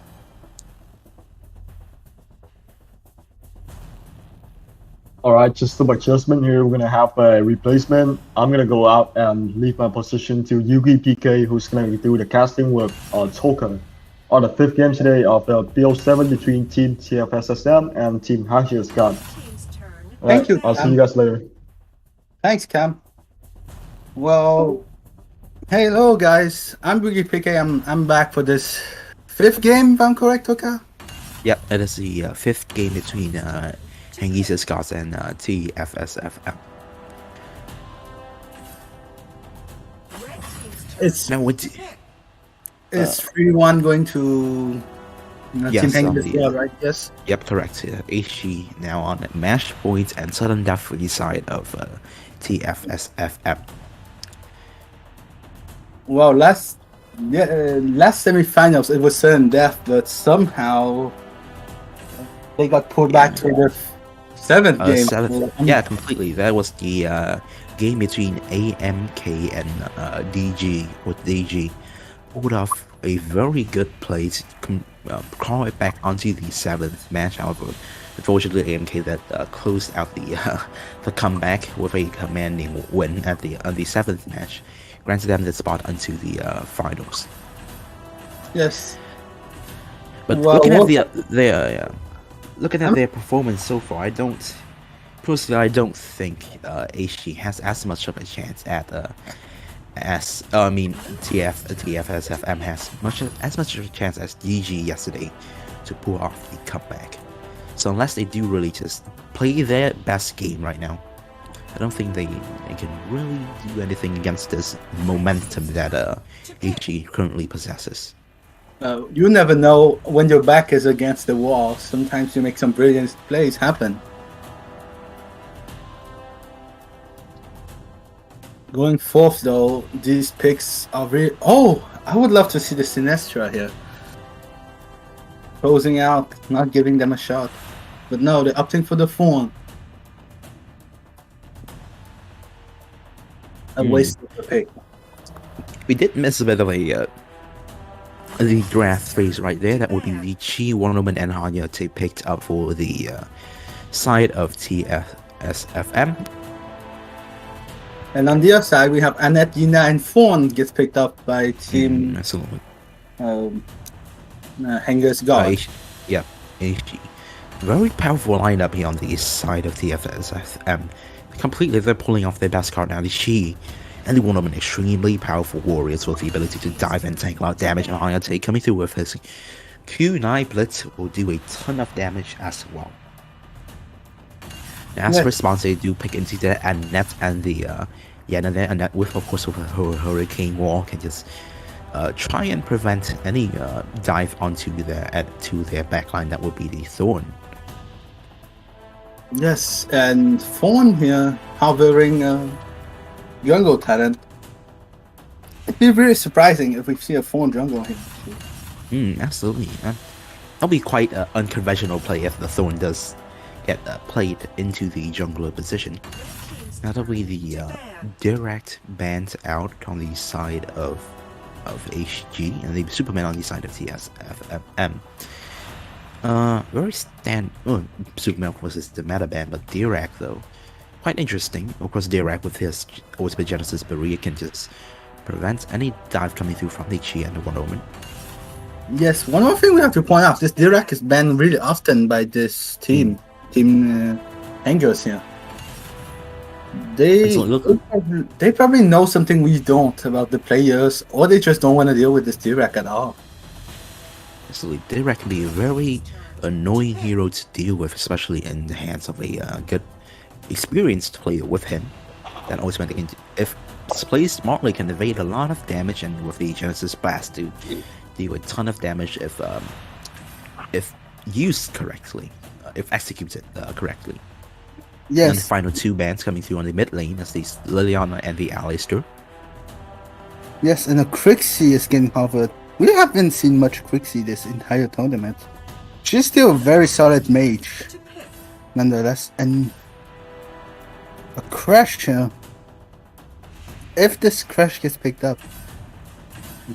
Speaker 7: Alright, just some adjustment here. We're gonna have a replacement. I'm gonna go out and leave my position to Yugi PK, who's gonna do the casting with Toka on the 5th game today of the BO7 between Team TFSSM and Team Hengez.
Speaker 8: Team's turn.
Speaker 6: Thank you,
Speaker 7: I'll see
Speaker 6: Cam.
Speaker 7: you guys later.
Speaker 6: Thanks, Cam. Well, hello guys. I'm Boogie PK. I'm back for this 5th game, if I'm correct, Toka?
Speaker 9: Yep, it is the 5th game between Hengez Scouts and tfsfm.
Speaker 8: Red team's turn.
Speaker 6: It's
Speaker 9: Now,
Speaker 6: it's 3-1 going to
Speaker 9: Yes,
Speaker 6: Team
Speaker 9: on
Speaker 6: Hengez as
Speaker 9: the,
Speaker 6: well, right? Yes.
Speaker 9: Yep, correct. HG now on match points and sudden death for the side of tfsfm.
Speaker 6: Well, last semifinals it was sudden death, but somehow they got pulled back to the 7th game.
Speaker 9: Yeah, completely. That was the game between AMK and DG, with DG pulled off a very good play to crawl it back onto the 7th match. However, unfortunately, AMK that closed out the comeback with a commanding win at the 7th match, granted them the spot onto the finals.
Speaker 6: Yes.
Speaker 9: But
Speaker 6: Well,
Speaker 9: looking at looking at their performance so far, I don't think HG has as much of a chance at TFSFM has as much of a chance as DG yesterday to pull off the comeback. So unless they do really just play their best game right now, I don't think they can really do anything against this momentum that HG currently possesses.
Speaker 6: You never know when your back is against the wall. Sometimes you make some brilliant plays happen. Going 4th though, these picks are really... Oh! I would love to see the Sinestra here. Closing out, not giving them a shot. But no, they're opting for the Fawn. A waste of the pick.
Speaker 9: We did miss a bit of the draft phase right there. That would be the Chi, Wonder Woman, and Hanya to picked up for the side of TFSFM.
Speaker 6: And on the other side, we have Annette, Yina, and Fawn gets picked up by Team
Speaker 9: Absolutely.
Speaker 6: Hengez God.
Speaker 9: Yeah, HG. Very powerful lineup here on the side of TFSFM. Completely, they're pulling off their best card now. The Chi and the Wonder Woman, extremely powerful warriors with the ability to dive and tank a lot of damage. And Hayate coming through with his Q9 Blitz will do a ton of damage as well. As
Speaker 6: Yes.
Speaker 9: response, they do pick into the Annette and the and then Annette with of course with her hurricane wall can just try and prevent any dive onto their backline. That would be the Thorn.
Speaker 6: Yes, and Fawn here harboring jungle talent. It'd be really surprising if we see a Fawn jungle here.
Speaker 9: Absolutely. That'll be quite an unconventional play if the Thorn does get played into the jungler position. That'll be the direct bans out on the side of HG and the Superman on the side of tfsfm. Very Superman of course is the meta ban, but Dirac though, quite interesting. Of course Dirac with his Ultimate Genesis Barrier can just prevent any dive coming through from the Chi and the Wonder Woman.
Speaker 6: Yes, one more thing we have to point out, this Dirac is banned really often by this team, Team Hengez here. They probably know something we don't about the players, or they just don't want to deal with this Dirac at all.
Speaker 9: Absolutely, Dirac can be a very annoying hero to deal with, especially in the hands of a good, experienced player with him. That ultimately, if played smartly, can evade a lot of damage, and with the Genesis Blast to deal a ton of damage if used correctly, if executed correctly.
Speaker 6: Yes.
Speaker 9: And the final two bans coming through on the mid lane as the Liliana and the Alistair.
Speaker 6: Yes, and a Crixie is getting covered. We haven't seen much Crixie this entire tournament. She's still a very solid mage, nonetheless. And a Crash here. If this Crash gets picked up,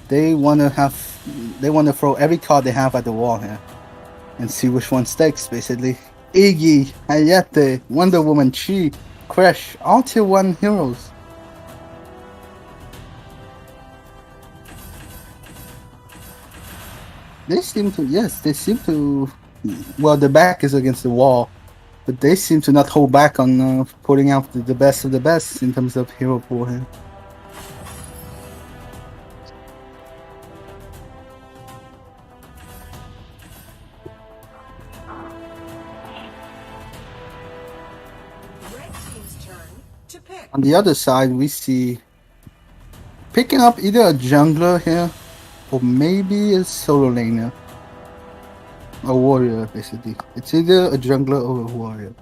Speaker 6: they wanna throw every card they have at the wall here and see which one sticks, basically. Iggy, Hayate, Wonder Woman, Chi, Crash, all tier 1 heroes. They seem to, well, the back is against the wall, but they seem to not hold back on putting out the best of the best in terms of hero pool here.
Speaker 8: Red team's turn to pick.
Speaker 6: On the other side, we see picking up either a jungler here or maybe a solo laner. A warrior, basically. It's either a jungler or a warrior.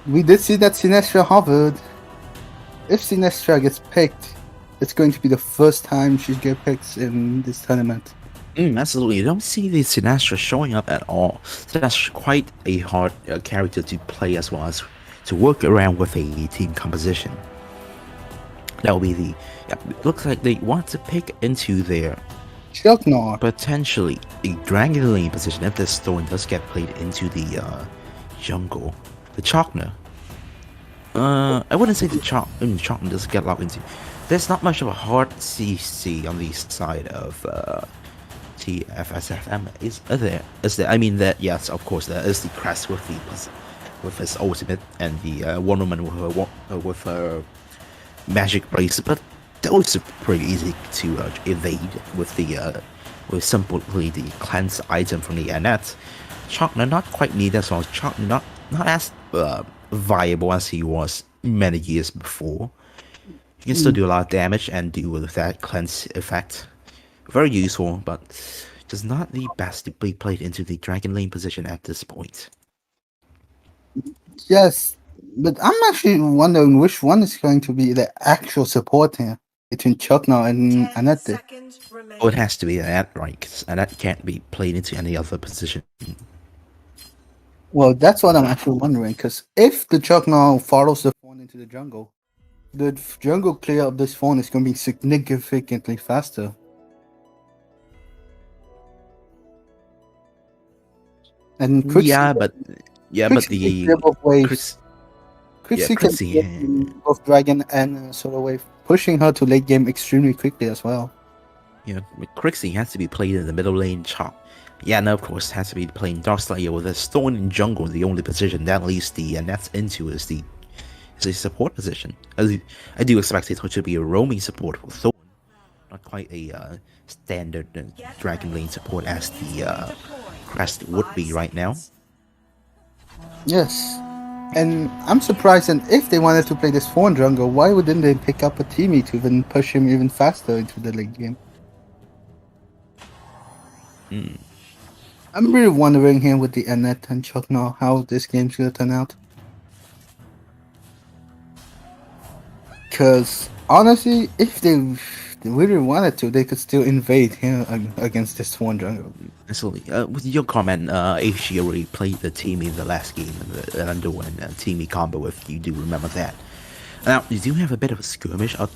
Speaker 6: We did see that Sinestro hovered. If Sinestro gets picked, it's going to be the first time she gets picked in this tournament.
Speaker 9: Absolutely, you don't see the Sinestro showing up at all. So that's quite a hard character to play as well as to work around with a team composition. That will be the. Looks like they want to pick into their potentially a Dragon Lane position if this Thorn does get played into the jungle. The Chokner. I wouldn't say the Chokner does get locked into. There's not much of a hard CC on the side of tfsfm. Is there? I mean, that yes, of course, there is the Crest with his ultimate and the Wonder Woman with her magic brace, but those are pretty easy to evade with with simply the cleanse item from the Annette. Chokner not quite needed as well. Chokner not as viable as he was many years before. He can still do a lot of damage and deal with that cleanse effect. Very useful, but just not the best to be played into the Dragon Lane position at this point.
Speaker 6: Yes, but I'm actually wondering which one is going to be the actual support here between Chokner and Annette.
Speaker 9: Oh, it has to be Annette, right? Because Annette can't be played into any other position.
Speaker 6: Well, that's what I'm actually wondering, because if the Chokner follows the phone into the jungle clear of this phone is going to be significantly faster. And Crixie,
Speaker 9: but the
Speaker 6: Crixie can both Dragon and Solo Wave, pushing her to late game extremely quickly as well.
Speaker 9: Yeah, Crixie has to be played in the middle lane chop. Yeah, no, of course, has to be playing Darkslayer with a Thorn in jungle, the only position that leads the Nets into is the support position. I do expect it to be a roaming support for Thorn, not quite a standard Dragon Lane support as the Crest would be right now.
Speaker 6: Yes. And I'm surprised, and if they wanted to play this Fawn jungle, why wouldn't they pick up a Teamy to even push him even faster into the late game? I'm really wondering here with the Annette and Chuck now how this game's gonna turn out. Because honestly, if they really wanted to, they could still invade here against this Fawn jungle.
Speaker 9: Absolutely. With your comment, AG already played the team in the last game, the underwent teamy combo, if you do remember that. Now, you do have a bit of a skirmish up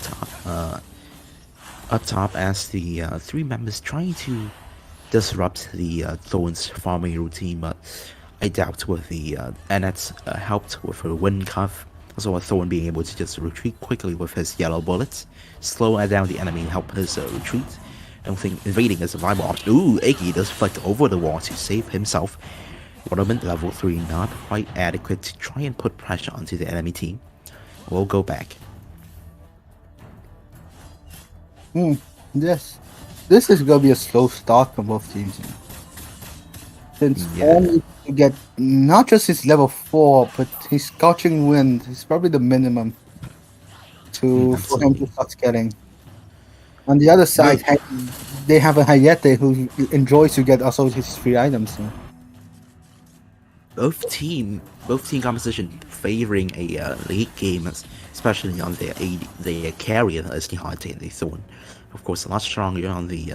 Speaker 9: top as the three members trying to disrupt the Thorn's farming routine, but I doubt with the Annette's helped with her wind cuff, as well as Thorn being able to just retreat quickly with his yellow bullets, slow down the enemy and help his retreat. I don't think invading is a viable option. Ooh, Iggy does flick over the wall to save himself. Ornament level 3 not quite adequate to try and put pressure onto the enemy team. We'll go back.
Speaker 6: Yes. This is gonna be a slow start for both teams. Since Fawn needs to get not just his level 4, but his scorching wind is probably the minimum for him to start scaling. On the other side, they have a Hayate who enjoys to get also his free items. So.
Speaker 9: Both team composition favoring a late game, especially on their carrier as the Hayate and the Thorn. Of course, a lot stronger on the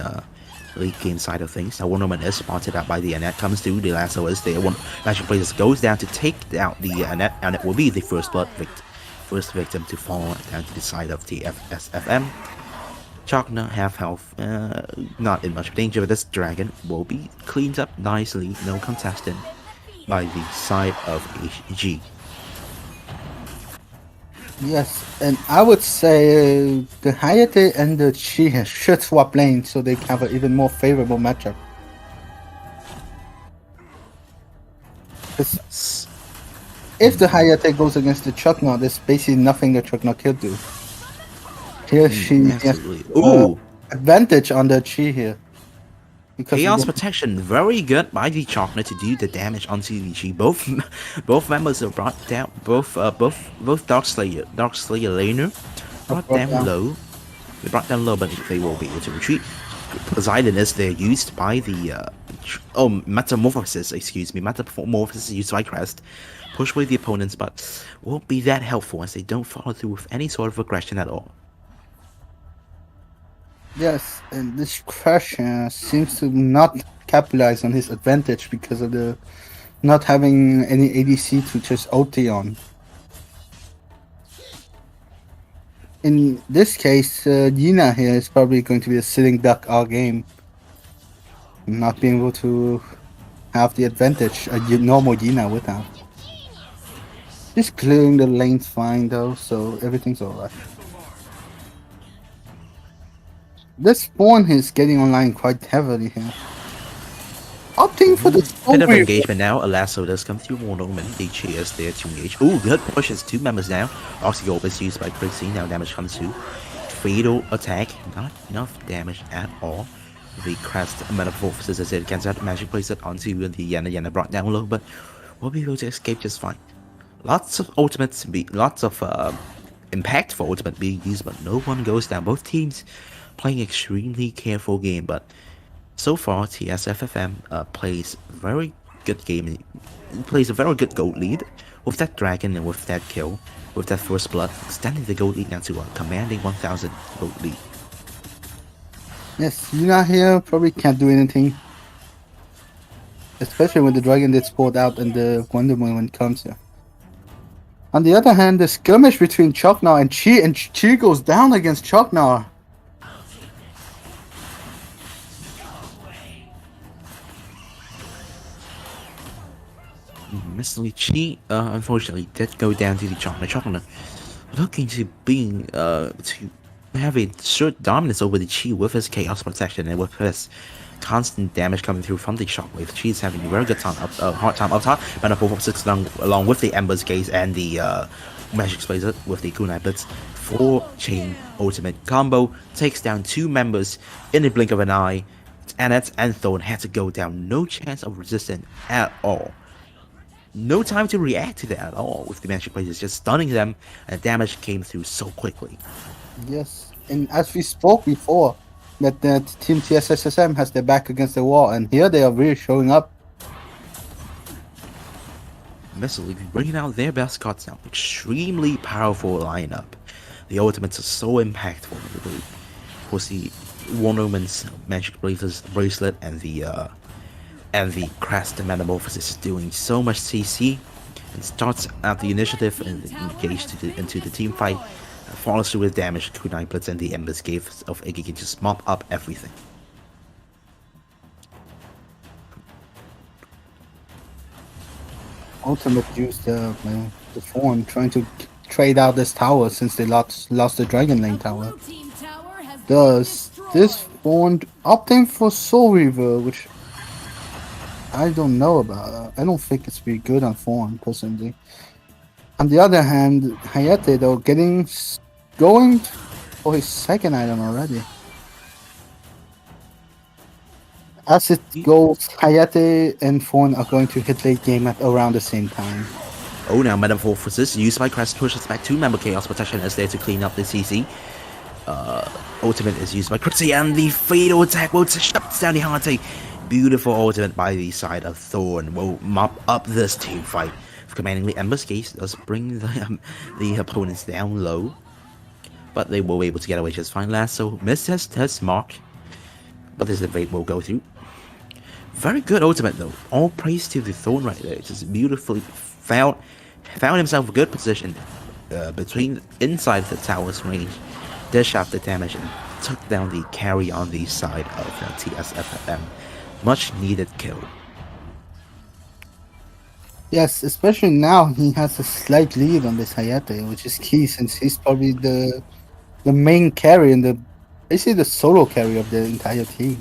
Speaker 9: late game side of things. Now, Ornament is spotted out by the Annette, comes through, the lasso is there. One Magic Players goes down to take out the Annette, and it will be the first victim to fall down to the side of the tfsfm. Chakna, half health, not in much danger, but this dragon will be cleaned up nicely, no contestant, by the side of HG.
Speaker 6: Yes, and I would say the Hayate and the Chi should swap lanes so they have an even more favorable matchup. If the Hayate goes against the Chukna, there's basically nothing the Chukna could do. Here she has advantage on the Chi here.
Speaker 9: Chaos protection, very good by the Chakna to do the damage onto the Chi. Both members are brought down. Both Dark Slayer laner brought down low. They brought down low, but they will be able to retreat. Poseidon is there used by the Metamorphosis. Excuse me, Metamorphosis used by Crest. Push away the opponents, but won't be that helpful as they don't follow through with any sort of aggression at all.
Speaker 6: Yes, and this Crash seems to not capitalize on his advantage because of the not having any ADC to just OT on. In this case, Yina here is probably going to be a sitting duck all game. Not being able to have the advantage a normal Yina would have. Just clearing the lanes fine though, so everything's alright. This spawn is getting online quite heavily here. Opting for the
Speaker 9: bit of engagement now. A lasso does come through. Ornament. The Chi is there to engage. Ooh, good pushes two members down. Oxygorb is used by Chrissy. Now damage comes through. Fatal attack. Not enough damage at all. The Crest Metamorphosis as it cancels out. Magic plays it onto the Yana brought down low, but we'll be able to escape just fine. Lots of ultimates, lots of impactful ultimate being used, but no one goes down. Both teams playing extremely careful game, but so far tfsfm plays very good game. Plays a very good gold lead with that dragon and with that kill, with that first blood, extending the gold lead now to a commanding 1000 gold lead.
Speaker 6: Yes, Yuna here probably can't do anything, especially when the dragon gets pulled out and the Wonder Woman comes here. On the other hand, the skirmish between Choknar and Chi goes down against Choknar.
Speaker 9: Mr. Chi unfortunately did go down to the Choknar, looking to to have a short dominance over the Chi with his chaos protection and with his constant damage coming through from the shockwave. Chi is having a very good hard time up top. Metamorphosis along with the Ember's Gaze and the Magic Blazer with the Kunai Blitz. 4-chain ultimate combo takes down two members in the blink of an eye. Annette and Thorn had to go down. No chance of resistance at all. no time to react to that at all, with the Magic Blazers just stunning them, and the damage came through so quickly.
Speaker 6: Yes, and as we spoke before, that Team tfsfm has their back against the wall, and here they are really showing up.
Speaker 9: Missile League bringing out their best cards now. Extremely powerful lineup. The ultimates are so impactful. Of course, the Wonder Woman's Magic bracelet and the Crest Metamorphosis is doing so much CC, and starts out the initiative and engaged into the team fight. Follows through with damage. Kunai Blitz and the Ember's Gifts of Iggy can just mop up everything.
Speaker 6: Ultimate used the Fawn trying to trade out this tower since they lost the Dragon Lane tower. Does this Fawn opting for Soul Reaver, which I don't know about. I don't think it's very good on Fawn personally. On the other hand, Hayate though going for his second item already. As it goes, Hayate and Fawn are going to hit late game at around the same time.
Speaker 9: Oh, now Metamorphosis used by Crest pushes back 2 member Chaos Protection is there to clean up the CC. Ultimate is used by Crixie, and the fatal attack will shut down the Hayate. Beautiful ultimate by the side of Thorn will mop up this team fight. Commandingly, Ember's Gaze does bring the opponents down low, but they will be able to get away just fine. Lasso misses his mark, but this evade will go through. Very good ultimate though. All praise to the Thorn right there. Just beautifully found himself a good position between inside the tower's range, dish out the damage, and took down the carry on the side of TSFM. Much needed kill.
Speaker 6: Yes, especially now he has a slight lead on this Hayate, which is key since he's probably the main carry and basically the solo carry of the entire team.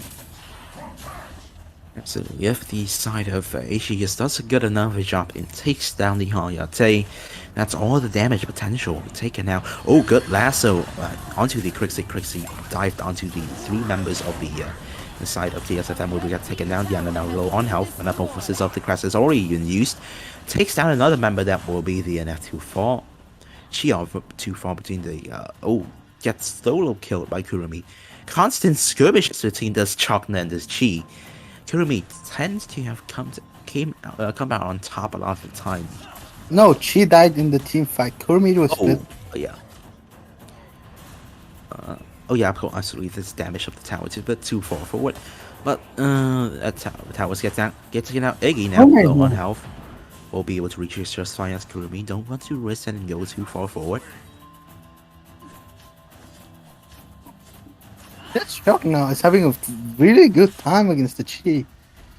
Speaker 9: Absolutely. If the side of Hengez does a good enough job and takes down the Hayate, that's all the damage potential taken out. Oh, good lasso onto the Crixie. Crixie dived onto the 3 members of the side of TSFM will get taken down. Yana now low on health, and Metamorphosis of the Crest is already been used. Takes down another member that will be the NF too far. Too far between the gets solo killed by Kurumi. Constant skirmishes between this Chokna and this Chi. Kurumi tends to have come out on top a lot of the time.
Speaker 6: No, Chi died in the team fight. Kurumi was split.
Speaker 9: Yeah. Absolutely. This damage of the tower is a bit too far forward. But the towers getting out. Iggy now low on health. Will be able to reach his just fine as Kurumi. Don't want to risk and go too far forward.
Speaker 6: This Shock now is having a really good time against the Chi.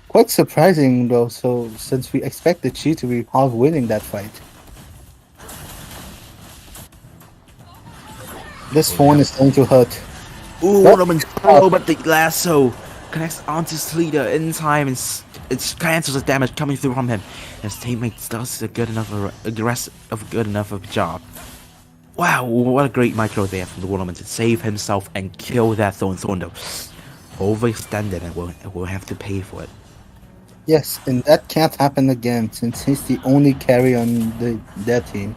Speaker 6: Quite surprising though, so since we expect the Chi to be half winning that fight. This phone is going to hurt.
Speaker 9: Ooh, Roman's but the lasso connects onto his leader in time, and it cancels the damage coming through from him. His teammates does a good enough of a job. Wow, what a great micro there from the Woman to save himself and kill that Thorn though. Overextended and will have to pay for it.
Speaker 6: Yes, and that can't happen again since he's the only carry on their team.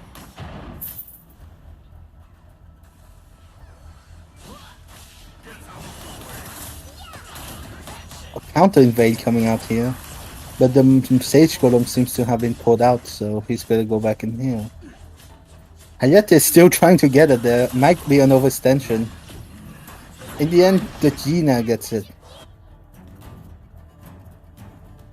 Speaker 6: A counter invade coming out here, but the Sage Golem seems to have been pulled out, so he's gonna go back in here. Hayate is still trying to get it there. Might be an overextension. In the end, the Gina gets it.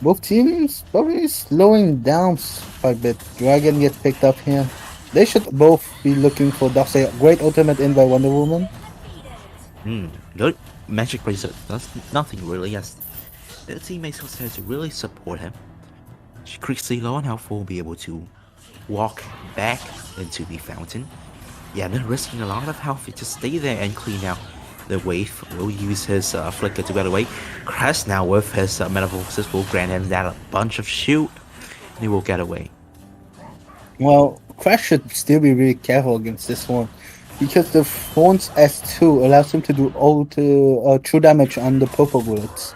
Speaker 6: Both teams probably slowing down quite a bit. Dragon gets picked up here. They should both be looking for Darkseid. Great ultimate in by Wonder Woman.
Speaker 9: Good magic bracelet. That's nothing really. Yes, the teammates was there to really support him. Crixie low on health will be able to walk back into the fountain. Yeah, not risking a lot of health. Just stay there and clean out the wave. Will use his flicker to get away. Crest now with his Metamorphosis will grant him that a bunch of shield, and he will get away.
Speaker 6: Well, Crash should still be really careful against this one, because the phone's S2 allows him to do true damage on the purple bullets.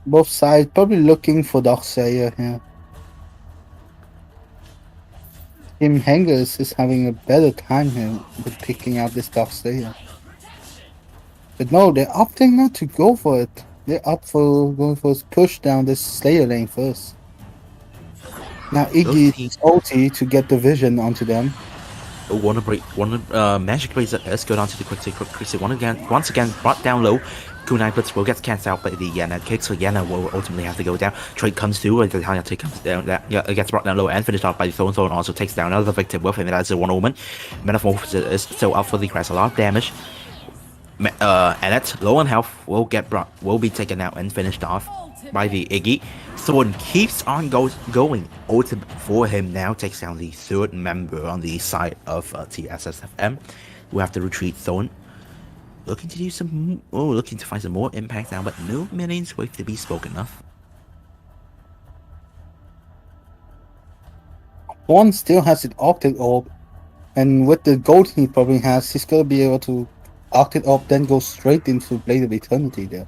Speaker 6: Both sides probably looking for Darkslayer here. Team Hengez is having a better time here with picking out this Darkslayer. But no, they're opting not to go for it. They're up for going for a push down this Slayer lane first. Now Iggy's ulti to get the vision onto them.
Speaker 9: Magic Razor. Let's go down to the quick once again brought down low. Kunai Blitz will get cancelled out by the Yana kick, so Yana will ultimately have to go down. Trade comes through, and the Hayate comes down. It gets brought down low and finished off by the Thorn. Thorn also takes down another victim with him. That's a Wonder Woman. Metamorphosis is still up for the crash, a lot of damage. Annette, low on health, will be taken out and finished off by the Iggy. Thorn keeps on going. Ultimate for him now takes down the third member on the side of tfsfm. We have to retreat Thorn. Looking to find some more impact now, but no minions wait to be spoken of.
Speaker 6: One still has it Octet Orb, and with the gold he probably has, he's gonna be able to Octet Orb, then go straight into Blade of Eternity there.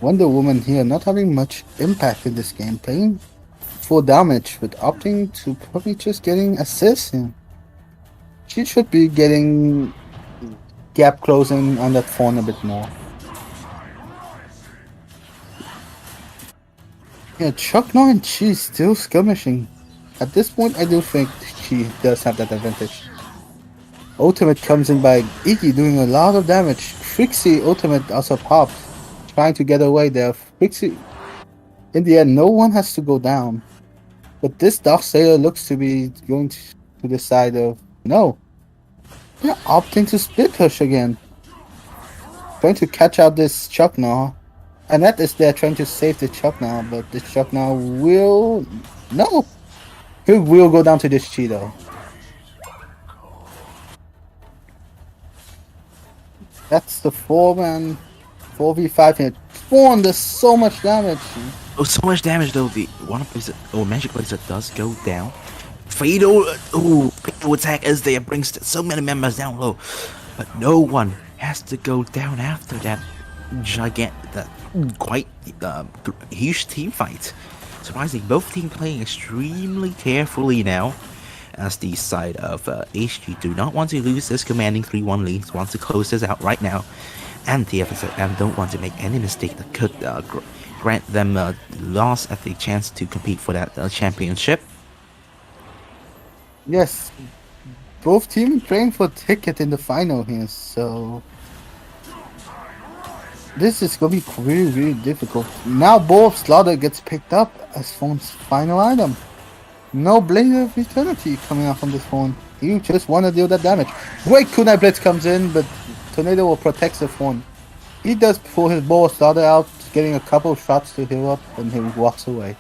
Speaker 6: Wonder Woman here not having much impact in this game, playing 4 damage, but opting to probably just getting assists here. She should be getting gap closing on that phone a bit more. Yeah, Chuck Norris and Chi still skirmishing. At this point, I do think she does have that advantage. Ultimate comes in by Iggy doing a lot of damage. Trixie ultimate also popped, trying to get away there. Trixie, in the end, no one has to go down. But this Darkslayer looks to be going to the side of... No. They're opting to split push again. Trying to catch out this Chuck now. Annette is there trying to save the Chuck now, but the Chuck now will... No! He will go down to this Cheeto. That's the 4-man 4v5 here. Fawn does so much damage.
Speaker 9: Oh, so much damage though. The Magic Blazer does go down. Fatal attack as they brings so many members down low, but no one has to go down after that quite huge team fight. Surprisingly, both teams playing extremely carefully now, as the side of HG do not want to lose this commanding 3-1 lead, wants to close this out right now, and TFSM don't want to make any mistake that could grant them a loss at the chance to compete for that championship.
Speaker 6: Yes, both teams playing for ticket in the final here, so this is gonna be really, really difficult. Now both Slaughter gets picked up as Fawn's final item. No Blade of Eternity coming out from this Fawn. You just want to deal that damage. Great Kunai Blitz comes in, but Tornado will protect the Fawn. He does pull his bow Slaughter out, getting a couple of shots to heal up, and he walks away.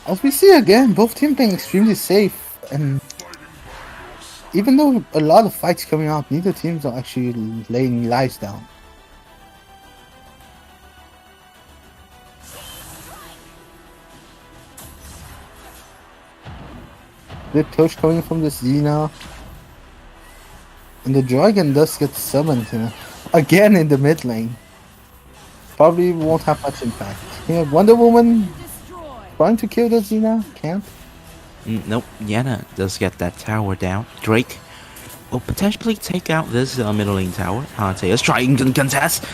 Speaker 6: As we see again, both teams playing extremely safe, and even though a lot of fights coming out, neither teams are actually laying lives down. The push coming from the Xena, and the Dragon does get summoned here again in the mid lane. Probably won't have much impact. Here, Wonder Woman trying to kill the Xena, can't.
Speaker 9: Nope, Yana does get that tower down. Drake will potentially take out this middle lane tower. Hante is trying to contest.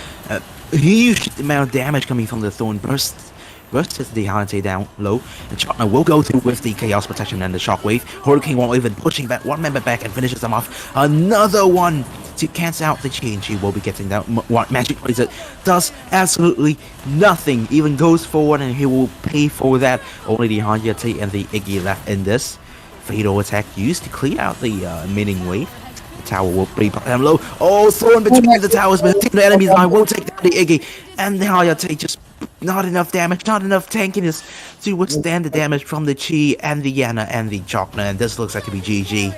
Speaker 9: Huge amount of damage coming from the Thorn bursts the Hante down low. And Chotna will go through with the Chaos Protection and the Shockwave. Hurricane won't even pushing that one member back and finishes them off. Another one to cancel out the chain. She will be getting that Magic Razor. Does absolutely nothing. Even goes forward and he will pay for that. Only the Hanyate and the Iggy left in this. Fatal attack used to clear out the mining wave. The tower will be down low. Oh, Thorn between the towers, but the enemy's line will take down the Iggy. And the Hanyate just not enough damage, not enough tankiness to withstand the damage from the Chi and the Yana and the Chokna. And this looks like to be GG.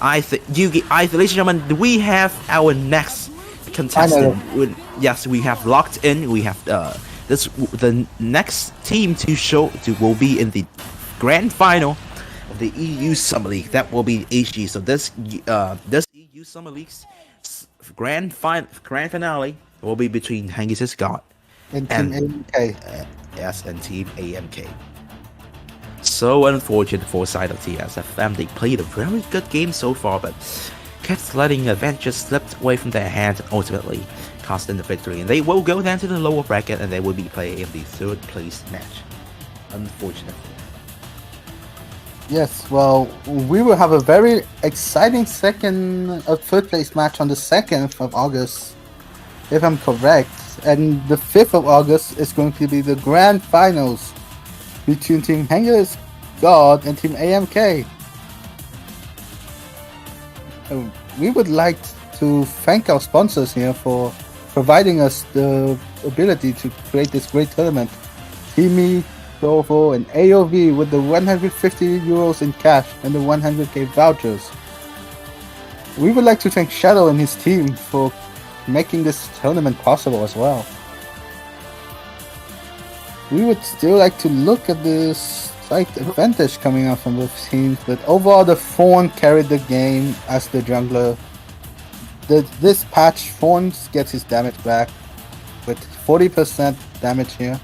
Speaker 9: Ladies and gentlemen, we have our next contestant. Yes, we have locked in. We have the next team will be in the grand final of the EU Summer League. That will be HG. So this EU Summer League's grand finale will be between Hengez God
Speaker 6: And Team AMK.
Speaker 9: Yes, and Team AMK. So unfortunate for side of TSFM. They played a very good game so far, but kept letting advantages slip away from their hands and ultimately cost them the victory. And they will go down to the lower bracket and they will be playing in the third place match. Unfortunately.
Speaker 6: Yes, well, we will have a very exciting third place match on the 2nd of August, if I'm correct. And the 5th of August is going to be the grand finals between Team Hengez God and Team AMK. We would like to thank our sponsors here for providing us the ability to create this great tournament. Teamy, Provo, and AoV with the 150 euros in cash and the 100k vouchers. We would like to thank Shadow and his team for making this tournament possible as well. We would still like to look at this slight advantage coming out from both teams, but overall the Thorn carried the game as the jungler. This patch, Thorn gets his damage back with 40% damage here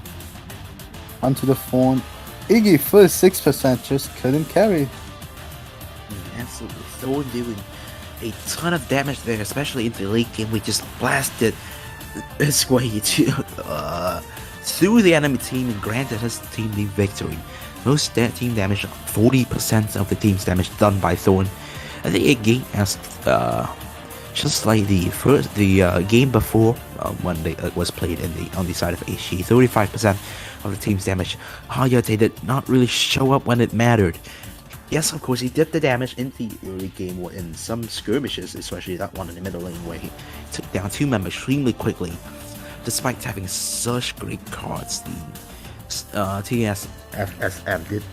Speaker 6: onto the Thorn. Iggy, 36%, just couldn't carry.
Speaker 9: Absolutely. Thorn doing a ton of damage there, especially in the late game. We just blasted his way through the enemy team and granted his team the victory. Most team damage, 40% of the team's damage done by Thorn. I think again, as just like the game before, when it was played on the side of HG, 35% of the team's damage. Hayate did not really show up when it mattered. Yes, of course, he did the damage in the early game or in some skirmishes, especially that one in the middle lane where he took down 2 members extremely quickly. Despite having such great cards, the TSFSM did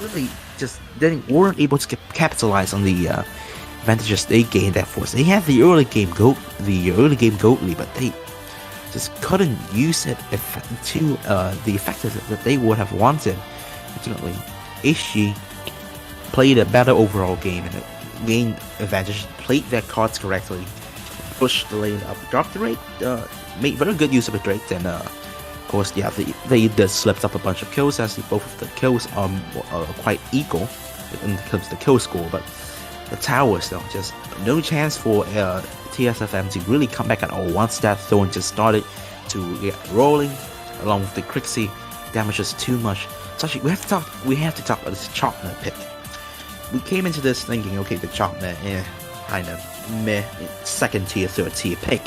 Speaker 9: really just weren't able to capitalize on the advantages they gained. Therefore, they had the early game goat lead, but they just couldn't use it to the effectiveness that they would have wanted. Ultimately, HG played a better overall game and gained advantage, played their cards correctly, pushed the lane up, dropped the rate, made very good use of the Drake, and of course, yeah, they just slipped up a bunch of kills as both of the kills are quite equal in terms of the kill score, but the towers though, just no chance for TSFM to really come back at all once that Thorn just started to get rolling along with the Crixie damages too much. So actually, we have to talk about this Chopner pick. We came into this thinking, okay, the Chopner, kind of meh, second tier, third tier pick.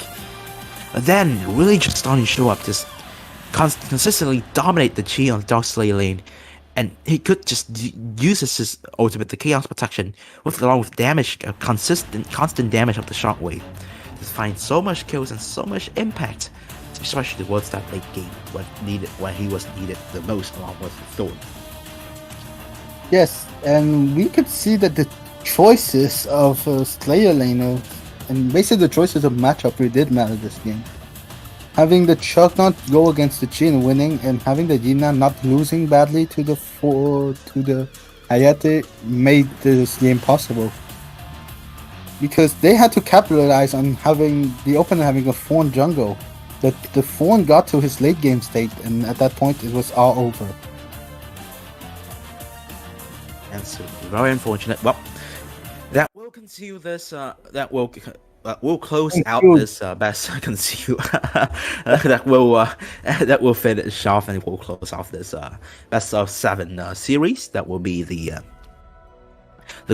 Speaker 9: And then really just starting to show up, just consistently dominate the Chi on the Dark Slayer lane, and he could just use his ultimate, the Chaos Protection, along with damage, constant damage of the Shockwave, to find so much kills and so much impact, especially towards that late game when he was needed the most, along with Thorn.
Speaker 6: Yes, and we could see that the choices of Slayer laner and basically the choices of matchup really did matter this game. Having the Chugnaut go against the Jhin winning and having the Yina not losing badly to the Hayate made this game possible. Because they had to capitalize on having the opponent having a Thorn jungle. But the Thorn got to his late game state, and at that point it was all over.
Speaker 9: And so, very unfortunate. Well, that will conceal this. That will close out this best conceal. that will finish off and will close off this best of 7 series. That will be the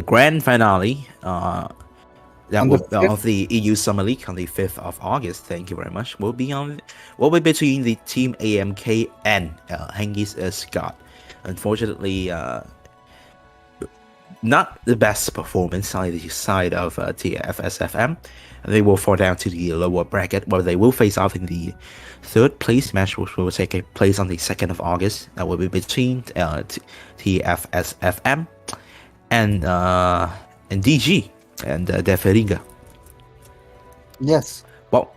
Speaker 9: grand finale. Of the EU Summer League on the 5th of August. Thank you very much. Will be between the Team AMK and Hengez Scott. Unfortunately, not the best performance on the side of TFSFM. They will fall down to the lower bracket, where they will face off in the third place match, which will take place on the 2nd of August. That will be between TFSFM and DG and Deferinga.
Speaker 6: Yes.
Speaker 9: Well,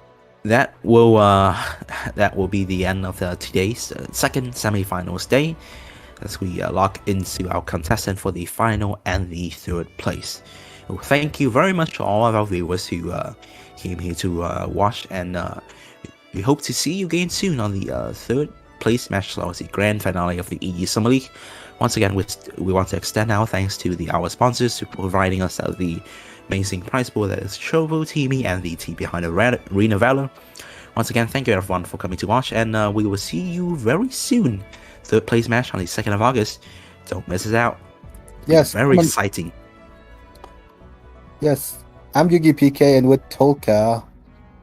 Speaker 9: that will be the end of today's second semifinals day, as we lock into our contestant for the final and the third place. Well, thank you very much to all of our viewers who came here to watch, and we hope to see you again soon on the third place match, the grand finale of the EU Summer League. Once again, we want to extend our thanks to our sponsors for providing us the amazing prize pool that is Trovo, Teamy, and the team behind the Arena of Valor. Once again, thank you everyone for coming to watch, and we will see you very soon. Third place match on the 2nd of August. Don't miss it out.
Speaker 6: Yes.
Speaker 9: Very exciting.
Speaker 6: Yes. I'm Yugi PK, and with Tolka,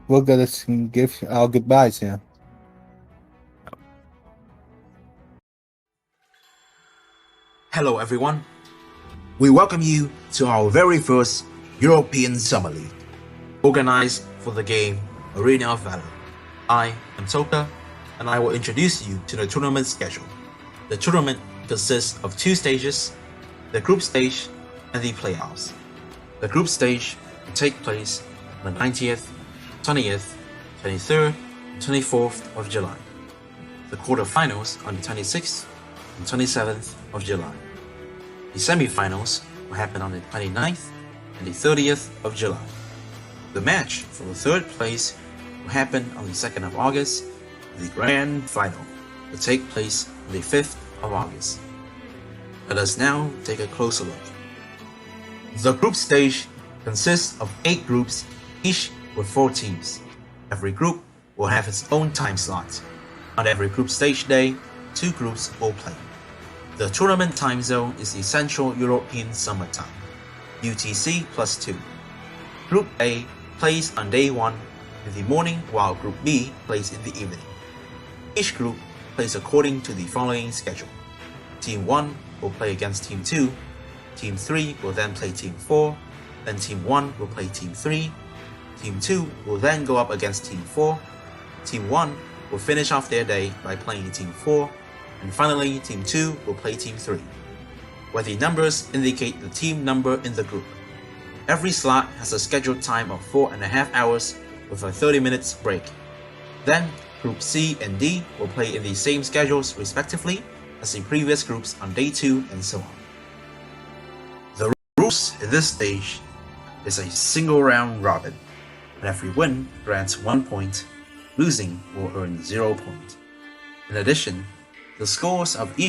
Speaker 6: we're gonna give our goodbyes here.
Speaker 10: Hello everyone. We welcome you to our very first European Summer League, organized for the game Arena of Valor. I am Toka, and I will introduce you to the tournament schedule. The tournament consists of 2 stages, the group stage and the playoffs. The group stage will take place on the 90th, 20th, 23rd, and 24th of July. The quarterfinals on the 26th and 27th of July. The semifinals will happen on the 29th and the 30th of July. The match for the third place will happen on the 2nd of August. The grand final will take place on the 5th of August. Let us now take a closer look. The group stage consists of 8 groups, each with 4 teams. Every group will have its own time slot. On every group stage day, 2 groups will play. The tournament time zone is the Central European Summer Time, UTC +2. Group A plays on day 1 in the morning, while Group B plays in the evening. Each group plays according to the following schedule. Team 1 will play against Team 2, Team 3 will then play Team 4, then Team 1 will play Team 3, Team 2 will then go up against Team 4, Team 1 will finish off their day by playing Team 4, and finally Team 2 will play Team 3, where the numbers indicate the team number in the group. Every slot has a scheduled time of 4.5 hours with a 30 minutes break. Then Group C and D will play in the same schedules respectively as the previous groups on day 2 and so on. The rules in this stage is a single round robin, and every win grants 1 point, losing will earn 0 points. In addition, the scores of each